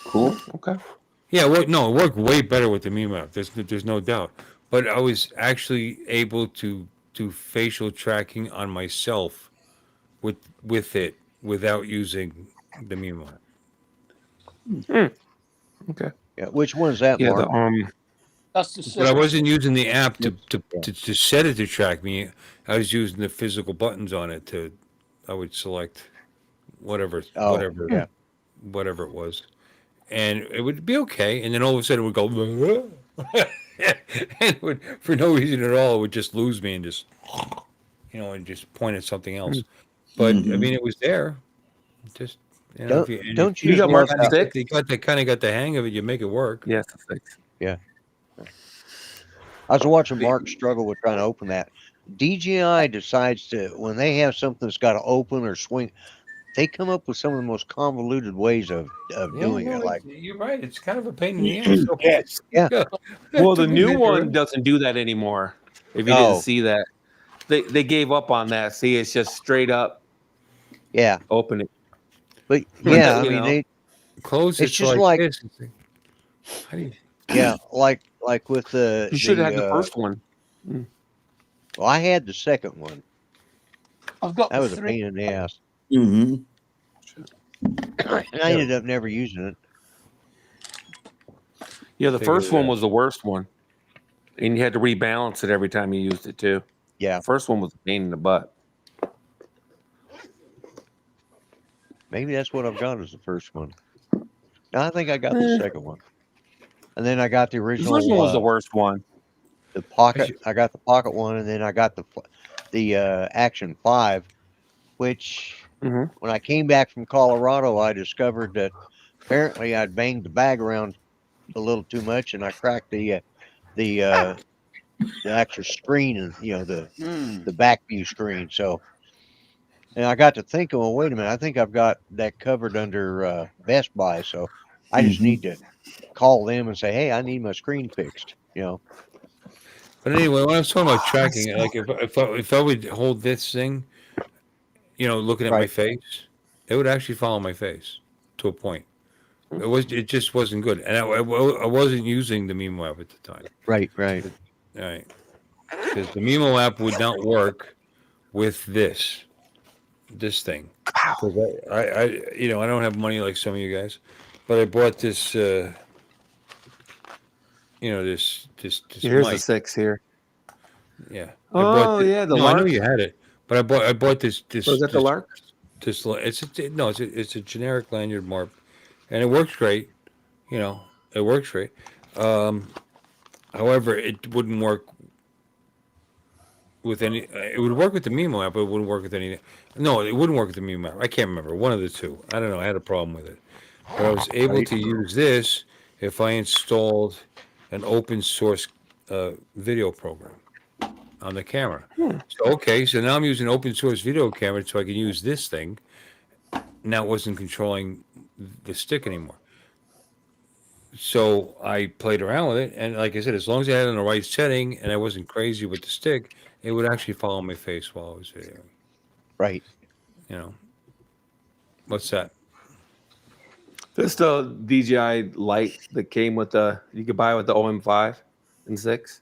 Cool. Okay. Yeah, no, it worked way better with the meme app. There's no doubt. But I was actually able to do facial tracking on myself with it without using the meme app. Okay. Yeah. Which one is that, Yeah. Mark? That's the But I six. wasn't using the app to Yeah. to set it to track me. I was using the physical buttons on it I would select whatever Oh, yeah. whatever it was. and it would be okay, and then all of a sudden it would go, and it would, for no reason at all, it would just lose me and just, and just point at something else. But I mean, it was there. Just Don't if don't You you got love Mark how? 6? you got the hang of it, you make it work. Yes, the 6. Yeah, I was watching Mark struggle with trying to open that. DJI decides to when they have something that's got to open or swing, they come up with some of the most convoluted ways of doing it. Like, You're right. It's kind of a pain in the ass. So Yes. yeah, Well, the new one doesn't do that anymore. If you didn't Oh. see that, they gave up on that. See, it's just straight up yeah, open it. but yeah, I You mean know. close it's it just like like- this. How do you? yeah, like with the You should have had the first one. well, I had the second one. I've got That the was a 3. pain in the ass, Mm-hmm. and I ended up never using it. Yeah, the Figure first it one out. was the worst one, and you had to rebalance it every time you used it too. Yeah, The first one was a pain in the butt. maybe that's what I've got as the first one. No, I think I got the second one, and then I got the The original. first one was the worst one. The pocket. I got the pocket one, and then I got the Action 5, which Mhm. when I came back from Colorado, I discovered that apparently I'd banged the bag around a little too much, and I cracked the actual screen and the back view screen. So, and I got to thinking, well, wait a minute, I think I've got that covered under Best Buy, so I just Mhm. need to call them and say, hey, I need my screen fixed. But anyway, when I was talking about tracking, like if I would hold this thing, looking at my Right. face, it would actually follow my face to a point. It just wasn't good, and I wasn't using the Mimo app at the time. Right. All right, because the Mimo app would not work with this thing. Because I don't have money like some of you guys, but I bought this. This Here's the mic. 6 here. Yeah. Oh, yeah, the I know Lark. you had it, but I bought this. Oh, is that the Lark? It's a generic lanyard mark, and it works great. It works great. However, it wouldn't work with any. It would work with the Mimo app, but it wouldn't work with any. No, it wouldn't work with the Mimo app. I can't remember. One of the two. I don't know. I had a problem with it, but I was able to use this if I installed an open source video program on the camera. So now I'm using open source video camera so I can use this thing. Now it wasn't controlling the stick anymore. So I played around with it, and like I said, as long as I had it in the right setting and I wasn't crazy with the stick, it would actually follow my face while I was videoing. Right. What's that? This is the DJI Lite that came with you could buy with the OM5 and 6.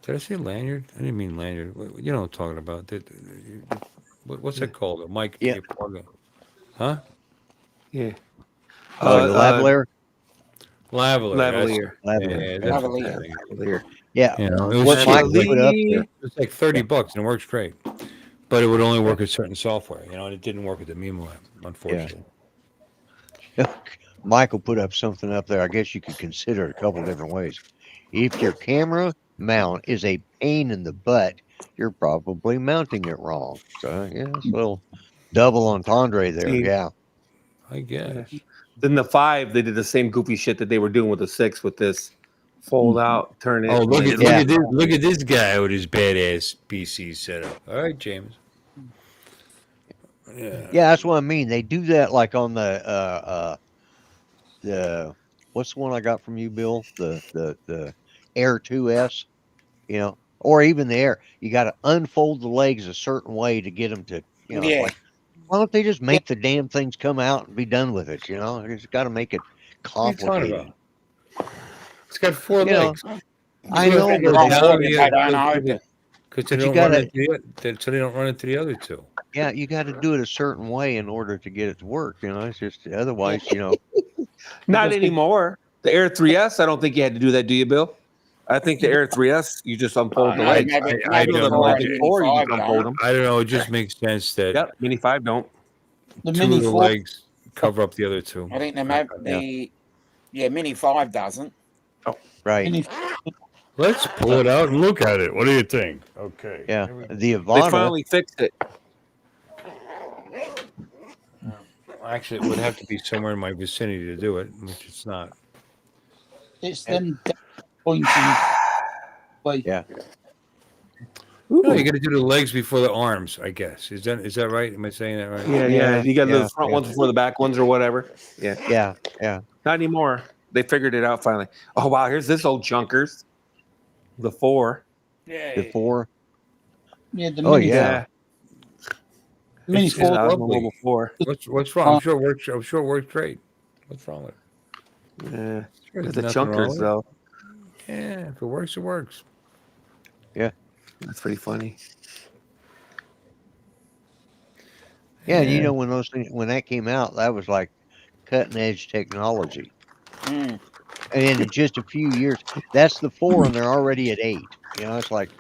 Did I say lanyard? I didn't mean lanyard. You know what I'm talking about. What's that called? A mic? Yeah. You plug in. Huh? Yeah. The lavalier. Lavalier. Lavalier. Lavalier. That's Lavalier. Lavalier. Yeah. it was What cheap. Mike Like, put up there. it's like $30 and it works great. But it would only work with certain software, and it didn't work with the Mimo app, unfortunately. Michael put up something up there. I guess you could consider it a couple different ways. If your camera mount is a pain in the butt, you're probably mounting it wrong. So yeah, it's a little double entendre there. See? Yeah. I guess. Then the 5, they did the same goofy shit that they were doing with the 6 with this fold out, turn it. Oh, look at Yeah. look at this guy with his badass PC setup. All right, James. Yeah. Yeah, that's what I mean. They do that like on the what's the one I got from you, Bill? The Air 2S, or even the Air. You got to unfold the legs a certain way to get them to, Yeah. like, why don't they just make the damn things come out and be done with it? You just got to make it What are you talking complicated. about? It's got 4 You know, legs. I know, You're but wrong. they- Down the- Because they But you don't gotta- so they don't run into the other two. yeah, you got to do it a certain way in order to get it to work. It's just otherwise, Not anymore. The Air 3S, I don't think you had to do that, do you, Bill? I think the Air 3S, you just unfold the legs. I don't know. Or you just unfold them. I don't know. It just makes sense that Yep, Mini 5 don't. The 2 Mini of the 4. legs cover up the other 2. I think Yeah, Mini 5 doesn't. Right. And if Let's pull it out and look at it. What do you think? Okay. Yeah. Here we go. The They Ivana. finally fixed it. Actually, it would have to be somewhere in my vicinity to do it, which it's not. it's them pointing way. Yeah. No, you got to do the legs before the arms, I guess. Is that right? Am I saying that right? Yeah. Yeah, You got yeah, the front yeah. ones before the back ones or whatever. Yeah. Yeah. Not anymore. They figured it out finally. Oh wow, here's this old junkers. The 4. Yeah. The 4. Yeah, the Oh, mini, yeah. mini It's 4. lovely. Mobile 4. What's wrong? I'm sure it works. I'm sure it works great. What's wrong with it? Yeah. There's The nothing wrong chunkers with it. though. Yeah, if it works, it works. That's pretty funny. Yeah, and you know when those things when that came out, that was like cutting edge technology. Mm. And in just a few years, that's the 4, and they're already at 8. You know, it's like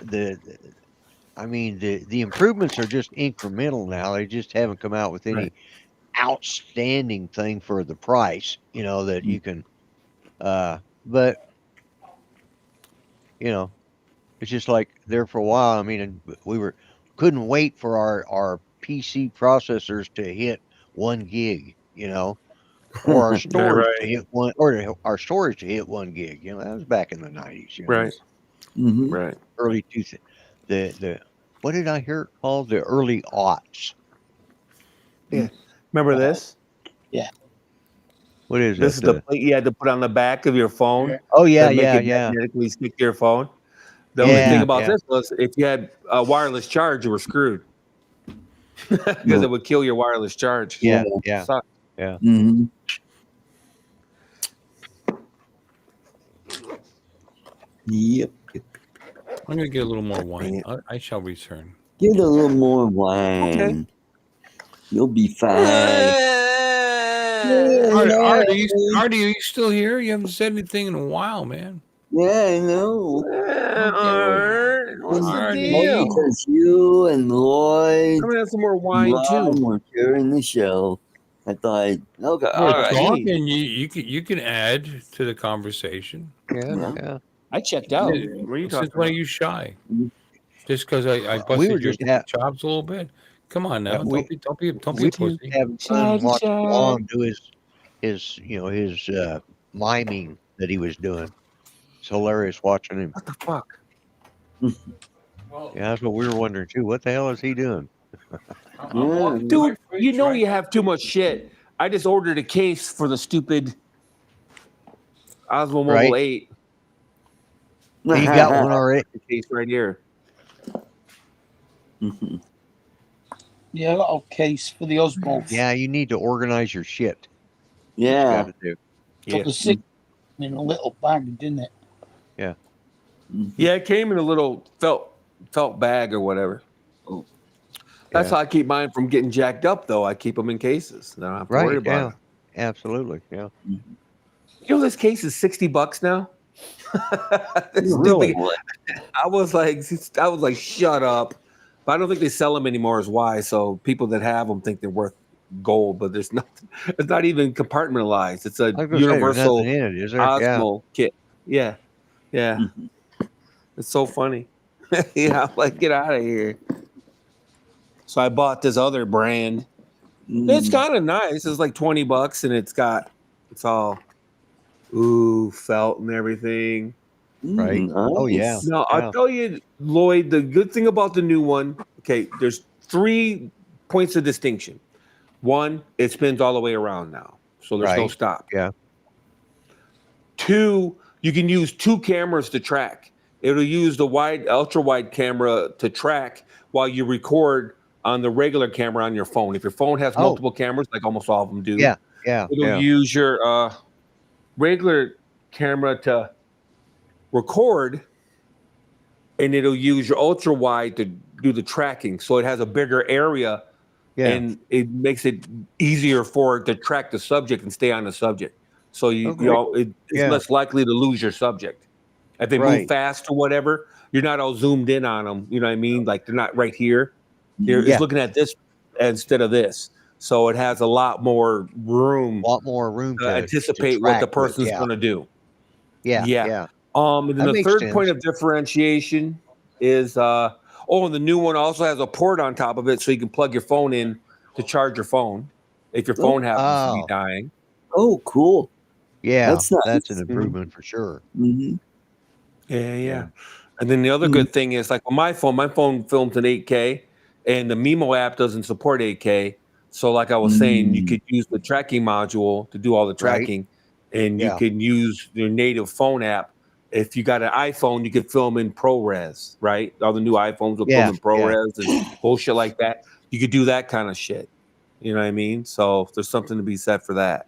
the improvements are just incremental now. They just haven't come out with any Right. outstanding thing for the price. You know that you can, but you know, it's just like there for a while. I mean, and we couldn't wait for our PC processors to hit 1 gig. You know. Or our storage right. to hit one, or our storage to hit 1 gig. You know, that was back in the 90s. You know, Right. Mm-hmm. Right. early 2000s. The what did I hear it called? The early aughts. Remember this? What is This is it? the plate you had to put on the back of your phone. Oh yeah, to make yeah, it yeah. magnetically stick to your phone. The only Yeah, thing about yeah. this was if you had a wireless charge, you were screwed because it would kill your wireless charge. Yeah, yeah. Sucked. Mm-hmm. Yep. I'm gonna get a little more wine. I shall return. Get a little more wine. Okay. You'll be fine. Artie, are you still here? You haven't said anything in a while, man. Yeah, I know. Art, what's the Artie. deal? Because you and Lloyd I'm gonna have some more and wine Ron too. were sharing the show. I thought, okay, all We're right. talking. You can add to the conversation. Yeah. I checked out. What are you Since talking when are about? you shy? Just because I busted We were your just have- chops a little bit? Come on now, Yeah, we- don't be We a just pussy. having fun watching Lon do his miming that he was doing. It's hilarious watching him. What the fuck? Yeah, that's what we were wondering too. What the hell is he doing? Dude, you know you have too much shit. I just ordered a case for the stupid Osmo Mobile Right. 8. You got one already. The case right here. Yeah, a little case for the Osmo. Yeah, you need to organize your shit. Yeah. Got to do. Got the 6 in a little bag, didn't it? Yeah, it came in a little felt bag or whatever. That's Yeah. how I keep mine from getting jacked up, though. I keep them in cases. I don't have to worry Right. about Yeah. it. Absolutely. Yeah. You know, this case is $60 now. This Really? stupid- I was like, shut up. But I don't think they sell them anymore. Is why. So people that have them think they're worth gold, but there's nothing. It's not even compartmentalized. It's a I was gonna say, there's universal nothing in it, is there? Yeah. Osmo kit. Yeah. It's so funny. Yeah, I'm like, get out of here. So I bought this other brand. It's kind of nice. It's like $20, and it's all felt and everything. Right. Oh, yeah. No, I'll tell you, Lloyd, the good thing about the new one, okay, there's 3 points of distinction. One, it spins all the way around now, so there's no Right. stop. Yeah. 2, you can use 2 cameras to track. It'll use the ultra wide camera to track while you record on the regular camera on your phone. If your phone has multiple cameras, like almost all of them do, Yeah. it'll use your regular camera to record, and it'll use your ultra wide to do the tracking. So it has a bigger area, and it makes it easier for it to track the subject and stay on the subject. So it's less likely to lose your subject. If they move fast or whatever, you're not all zoomed in on them. You know what I mean? Like they're not right here. It's looking at this instead of this. so it has a lot more room A lot more room to to anticipate what the track with, person's going to do. Yeah. And then That the makes third sense. point of differentiation is and the new one also has a port on top of it, so you can plug your phone in to charge your phone if your phone happens to be dying. Oh, cool. Yeah, That's nice. that's an improvement for sure. Mm-hmm. Yeah. And then the other good thing is, like on my phone films in 8K, and the Mimo app doesn't support 8K. So, like I was saying, you could use the tracking module to do all the tracking, and you can use your native phone app. If you got an iPhone, you could film in ProRes, right? All the new iPhones will film in ProRes and bullshit like that. You could do that kind of shit. You know what I mean? So there's something to be said for that.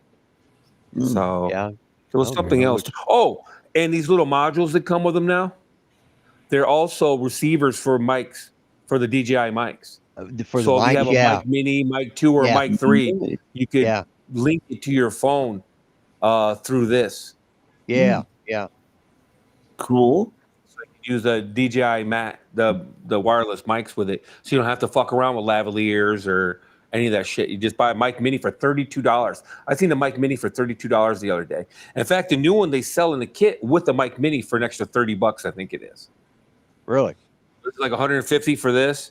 So there was something else. Oh, and these little modules that come with them now, they're also receivers for mics, for the DJI mics. For the So if you mic, have a mic mini, mic 2, or mic 3, you could link it to your phone through this. Yeah. Cool. So you can use the DJI Mat, the wireless mics with it. So you don't have to fuck around with lavaliers or any of that shit. You just buy a mic mini for $32. I seen a mic mini for $32 the other day. In fact, the new one they sell in the kit with the mic mini for an extra $30, I think it is. Really? It's like 150 for this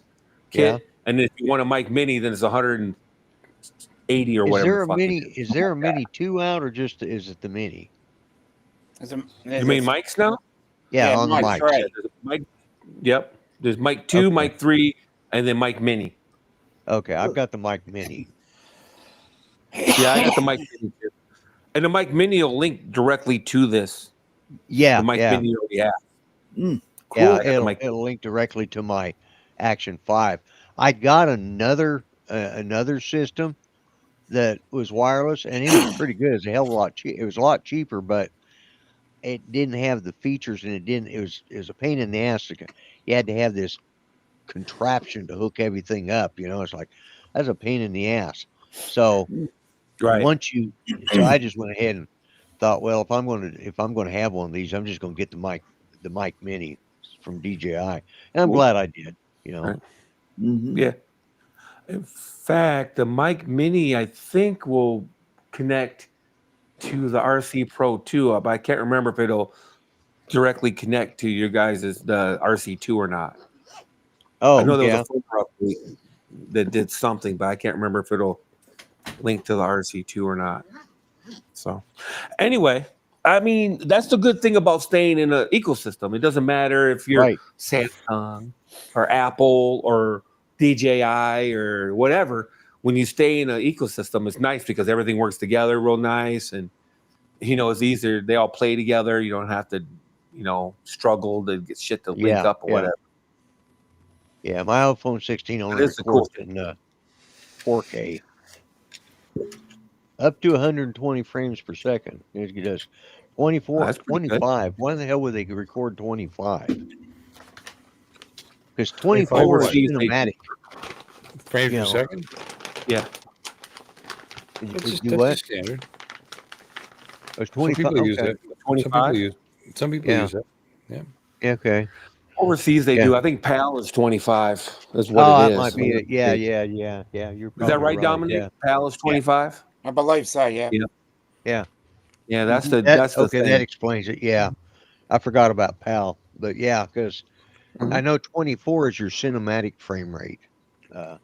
kit, and then if you want a mic mini, then it's 180 or whatever. Is there a mini 2 out, or just is it the mini? You mean mics now? Yeah, on the mic. Yeah, there's a mic. Yep. There's mic 2, mic 3, and then mic mini. Okay, I've got the mic mini. Yeah, I got the mic mini too. And the mic mini will link directly to this. Yeah, the mic mini already has. Cool. Yeah, it'll link directly to my Action 5. I got another system that was wireless, and it was pretty good. It was a hell of a lot cheap. It was a lot cheaper, but it didn't have the features, and it was a pain in the ass. You had to have this contraption to hook everything up. It's like that's a pain in the ass. So so I just went ahead and thought, well, if I'm going to have one of these, I'm just going to get the mic mini from DJI, and I'm glad I did. Right. Yeah. In fact, the mic mini I think will connect to the RC Pro 2, but I can't remember if it'll directly connect to your guys' the RC2 or not. Oh, I know there was a firmware update that did something, but I can't remember if it'll link to the RC2 or not. So, anyway, I mean, that's the good thing about staying in an ecosystem. It doesn't matter if you're Samsung or Apple or DJI or whatever. When you stay in an ecosystem, it's nice because everything works together real nice, and it's easier. They all play together. You don't have to, struggle to get shit to link up or whatever. Yeah, my iPhone 16 only records in 4K. Up to 120 frames per second. It does 24, 25. Why the hell would they record 25? Because 24 is cinematic. Frames per second? Yeah. That's just standard. It's 25. Some people use it. 25? Some people use it. Yeah. Okay. Overseas they do. I think PAL is 25. That's what it is. Might be it. Yeah. You're is that right, Dominic? Yeah. PAL is 25? I believe so, yeah. Yeah. Yeah, that's the thing. That explains it. Yeah. I forgot about PAL. But yeah, because I know 24 is your cinematic frame rate. Don't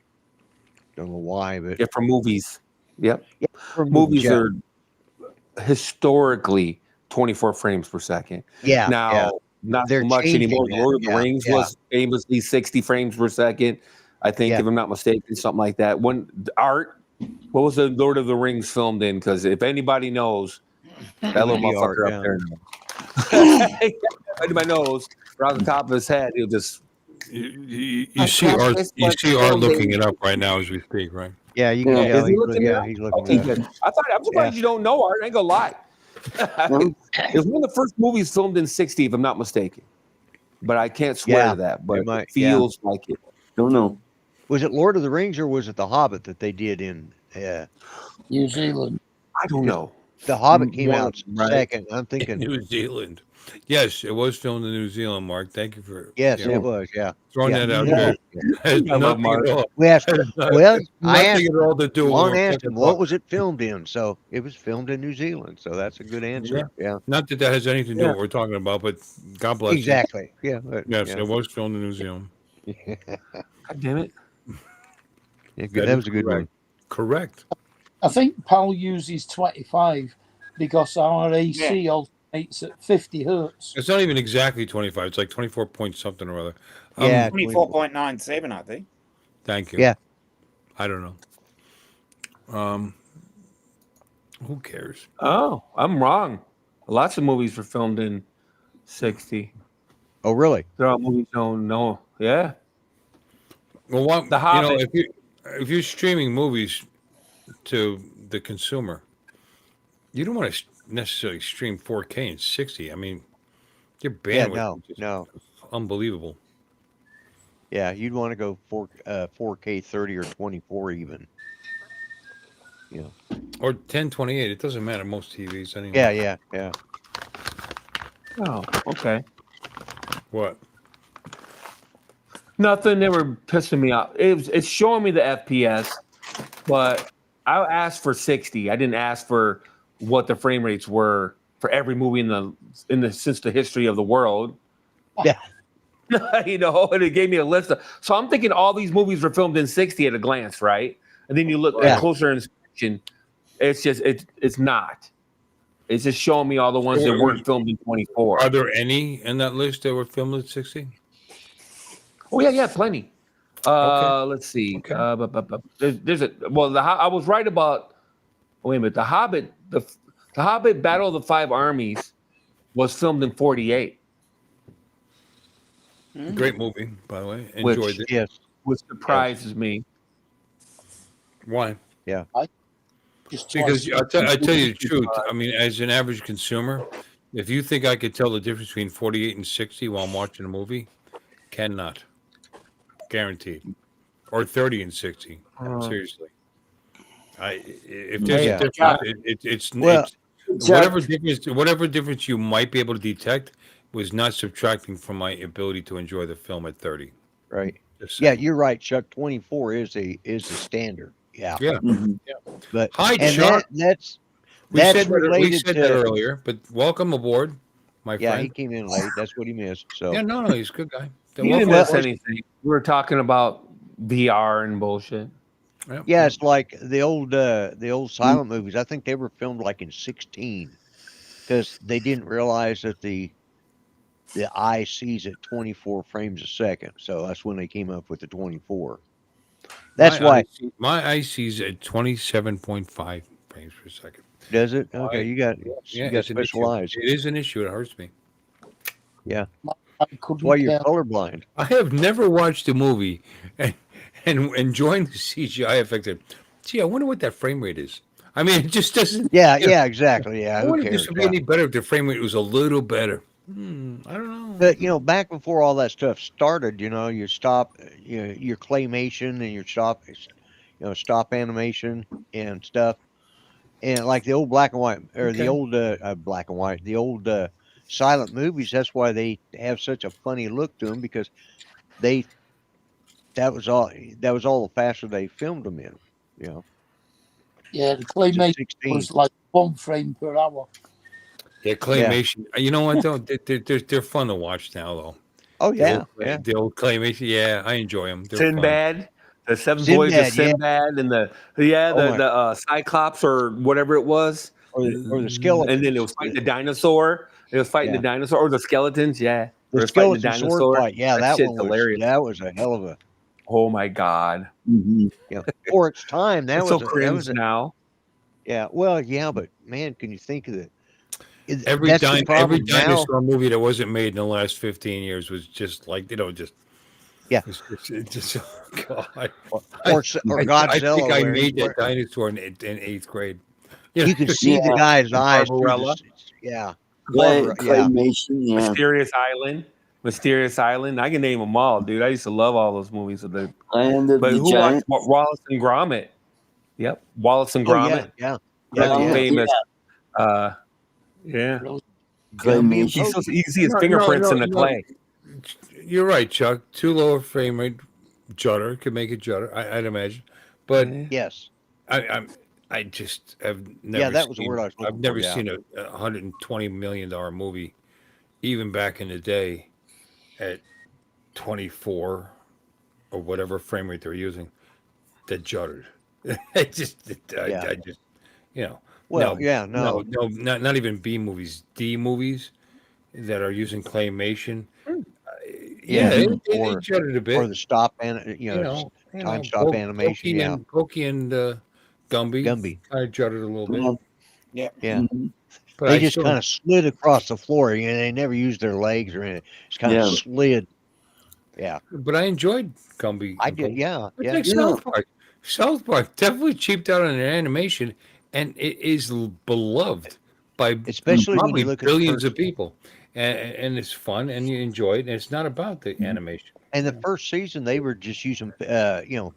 know why, but for movies. Yep. Yeah, for movies are historically 24 frames per second. Yeah. Now, not so much anymore. Lord of the Rings was famously 60 frames per second. I think, if I'm not mistaken, something like that. What was the Lord of the Rings filmed in? Because if anybody knows, that little motherfucker up there knows. If anybody knows, around the top of his head, he'll just. You see Art looking it up right now as we speak, right? Yeah, you can. Is he looking it up? He's looking Okay, it up. good. I'm surprised you don't know Art. I ain't gonna lie. It was one of the first movies filmed in 60, if I'm not mistaken. But I can't swear to that. But it feels like it. Don't know. Was it Lord of the Rings or was it The Hobbit that they did in New Zealand? I don't know. The Hobbit came One out of them, right? second. I'm In thinking, New Zealand. Yes, it was filmed in New Zealand, Mark. Thank you for yes, you know, it was. Yeah. throwing Yeah. that out Yeah. there. Has I love nothing at Mark. all. We asked, Has not- well, I nothing asked, at all to do with Lon what we're asked him, fucking what talking was it filmed in? So it was filmed in New Zealand. So that's a good answer. Yeah. Not that that has anything to do Yeah. with what we're talking about, but God bless you. Exactly. Yeah. But, Yes, yeah. it was filmed in New Zealand. God damn it. Yeah, That that is was a good correct. one. Correct. I think Pal uses 25 because our AC alternates at 50 hertz. It's not even exactly 25. It's like 24 point something or other. Yeah. 24.97, I think. Thank you. Yeah. I don't know. Who cares? Oh, I'm wrong. Lots of movies were filmed in 60. Oh, really? There are movies don't know. Yeah. Well, what, The you know, Hobbit. if you're streaming movies to the consumer, you don't want to necessarily stream 4K and 60. I mean, your Yeah. bandwidth No. is just No. unbelievable. Yeah. You'd want to go 4K 30 or 24 even. Yeah. Or 1028. It doesn't matter. Most TVs anyway. Yeah. Yeah. Yeah. Oh, okay. What? Nothing. They were pissing me off. It's showing me the FPS, but I asked for 60. I didn't ask for what the frame rates were for every movie in the since the history of the world. Yeah. You know, and it gave me a list of. So I'm thinking all these movies were filmed in 60 at a glance, right? And then you look Yeah. at closer inspection, it's just it's not. It's just showing me all the ones that weren't filmed in 24. Are there any in that list that were filmed at 60? Oh yeah, plenty. Okay. Let's see. Okay. There's a well. I was right about. Wait a minute. The Hobbit. The Hobbit Battle of the Five Armies was filmed in 48, Great movie, by the way. Which- Enjoyed it. Yes. which surprises me. Why? Just Because twice. I tell you the truth. I mean, as an average consumer, if you think I could tell the difference between 48 and 60 while I'm watching a movie, cannot. Guaranteed. Or 30 and 60. Seriously. If there's Yeah. a difference, it's Well, whatever difference you might be able to detect was not subtracting from my ability to enjoy the film at 30. Right. Just Yeah, saying. you're right, Chuck. 24 is the standard. Yeah. Yeah. Mhm. But Hi, and Chuck. that's We that's said that, related that to earlier, but welcome aboard, my yeah, friend. he came in late. That's what he missed. So Yeah, no, he's a good guy. You didn't miss anything. We were talking about VR and bullshit. yeah, it's like the old silent movies. I think they were filmed like in 16 because they didn't realize that the eye sees at 24 frames a second. So that's when they came up with the 24. That's why. My IC's at 27.5 frames per second. Does it? Okay, you got Yeah, got it's an issue. special eyes. It is an issue. It hurts me. Yeah, I that's couldn't why you're care. colorblind. I have never watched a movie and enjoying the CGI effect. Gee, I wonder what that frame rate is. I mean, it just doesn't. Yeah, you know, yeah, exactly. Yeah, I who wonder if cares? this would be Yeah. any better if the frame rate was a little better. I don't know. But back before all that stuff started, you stop, your claymation and your stop animation and stuff, and like the old black and white or the Okay. old black and white, the old silent movies. That's why they have such a funny look to them because that was all the faster they filmed them in. Yeah, the claymation 16. was like 1 frame per hour. Yeah, claymation. You know what though? They're fun to watch now though. Oh The yeah, old, yeah. the old claymation. Yeah, I enjoy them. They're fun. Sinbad, the Seven Boys of Sinbad, yeah. Sinbad, and Oh, my- the Cyclops or whatever it was, Or the skeleton. and then it was fighting the dinosaur. It was fighting the dinosaur or the skeletons. Yeah, It the was fighting skeleton sword fight. Yeah, that shit's one was hilarious. that was a hell of a. Oh my god, Mhm. For its time, that it's was so a, that cringe was a, now. yeah. Well, yeah, but man, can you think of it? Every That's the problem now. dinosaur movie that wasn't made in the last 15 years was just like just Yeah. It's just oh God. Or I Godzilla. think I where made you, that dinosaur in 8th grade. you can see the Yeah. guy's eyes. through Barbarella. yeah. Yeah. Claymation, yeah. Mysterious Island. I can name them all, dude. I used to love all those movies. But Land of the who Giant. watched Wallace and Gromit? Yep, Wallace and Oh, Gromit. yeah. That's Yeah. famous. Yeah. Claymation. You see his No, fingerprints no, in the no. clay. You're right, Chuck. Too low a frame rate judder could make it judder. I'd imagine, but Yes. I just have never. Yeah, that was the seen, word I was I've looking never for. Yeah. seen a $120 million movie, even back in the day, at 24 or whatever frame rate they're using, that juddered. Yeah. I just, you know, Well, yeah, no, no. not even B movies, D movies that are using claymation. Yeah, Yeah. they juddered a Or bit. the stop and time stop animation. Yeah. Pokey and Gumby Gumby. kind of juddered a little bit, Yeah. Yeah. Mhm. but They I just still, kind of slid across the floor. They never used their legs or anything. Just kind of Yeah. slid. Yeah. but I enjoyed Gumby I and did. Pokey. Yeah. It's Yeah. like Yeah. South Park. South Park definitely cheaped out on their animation, and it is beloved by Especially when probably you look at the billions first of people, and it's fun and you enjoy it. And it's not about the animation. and the first season they were just using paper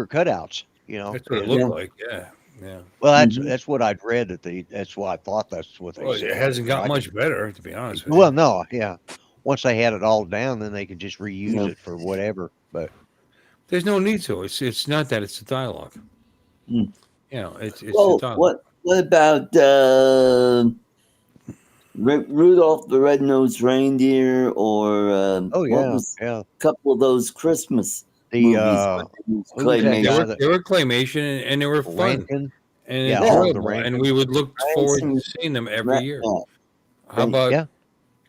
cutouts. That's what it And looked Yeah. like. Yeah, yeah. well, Mhm. that's what I'd read that's what I thought that's what they Well, said. it hasn't You know, got I much could, better, to be honest with you. well, no, yeah. Once they had it all down, then they could just reuse Yeah. it for whatever. But There's no need to. It's not that. It's the dialogue. Mm. It's the Well, dialogue. what about Rudolph the Red-Nosed Reindeer, or oh what yeah, was yeah. a couple of those Christmas The movies where they used who was that They guy claymation? were that they were claymation and they were fun Rankin? and Yeah, Yeah. all the enjoyable, and Rankin. we would look forward Ransom, to seeing them every Rat, year. Rat, How about Yeah,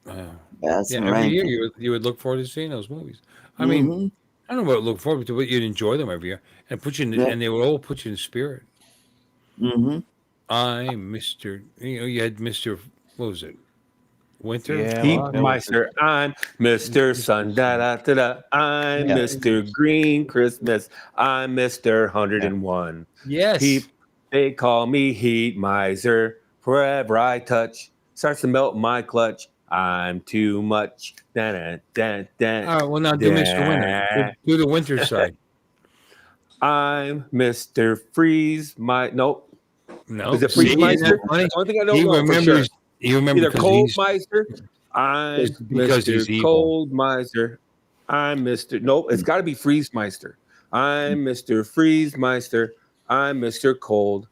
Bass yeah, and every year Rankin. you would look forward to seeing those movies. I mean, Mm-hmm. I don't know what look forward to, but you'd enjoy them every year and put you in, Yeah. and they would all put you in spirit. Mm-hmm. I'm Mr. You had Mr. What was it? Winter? yeah. Heat That was Meister, I'm Mr. Sun, da da da da. I'm Yeah. Mr. Green Christmas. I'm Mr. 101. Yes. They call me Heat Miser. Forever I touch starts to melt my clutch. I'm too much. Da, da, da, da, All right. Well, now do Mr. Winter. da. Do the winter side. I'm Mr. Freeze. Nope. No. Is it See, Freeze isn't Meister? that funny? That's the only thing I He don't know for sure. remembers. He remembers Either because Cold he's Meister. I'm because he's Mr. evil. Cold Meister. I'm Mr. Nope, it's got to be Freeze Meister. I'm Mr. Freeze Meister. I'm Mr. Cold.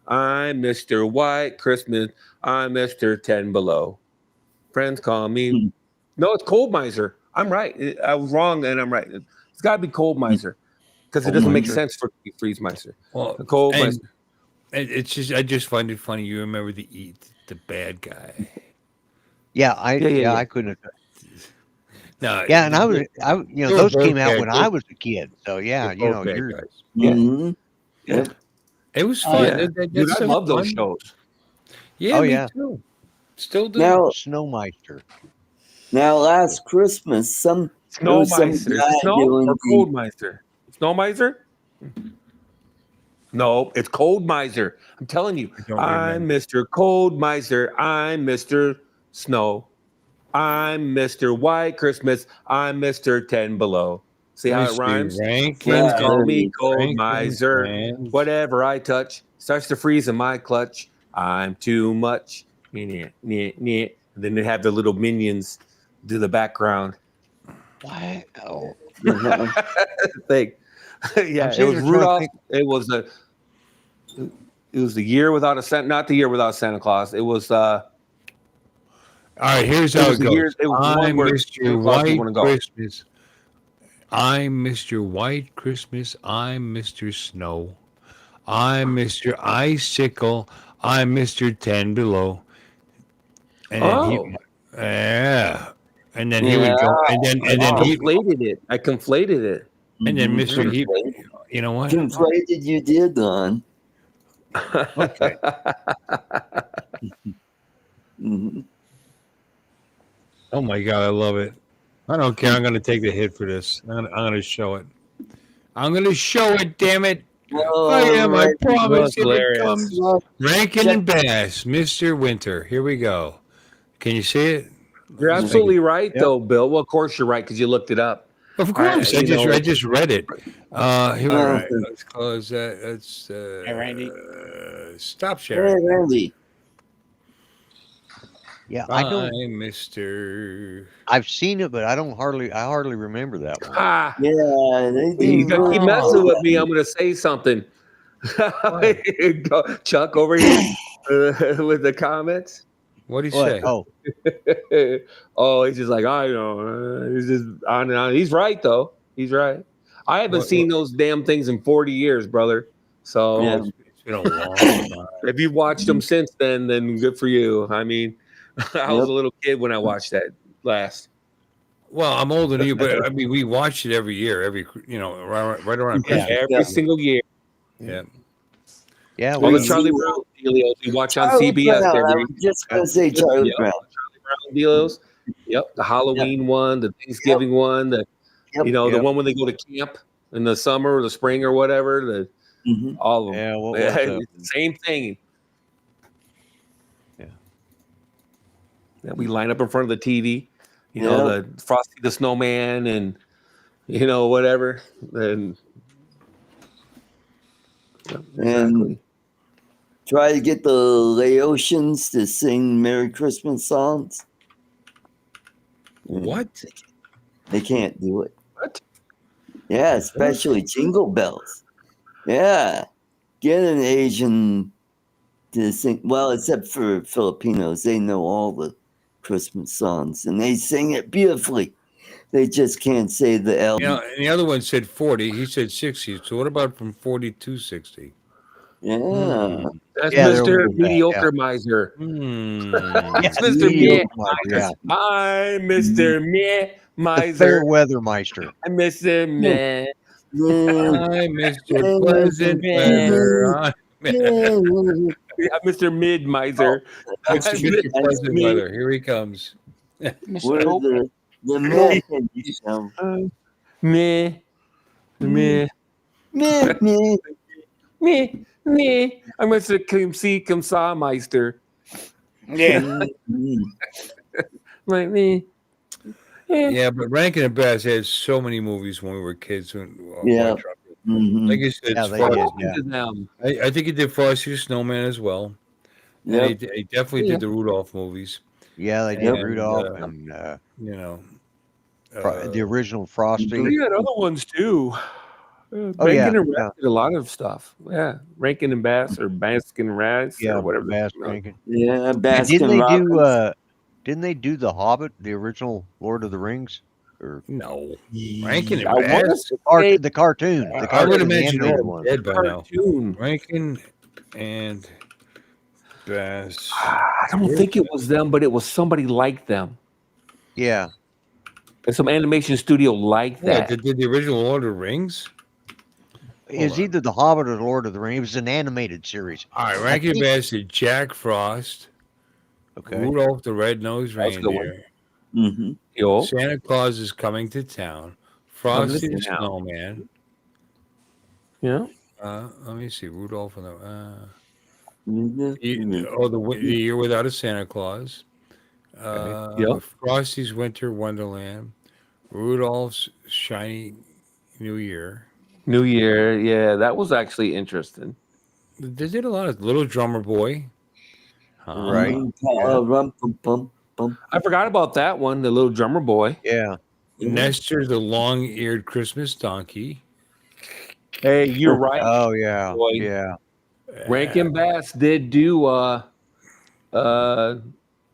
I'm Mr. White Christmas. I'm Mr. 10 Below. Friends call me. No, it's Cold Miser. I'm right. I was wrong and I'm right. It's got to be Cold Miser because it Cold doesn't make Miser. sense for it to be Freeze Meister. Well, Cold and Meister. it's just I just find it funny. You remember the bad guy. Yeah, Yeah. I couldn't. No. Yeah, and They were those both came out bad. when I was a kid. So yeah, They're both bad you're guys. Yeah. Mm-hmm. Yeah. It was Oh, fun. Yeah. That's Dude, I so love those fun. shows. Yeah, Oh, me yeah. too. Still do. Now, Snowmeister. last Christmas, there Snow was some Meister. Is guy it Snow doing or Cold Meister? Snow Miser? No, it's Cold Miser. I'm telling you. I don't I'm remember. Mr. Cold Miser. I'm Mr. Snow. I'm Mr. White Christmas. I'm Mr. 10 Below. See how it rhymes? Rankin, Friends Yeah. call me Cold Rankin Miser. and- Whatever I touch starts to freeze in my clutch. I'm too much. And then they have the little minions do the background. What? Oh, thing. Yeah, I'm it sitting was there trying to Rudolph. think. It was the year without a Santa, not the year without Santa Claus. It was All right, here's it how was it the year. goes. It was one I'm word. Mr. Santa Claus didn't White wanna go. Christmas. I'm Mr. White Christmas. I'm Mr. Snow. I'm Mr. Icicle. I'm Mr. 10 Below. And then Oh, yeah. And then he would go, and then I he, conflated it. I conflated it. and then Mhm. Mr. He, you know what? Conflated you did, Don. Okay. Mhm. Oh my God, I love it. I don't care. I'm going to take the hit for this. I'm going to show it. I'm going to show it, damn it. I am, I Alright. promise. Here it hilarious. comes. Well, Rankin and Bass, Mr. Winter. Here we go. Can you see it? You're absolutely right, Yep. though, Bill. Well, of course you're right because you looked it up. Of course. you know- I just read it. Here, all right. Oh. Let's close that. Let's Hey, Randy. Stop Hey, sharing. Randy. Yeah, I Bye, don't. Mister. I've seen it, but I hardly remember that one. Ha! Yeah, they He's do. gonna keep Oh. messing with me. I'm gonna say something. Chuck over here with the comments. What do you What? say? Oh, Oh, he's just like, I know. He's just on and on. He's right though. He's right. I haven't seen those damn things in 40 years, brother. So Yeah. It's been a long time. if you've watched them since then good for you. I mean, I was a little kid when I watched that last. Well, I'm older than you, but I mean, we watched it every year, right around Yeah. Christmas. Every single year. Yeah. yeah. All the We Charlie Brown deals we watch on Charlie CBS Brown. I every was just going to say Charlie Yep, Brown. Charlie Brown deals. Yep, the Halloween one, the Thanksgiving one, the Yep. the Yep. one when they go to camp in the summer or the spring or whatever. Mhm. All of them. Yeah. What was that? Same thing. Yeah. Yeah, we line up in front of the TV. Yeah. The Frosty the Snowman and whatever. And And try to get the Laotians to sing Merry Christmas songs. What? They can't do it. What? Yeah, especially Jingle Bells. Yeah. Get an Asian to sing. Well, except for Filipinos. They know all the Christmas songs and they sing it beautifully. They just can't say the L. And the other one said 40. He said 60. So what about from 40 to 60? Yeah. That's Yeah, there Mr. was that, Mediocre Miser. Yeah, It's Mr. mediocre Meh miser, Miser. yeah. I'm Mr. Meh The Miser. fair weather meister. I'm Mr. Meh. Hi, Mr. Pleasant Weather. I'm I'm Mr. Mid Miser. Mr. Pleasant Weather. Here he comes. We're Mr. Hope. the American show. Meh. Meh. Meh, meh. Meh. Meh. I'm Mr. Kim See Kim Saw Meister. Yeah. Like me. Yeah, but Rankin and Bass had so many movies when we were kids. Yeah. Mhm. Like you said, Yeah, it's they Frosty. did, yeah. I think he did Frosty the Snowman as well. Yep. And he definitely did the Rudolph movies. Yeah, they did And, Rudolph and the original Frosty. We had other ones too. Oh, Rankin yeah, and yeah. Bass did a lot of stuff. Yeah, Rankin and Bass or Baskin Rats Yeah, or whatever. Bass Rankin. Yeah, And Baskin Robbins. didn't they do The Hobbit, the original Lord of the Rings? Or no, Rankin I and want Bass. to the cartoon. The I would cartoon, the imagine animated all one. dead by now. cartoon. Rankin and Bass. I don't think it was them, but it was somebody like them. Yeah. There's some animation studio like Yeah, that. did the original Lord of the Rings? It was either The Hobbit or The Lord of the Rings. It was an animated series. All right, Rankin and Bass did Jack Frost, Okay. Rudolph the Red-Nosed That's a good one. Reindeer, Mhm. Yo, Santa Claus is Coming to Town, Frosty the to Town. Snowman. yeah. Let me see, Rudolph and the Mhm. the Year Without a Santa Claus, Yep. Frosty's Winter Wonderland, Rudolph's Shiny New Year. New Year. Yeah, that was actually interesting. They did a lot of Little Drummer Boy. Right. Rum-pum-pum-pum. I forgot about that one, the little drummer boy. Yeah. Nestor the Long-Eared Christmas Donkey. Hey, you're right. Oh, yeah. Boy. Yeah. Rankin Bass did do The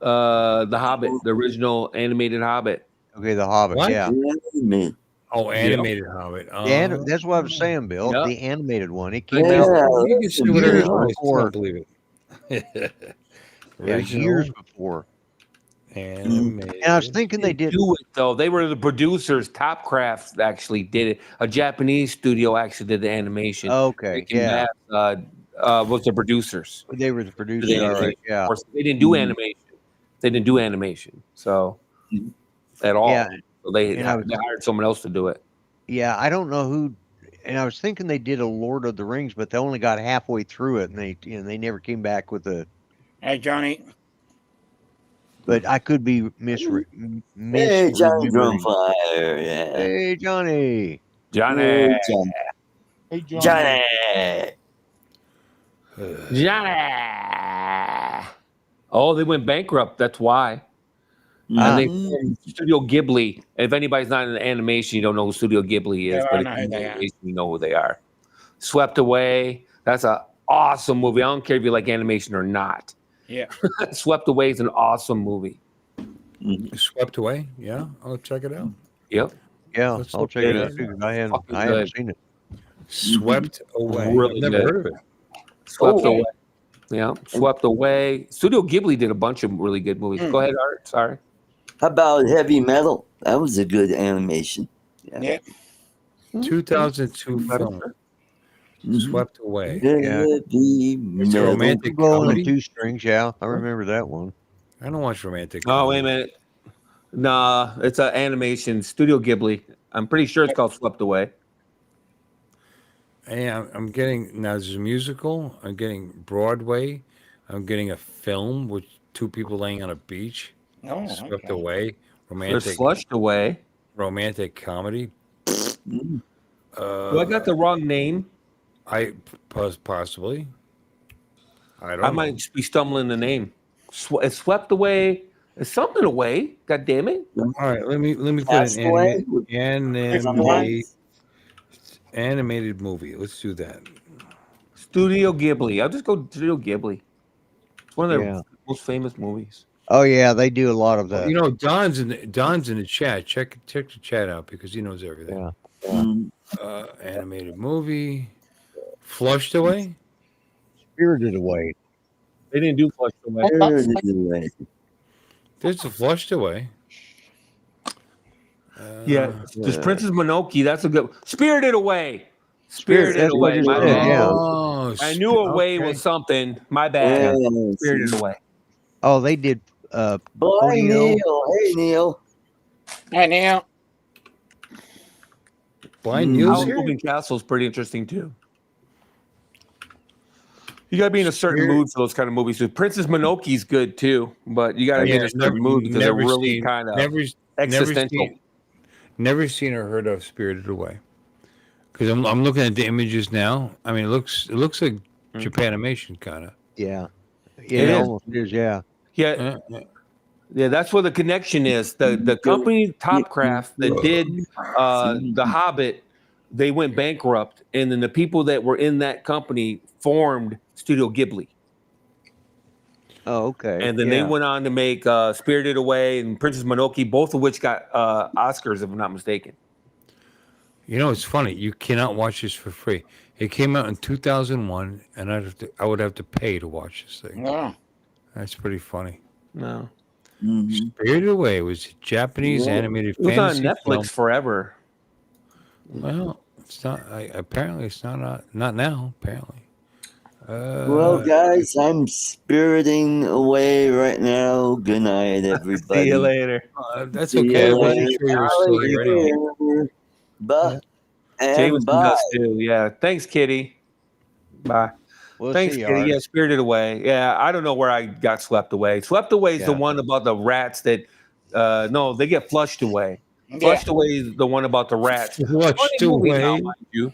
Hobbit, the original animated Hobbit. Okay, The Hobbit. What? Yeah. Man. Oh, animated Hobbit. That's what I was saying, Bill. Yeah. The animated one. It came Yeah, out You can say whatever you want. I still before. don't believe it. years before. Animated. And I was thinking they did. Do it though. They were the producers. Topcraft actually did it. A Japanese studio actually did the animation. Okay. Rankin Yeah. Bass, was the producers. They were the Did producers. the All right. animation. Yeah. Of course, they didn't do animation. They didn't do animation. So at all. Yeah. So they And I was- they hired someone else to do it. Yeah. I don't know who. And I was thinking they did a Lord of the Rings, but they only got halfway through it, and they never came back with a. Hey, Johnny. But I could be Hey, Johnny Drumfire. Yeah. Hey, Johnny. Johnny. Hey, Johnny. Hey, John. Johnny. Johnny. Oh, they went bankrupt. That's why. And they Mhm. formed Studio Ghibli. If anybody's not in the animation, you don't know who Studio Ghibli is, Yeah, but I if know you're who in the they are. animation, you know who they are. Swept Away. That's an awesome movie. I don't care if you like animation or not. Yeah. Swept Away is an awesome movie. Swept Away. Yeah, I'll check it out. Yep. Yeah, Let's I'll look check it at out it. too. 'Cause Fucking I haven't good. seen it. Swept Away. Really I've never good. heard of it. Swept Oh. Away. Yeah. Swept Away. Studio Ghibli did a bunch of really good movies. Go ahead, Art. Sorry. How about Heavy Metal? That was a good animation. Yeah. 2002 film. Mhm. Swept Away. Yeah. Heavy It's a Metal. romantic Blowing on comedy. 2 strings. Yeah, I remember that one. I don't watch romantic. Oh, wait a comedy. minute. Nah, it's an animation. Studio Ghibli. I'm pretty sure it's called Swept Away. Hey, I'm getting now. There's a musical. I'm getting Broadway. I'm getting a film with two people laying on a beach. Oh, Swept okay. Away. There's Romantic Flushed Away. comedy. Mhm. Do I got the wrong name? I possibly. I don't I know. might be stumbling the name. It's Swept Away. It's something away. God damn it. All right, let me put an Castaway with animated movie. Let's do that. Studio Ghibli. I'll just go Studio Ghibli. It's one of their Yeah. most famous movies. Oh yeah, they do a lot of that. You know, Don's in the chat. Check the chat out because he knows everything. Yeah. Mhm. Animated movie. Flushed Away. Spirited Away. They didn't do Flushed Away. Spirited Away. There's a Flushed Away. Yeah. There's Princess Mononoke. That's a good. Spirited Away. Spirit. Spirited That's what I Away. just My said. bad. Yeah. Oh, I knew Away okay. was something. My bad. Yeah, Spirited see. Away. Oh, they did. Boy, Ponyo. Neil. Hey, Neil. Hey, Neil. Blind Mm. News Howl's here. Moving Castle is pretty interesting too. You gotta be in a certain mood for those kind of movies. So Princess Mononoke's good too, but you gotta be in a certain mood because they're really kind of existential. Never seen or heard of Spirited Away. Because I'm looking at the images now. I mean, it looks like Japanimation kind of. Yeah. It It is. almost is. Yeah. Yeah, yeah, that's where the connection is. The company Topcraft that did The Hobbit, they went bankrupt, and then the people that were in that company formed Studio Ghibli. Oh, okay. And then they went on to make Spirited Away and Princess Mononoke, both of which got Oscars, if I'm not mistaken. You know, it's funny. You cannot watch this for free. It came out in 2001, and I would have to pay to watch this thing. No. That's pretty funny. No, Mhm. Spirited Away was a Japanese Yeah. animated it was on fantasy Netflix film. forever. Well, it's not. Apparently, it's not now. Apparently. Well, guys, I'm spiriting away right now. Good night, everybody. See you later. That's See okay. I you wasn't later. sure you were still here anyway. Bye. James And bye. does too. Yeah. Thanks, Kitty. Bye. We'll Thanks, see, Kitty. Art. Yeah, Spirited Away. Yeah, I don't know where I got Swept Away. Swept Away is the Yeah. one about the rats that. No, they get flushed away. Yeah. Flushed Away is the one about the rats. Flushed Funny movie now, away. mind you.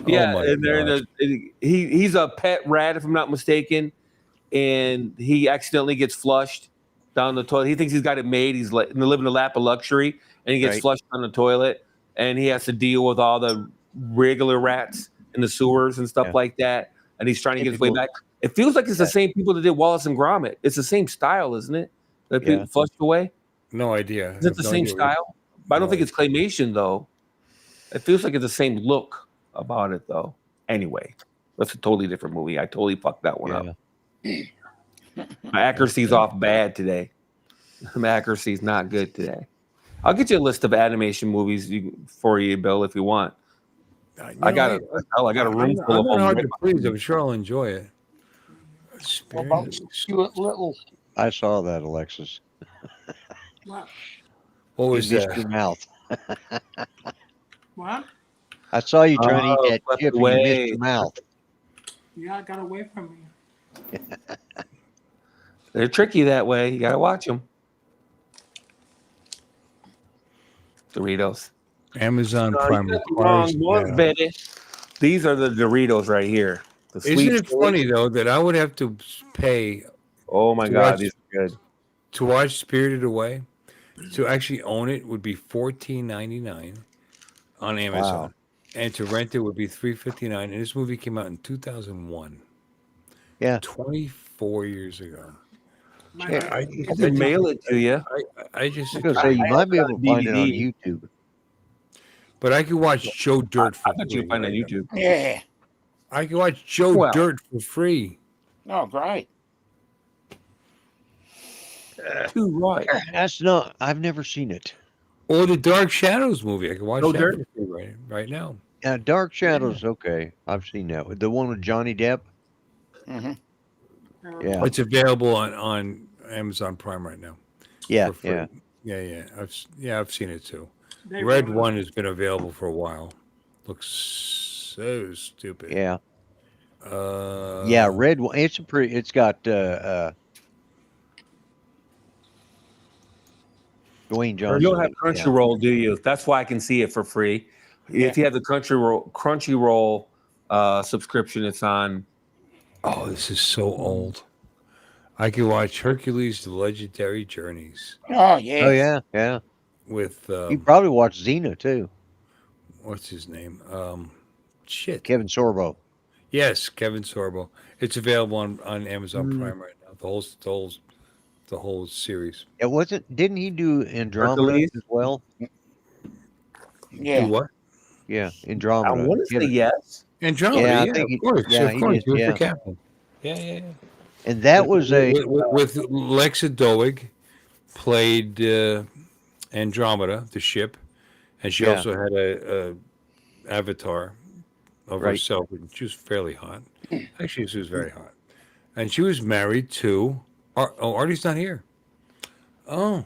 Yeah, my and they're in gosh. he's a pet rat, if I'm not mistaken, and he accidentally gets flushed down the toilet. He thinks he's got it made. He's living in the lap of luxury, and he gets Right. flushed down the toilet, and he has to deal with all the regular rats in the sewers and stuff Yeah. like that. And he's trying to get his way Typical. back. It feels like it's the Yeah. same people that did Wallace and Gromit. It's the same style, isn't it? That people Yeah. flushed away. No idea. Is it the same style? But I don't No think it's claymation though. It feels like it's the same look about it though. Anyway, that's a totally different movie. I totally fucked that one up. My accuracy's off bad today. My accuracy's not good today. I'll get you a list of animation movies for you, Bill, if you want. I got a room full I'm of not hard them. to please. I'm sure I'll enjoy it. What about Stuart Little? I saw that, Alexis. What? What was You missed that? your mouth. What? I saw you trying to eat that Swept chip and you Away. missed your mouth. Yeah, it got away from me. They're tricky that way. You gotta watch them. Doritos. Amazon No, Prime you got the wrong requires ones, that. baby. These are the Doritos right here. The Isn't sweet it chili. funny though that I would have to pay Oh my to God, watch these are good. to watch Spirited Away? To actually own it would be $14.99 on Amazon, Wow. and to rent it would be $3.59. And this movie came out in 2001, Yeah. 24 years ago. My Yeah. I, favorite I I can just, mail it to you. I just, I was gonna say you I have might be it able on to find it on DVD. YouTube. but I could watch Joe Dirt I for bet you free. can find it on Right? YouTube. Yeah. I could watch Joe Well. Dirt for free. Oh, great. Too right. That's not. I've never seen it. Or the Dark Shadows movie. I could watch Joe that Dirt? for free right now. Dark Shadows. Okay, I've seen that. The one with Johnny Depp. Hmm. Yeah. It's available on Amazon Prime right now Yeah. for free. Yeah. I've seen it too. They Red were- One has been available for a while. Looks so stupid. Yeah. Uh, Yeah. Red one. It's a pretty. It's got Dwayne You Johnson. don't have in it, yeah. Crunchyroll, do you? That's why I can see it for free. If you have the Crunchyroll subscription, it's on. Oh, this is so old. I could watch Hercules: The Legendary Journeys Oh, yeah. Oh yeah. Yeah. with You probably watched Xena too. what's his name? Shit. Kevin Sorbo. Yes, Kevin Sorbo. It's available on Amazon Prime right now. The whole series. It wasn't. Didn't he do Andromeda Hercules? as well? Do Yeah. what? Yeah, I Andromeda. want to say Kevin- yes. Andromeda. Yeah, I Yeah, think he- of course. yeah, of he course. did, He was yeah. the captain. Yeah. And that was a. with Lexa Doig played Andromeda, the ship, and she Yeah. also had a avatar of Right. herself, and she was fairly hot. Actually, she was very hot, and she was married to. Artie's not here. Oh,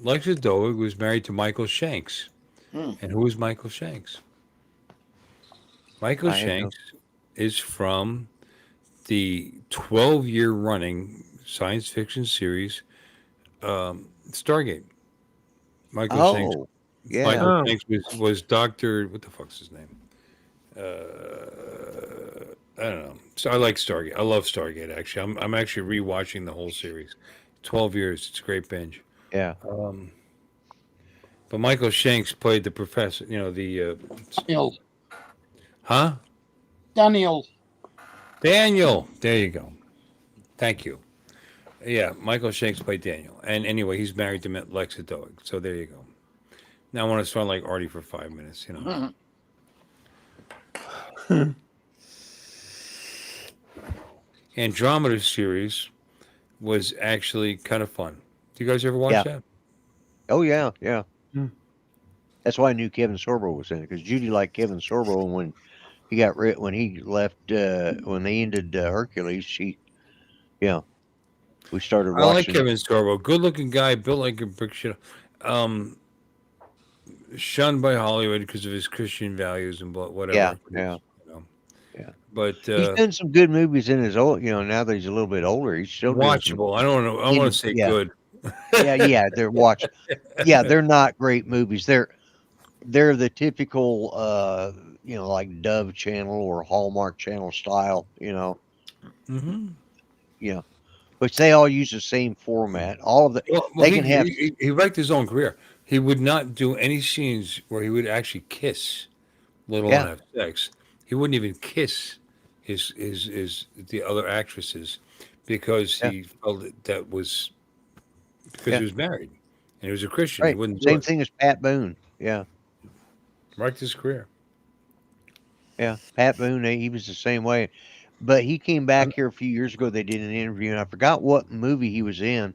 Lexa Doig was married to Michael Shanks, Hmm. and who is Michael Shanks? Michael I had no- Shanks is from the 12-year running science fiction series Stargate. Michael Shanks. Oh, yeah. Michael Shanks was Doctor. What the fuck's his name? I don't know. So I like Stargate. I love Stargate. Actually, I'm actually rewatching the whole series. 12 years. It's a great binge. Yeah. But Michael Shanks played the professor. You know the Daniel. huh? Daniel. Daniel. There you go. Thank you. Yeah, Michael Shanks played Daniel. And anyway, he's married to Lexa Doig. So there you go. Now I want to sound like Artie for 5 minutes, you know. Andromeda series was actually kind of fun. Do you guys ever watch Yeah. that? Oh yeah. Yeah. Hmm. That's why I knew Kevin Sorbo was in it because Judy liked Kevin Sorbo, and when he got when he left, when they ended Hercules, we started I like watching. Kevin Sorbo. Good looking guy, built like a brick shit. Shunned by Hollywood because of his Christian values and whatever. Yeah, You know. Yeah. But He's done some good movies in his old. Now that he's a little bit older, he's still doing some. watchable. I don't know. I want to say Yeah. good. Yeah, they're watch. Yeah, they're not great movies. They're the typical, like Dove Channel or Hallmark Channel style. Mm-hmm. Which they all use the same format. All of the Well, they can have. he wrecked his own career. He would not do any scenes where he would actually kiss, let alone Yeah. have sex. He wouldn't even kiss his the other actresses because he felt that was because he was married and he was a Christian. He Right. wouldn't do Same it. thing as Pat Boone. Yeah. Wrecked his career. Yeah. Pat Boone, he was the same way. But he came back here a few years ago. They did an interview, and I forgot what movie he was in,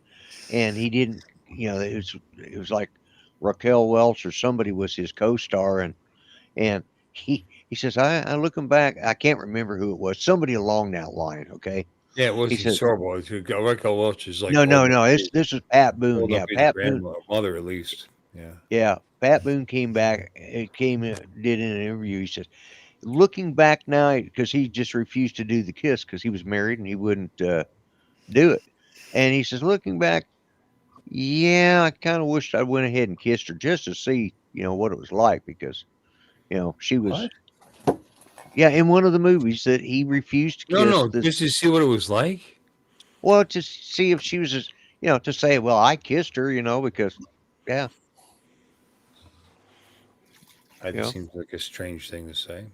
and he didn't. It was like Raquel Welch or somebody was his co-star, and he says, I looking back, I can't remember who it was. Somebody along that line. Okay. Yeah, it wasn't says- Sorbo. Michael Welch is like No. This is Pat Boone. old Yeah, enough to be the Pat Boone. grandmother at least. Yeah. Yeah, Pat Boone came back. Did an interview. He says, looking back now, because he just refused to do the kiss because he was married and he wouldn't do it. And he says, looking back, yeah, I kind of wished I went ahead and kissed her just to see, what it was like because, she was. What? Yeah, in one of the movies that he refused to No, kiss no, this. just to see what it was like. Well, to see if she was, just, to say, well, I kissed her, because, yeah, That you know. seems like a strange thing to say.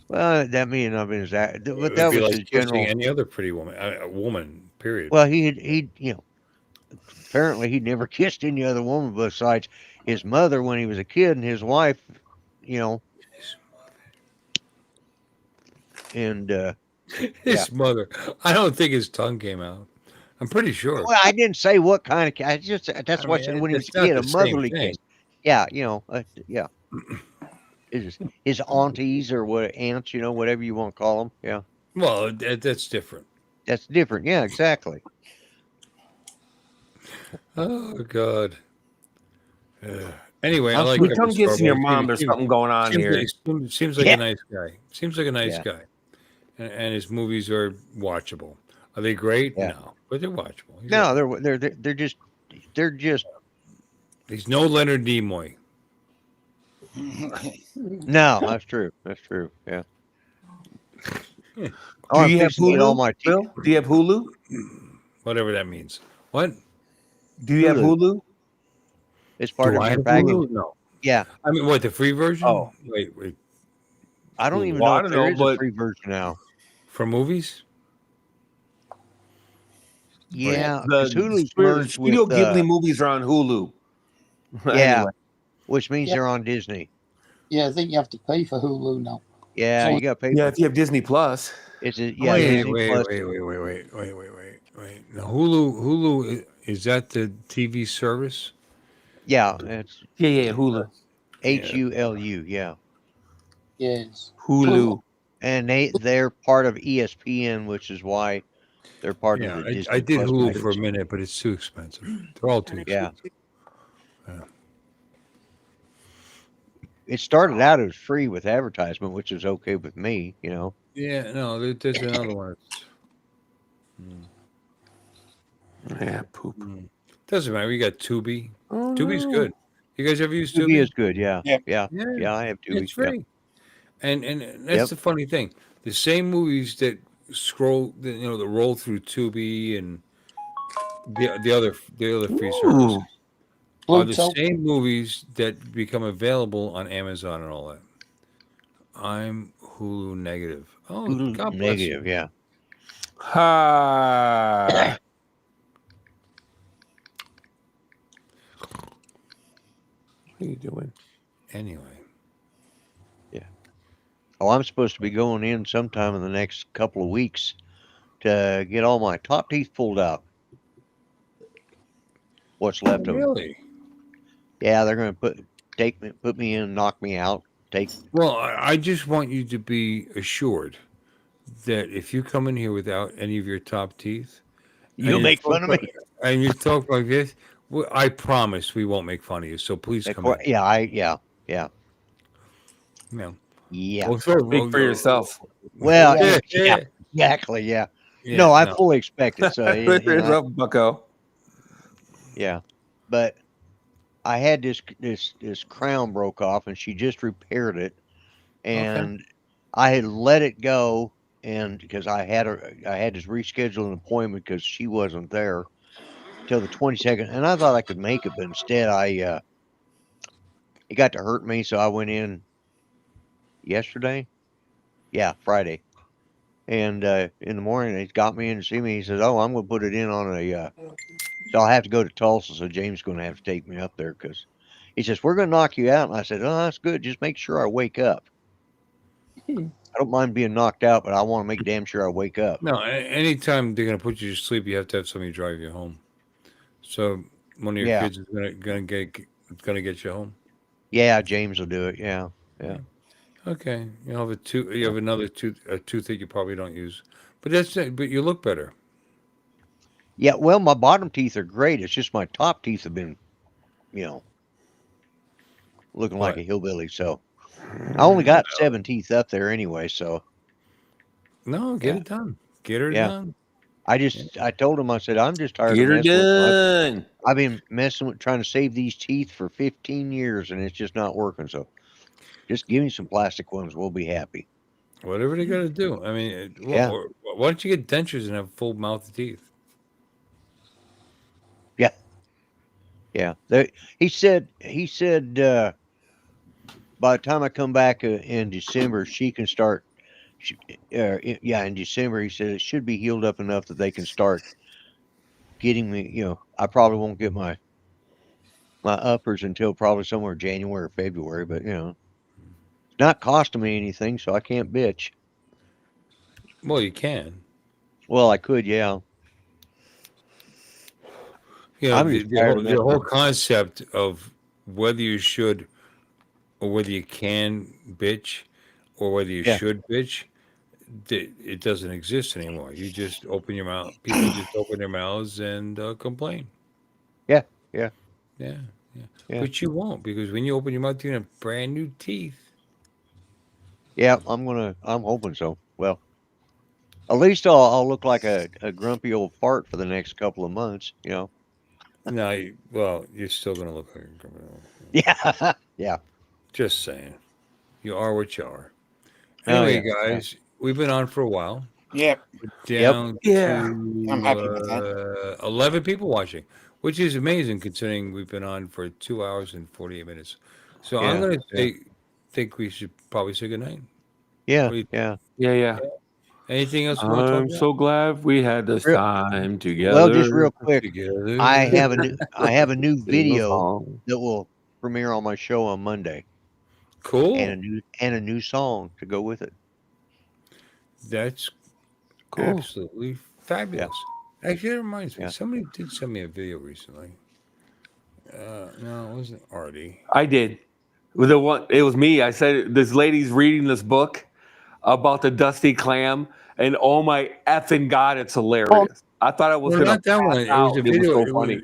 Well, that mean I mean is that, It but would that be was like his kissing general. any other pretty woman, a woman. Period. Well, he apparently he'd never kissed any other woman besides his mother when he was a kid, and his wife, you know, and yeah. His mother. I don't think his tongue came out. I'm pretty sure. Well, I didn't say what kind of. I just I that's why I mean, said when he was it's a not kid, a the same motherly thing. kiss. Yeah, yeah. His aunties or what aunts, whatever you want to call them. Yeah, Well, that's different. that's different. Yeah, exactly. Oh God. Anyway, I I'm like When supposed. Pepper tongue gets in your Starboy. mom, there's something going on here. Seems like a Yeah, nice guy. Seems like a nice yeah, guy, and his movies are watchable. Are they great? yeah. No, but they're watchable. He's all No, right. they're just He's no Leonard Nimoy. no. That's true. That's true. Yeah. Oh, Do I'm you have fixing to eat all Hulu, my teeth. Bill? Do you have Hulu? Whatever that means. What? Do you have Hulu. Hulu? It's part Do of I your have package. Hulu? No. Yeah. I mean, what, the free version? Oh. Wait. I don't Hulu. even Well, know I if don't there know, is a but free version now. For movies? Yeah, because Hulu's merged with Studio Ghibli movies are on Hulu. yeah, Anyway, which means Yeah. they're on Disney. Yeah, I think you have to pay for Hulu now. Yeah, So- you got to pay yeah, for if you have Disney Plus. Is it? Oh, Yeah, wait, Disney wait, Plus. wait, wait, wait, wait, wait, wait, wait, wait. Now, Hulu, is that the TV service? Yeah, it's Yeah, Hulu. HULU. Yeah, Yes. Hulu. and they're part of ESPN, which is why they're part of Yeah, the I Disney did Plus Hulu for a package. minute, but it's too expensive. They're all too Yeah, expensive. Yeah. it started out as free with advertisement, which is okay with me. Yeah, no, there's another one. Yeah, poop. Doesn't matter. We got Tubi. Oh, Tubi's no. good. You guys ever use Tubi Tubi? is good. Yeah, Yeah. yeah, Yeah, yeah. I have Tubi. it's Yeah. free. And that's Yep. the funny thing. The same movies that that roll through Tubi and the other free services are the Pluto. same movies that become available on Amazon and all that. I'm Hulu negative. Oh, Hulu God bless negative. you. Yeah. Ha. What are you doing? Anyway, Oh, I'm supposed to be going in sometime in the next couple of weeks to get all my top teeth pulled out. What's left of them? really? Yeah, they're going to put me in, knock me out. Well, I just want you to be assured that if you come in here without any of your top teeth, You'll and make fun of me. and you talk like this, I promise we won't make fun of you. So please come in. Yeah, Yeah. yeah. Well, Speak for yourself. Well, Yeah, yeah, exactly. Yeah. yeah, No, I fully expect it. So Speak for yourself, Bucko. yeah, but I had this crown broke off, and she just repaired it, and I had let it go, and because I had to reschedule an appointment because she wasn't there till the 22nd, and I thought I could make it, but instead it got to hurt me, so I went in yesterday. Yeah, Friday. And in the morning, he got me in to see me. He says, "Oh, I'm going to put it in on a." So I'll have to go to Tulsa. So James is going to have to take me up there because he says we're going to knock you out. And I said, "Oh, that's good. Just make sure I wake up. I don't mind being knocked out, but I want to make damn sure I wake up." No, anytime they're gonna put you to sleep, you have to have somebody drive you home. So one of your Yeah. kids is gonna get you home. Yeah, James will do it. Yeah, yeah. Okay, you have you have another tooth that you probably don't use, but that's it. But you look better. Yeah, well, my bottom teeth are great. It's just my top teeth have been, looking like a hillbilly. So I only got 7 teeth up there anyway. So No, get Yeah. it done. Get her Yeah. done. I told him, I said, I'm just tired Get of her messing with them. done. I've been messing with trying to save these teeth for 15 years and it's just not working. So just give me some plastic ones. We'll be happy. Whatever they got to do. I mean, Yeah. or why don't you get dentures and have full mouth of teeth? Yeah. Yeah. He said by the time I come back in December, she can start. Yeah, in December, he said it should be healed up enough that they can start getting me. I probably won't get my uppers until probably somewhere January or February, but it's not costing me anything, so I can't bitch. Well, you can. Well, I could, yeah. I'm just tired of The messing. whole concept of whether you should or whether you can bitch or whether you Yeah. should bitch, it doesn't exist anymore. You just open your mouth. People just open their mouths and complain. Yeah, yeah, Yeah, yeah. yeah, But you won't, because when you open your mouth, you're gonna have brand new teeth. yeah. I'm hoping so. Well, at least I'll look like a grumpy old fart for the next couple of months. No, well, you're still gonna look like a criminal. Yeah, yeah. Just saying. You are what you are. Oh Anyway, yeah, yeah. guys, we've been on for a while. Yep. Yep. Down Yeah. I'm happy with that. to 11 people watching, which is amazing considering we've been on for 2 hours and 48 minutes. So I'm Yeah, going to yeah. think we should probably say goodnight. Yeah, What do you- yeah. Yeah. Anything else you want to talk I'm about? so glad we had this Real- time together. Well, just real quick, Together. I have a new Sing a video song. that will premiere on my show on Monday, Cool. and a new song to go with it. That's Cool. absolutely fabulous. Actually, that reminds me. Yeah. Somebody did send me a video recently. No, it wasn't Artie. I did. It was me. I said this lady's reading this book about the dusty clam, and oh my effing god, it's hilarious. I thought I was Well, gonna not that pass one. It was out. a It was video. so It funny.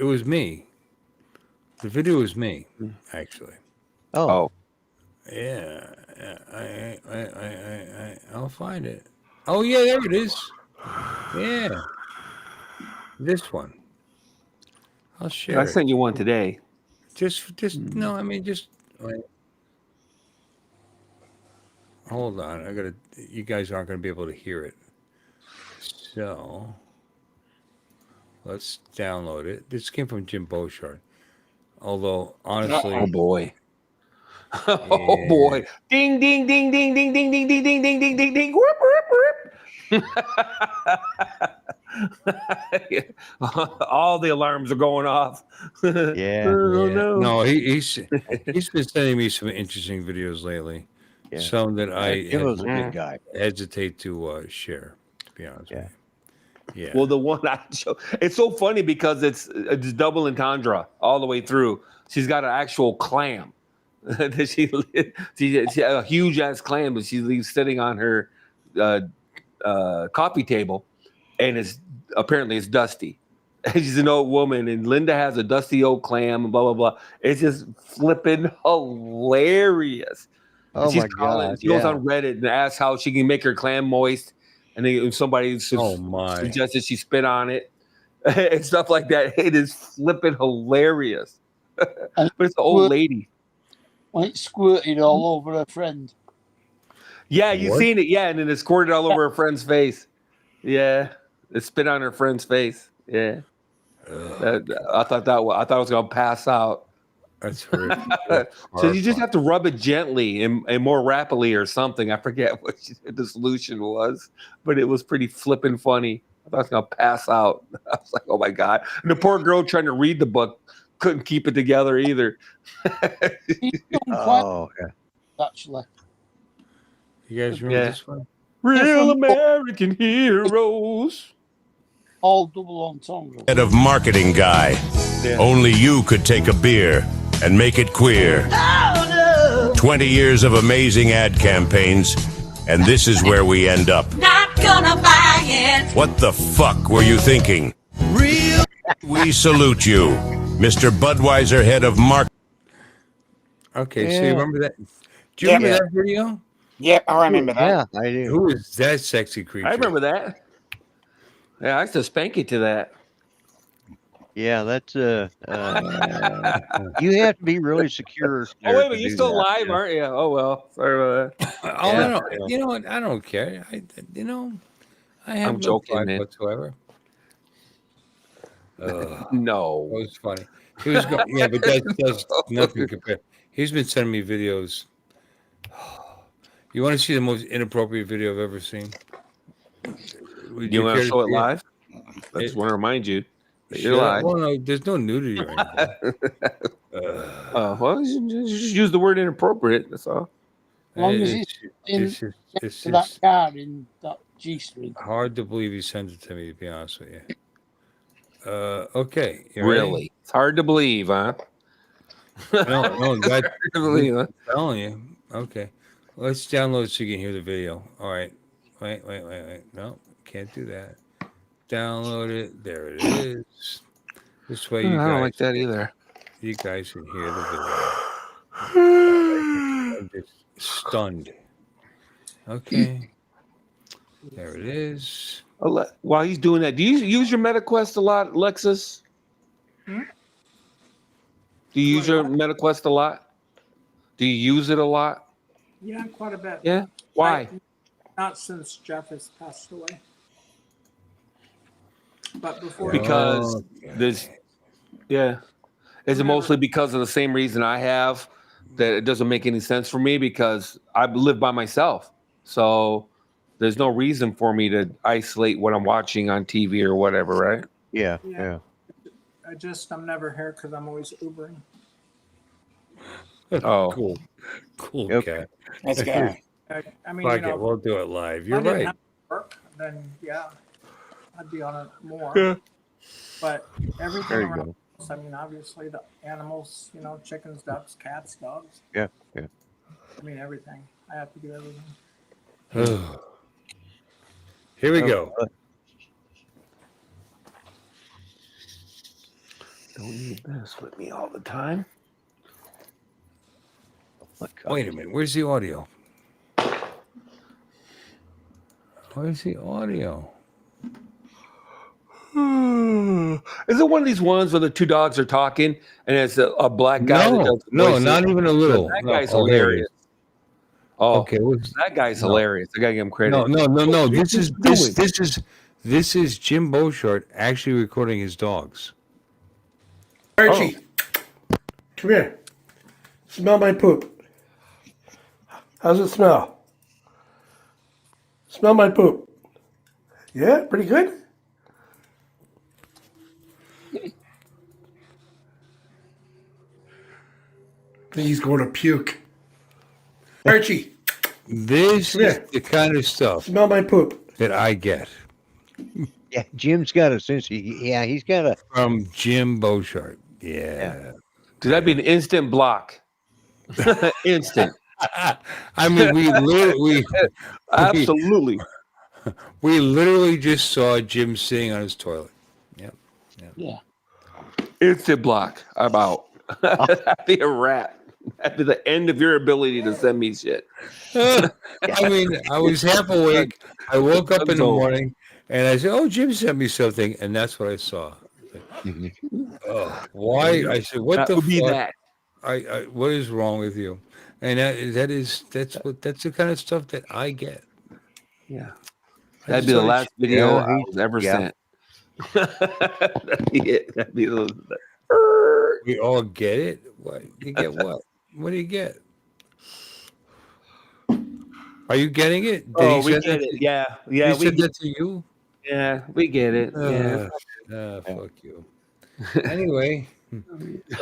was me. The video was me, actually. Oh, Yeah, I'll find it. Oh yeah, there it is. Yeah, this one. I'll share I it. sent you one today. No. I mean, just wait. Hold on. I gotta. You guys aren't gonna be able to hear it. So let's download it. This came from Jim Beauchard. Although honestly, Oh boy. Oh boy. Ding ding ding ding ding ding ding ding ding ding ding ding ding. Whoop, whoop, whoop. All the alarms are going off. yeah, Oh, yeah. no. he's been sending me some interesting videos lately. Yeah. Some that I Jimbo's a good guy. hesitate to share. To be honest Yeah. with you. Yeah. Well, the one I show, it's so funny because it's double entendre all the way through. She's got an actual clam. That she a huge ass clam that she leaves sitting on her coffee table, and apparently it's dusty. And she's an old woman, and Linda has a dusty old clam, and blah blah blah. It's just flipping hilarious. Oh And she's my calling. God! She goes Yeah. on Reddit and asks how she can make her clam moist, and then somebody Oh my. suggested she spit on it and stuff like that. It is flipping hilarious. But it's an old lady. It squirted all over her friend. Yeah, you've What? seen it. Yeah, and then it squirted all over her friend's face. Yeah, it spit on her friend's face. Yeah, I thought I thought I was gonna pass out. That's horrific. So you just have to rub it gently and more rapidly or something. I forget what the solution was, but it was pretty flippin' funny. I thought I was gonna pass out. I was like, oh my god! And the poor girl trying to read the book couldn't keep it together either. He's done quite Oh, yeah. actually. You guys remember Yeah. this one? Real American heroes. All double entendre. Head of marketing guy. Yeah. Only you could take a beer and make it queer. 20 years of amazing ad campaigns, and this is where we end up. Not gonna buy it. What the fuck were you thinking? Real. We salute you, Mr. Budweiser, head of marketing. Okay, so Yeah. you remember that? Do you remember Yeah. that video? Yep, I remember that. Yeah, I do. Who is that sexy creature? I remember that. Yeah, I used to spank it to that. Yeah, that's you have to be really secure. Oh, There wait a to minute. You're do still that, live, yeah. aren't you? Oh, well. Sorry about that. Oh, Yeah, no, yeah. you know what? I don't care. I have I'm no joking, pride man. whatsoever. That No. was funny. He was going, yeah, but that's nothing compared. He's been sending me videos. You want to see the most inappropriate video I've ever seen? Would You want care to show it see live? I just want to remind you that you're Should I? live. Well, no, there's no nudity or anything. Well, you just use the word inappropriate. That's all. As long as It's it's just, it's to that just card in that G string. hard to believe he sent it to me, to be honest with you. Okay. You Really? ready? It's hard to believe, huh? No, It's hard to believe, huh? I'm telling you. Okay. Let's download so you can hear the video. All right. Wait. No, can't do that. Download it. There it is. This way I you don't guys like that either. you guys can hear the video. I'm just stunned. Okay. There it is. While he's doing that, do you use your MetaQuest a lot, Lexus? Hmm? Do you use your MetaQuest a lot? Do you use it a lot? Yeah, quite a bit. Yeah. Why? Not since Jeff has passed away. But before Because there's, yeah. Is it mostly because of the same reason I have, that it doesn't make any sense for me because I live by myself. So there's no reason for me to isolate what I'm watching on TV or whatever, right? Yeah. I'm never here because I'm always Ubering. Oh, Cool Okay. cat. That's good. I mean, Fuck it, we'll do it live. You're if I didn't right. have to work, then yeah, I'd be on it more. Yeah. But everything There you around go. us, I mean, obviously the animals, chickens, ducks, cats, dogs. Yeah. I mean, everything. I have to do everything. Here we go. don't need this with me all the time. Wait a minute. Where's the audio? Where's the audio? Is it one of these ones where the two dogs are talking and it's a black guy? that does the No, voices? not even a little. That No, guy's oh, here it hilarious. is. Oh, Okay. that guy's No. hilarious. I gotta give him credit. No. What's This he is Jim Beauchart actually recording his dogs. Archie, come here. Smell my poop. How's it smell? Smell my poop. Yeah, pretty good. I think he's going to puke. Archie, This Come is here. the kind of stuff smell my poop. that I get Yeah, Jim's got a sense. He's got a. from Jim Beauchart. Yeah. Dude, that'd be an instant block. Instant. I mean, we Absolutely. literally just saw Jim sitting on his toilet. Yep. Yeah. Instant block. I'm out. That'd be a wrap. That'd be the end of your ability to send me shit. I mean, I was half awake. I woke up in the morning and I said, "Oh, Jim sent me something," and that's what I saw. Oh, why? I said, "What the would be fuck? that? I what is wrong with you?" And that's the kind of stuff that I get. Yeah. I That'd just be the thought last video Yeah, I was ever yeah. sent. That'd be it. That'd be the we all get it. What you get? What? What do you get? Are you getting it? Did Oh, he we send get that it. to- Yeah. He Yeah. We said get, that to you. yeah. We get it. Yeah. Fuck you. Anyway,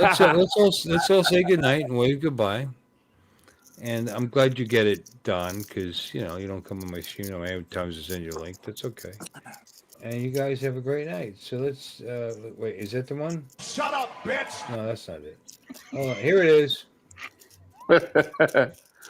let's all say goodnight and wave goodbye. And I'm glad you get it, Don, because you don't come on my stream. I have times to send you a link. That's okay. And you guys have a great night. So let's wait. Is that the one? Shut up, bitch! No, that's not it. Hold on. Here it is.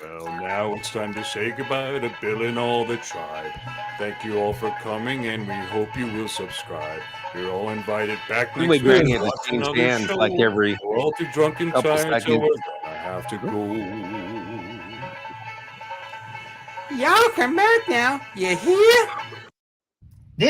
Well, now it's time to say goodbye to Bill and all the tribe. Thank you all for coming, and we hope you will subscribe. You're all invited back You next may week. bring to it to watch change another hands show. like every We're all too drunk and couple tired, so seconds. we're gonna have to go. Y'all come back now. You hear?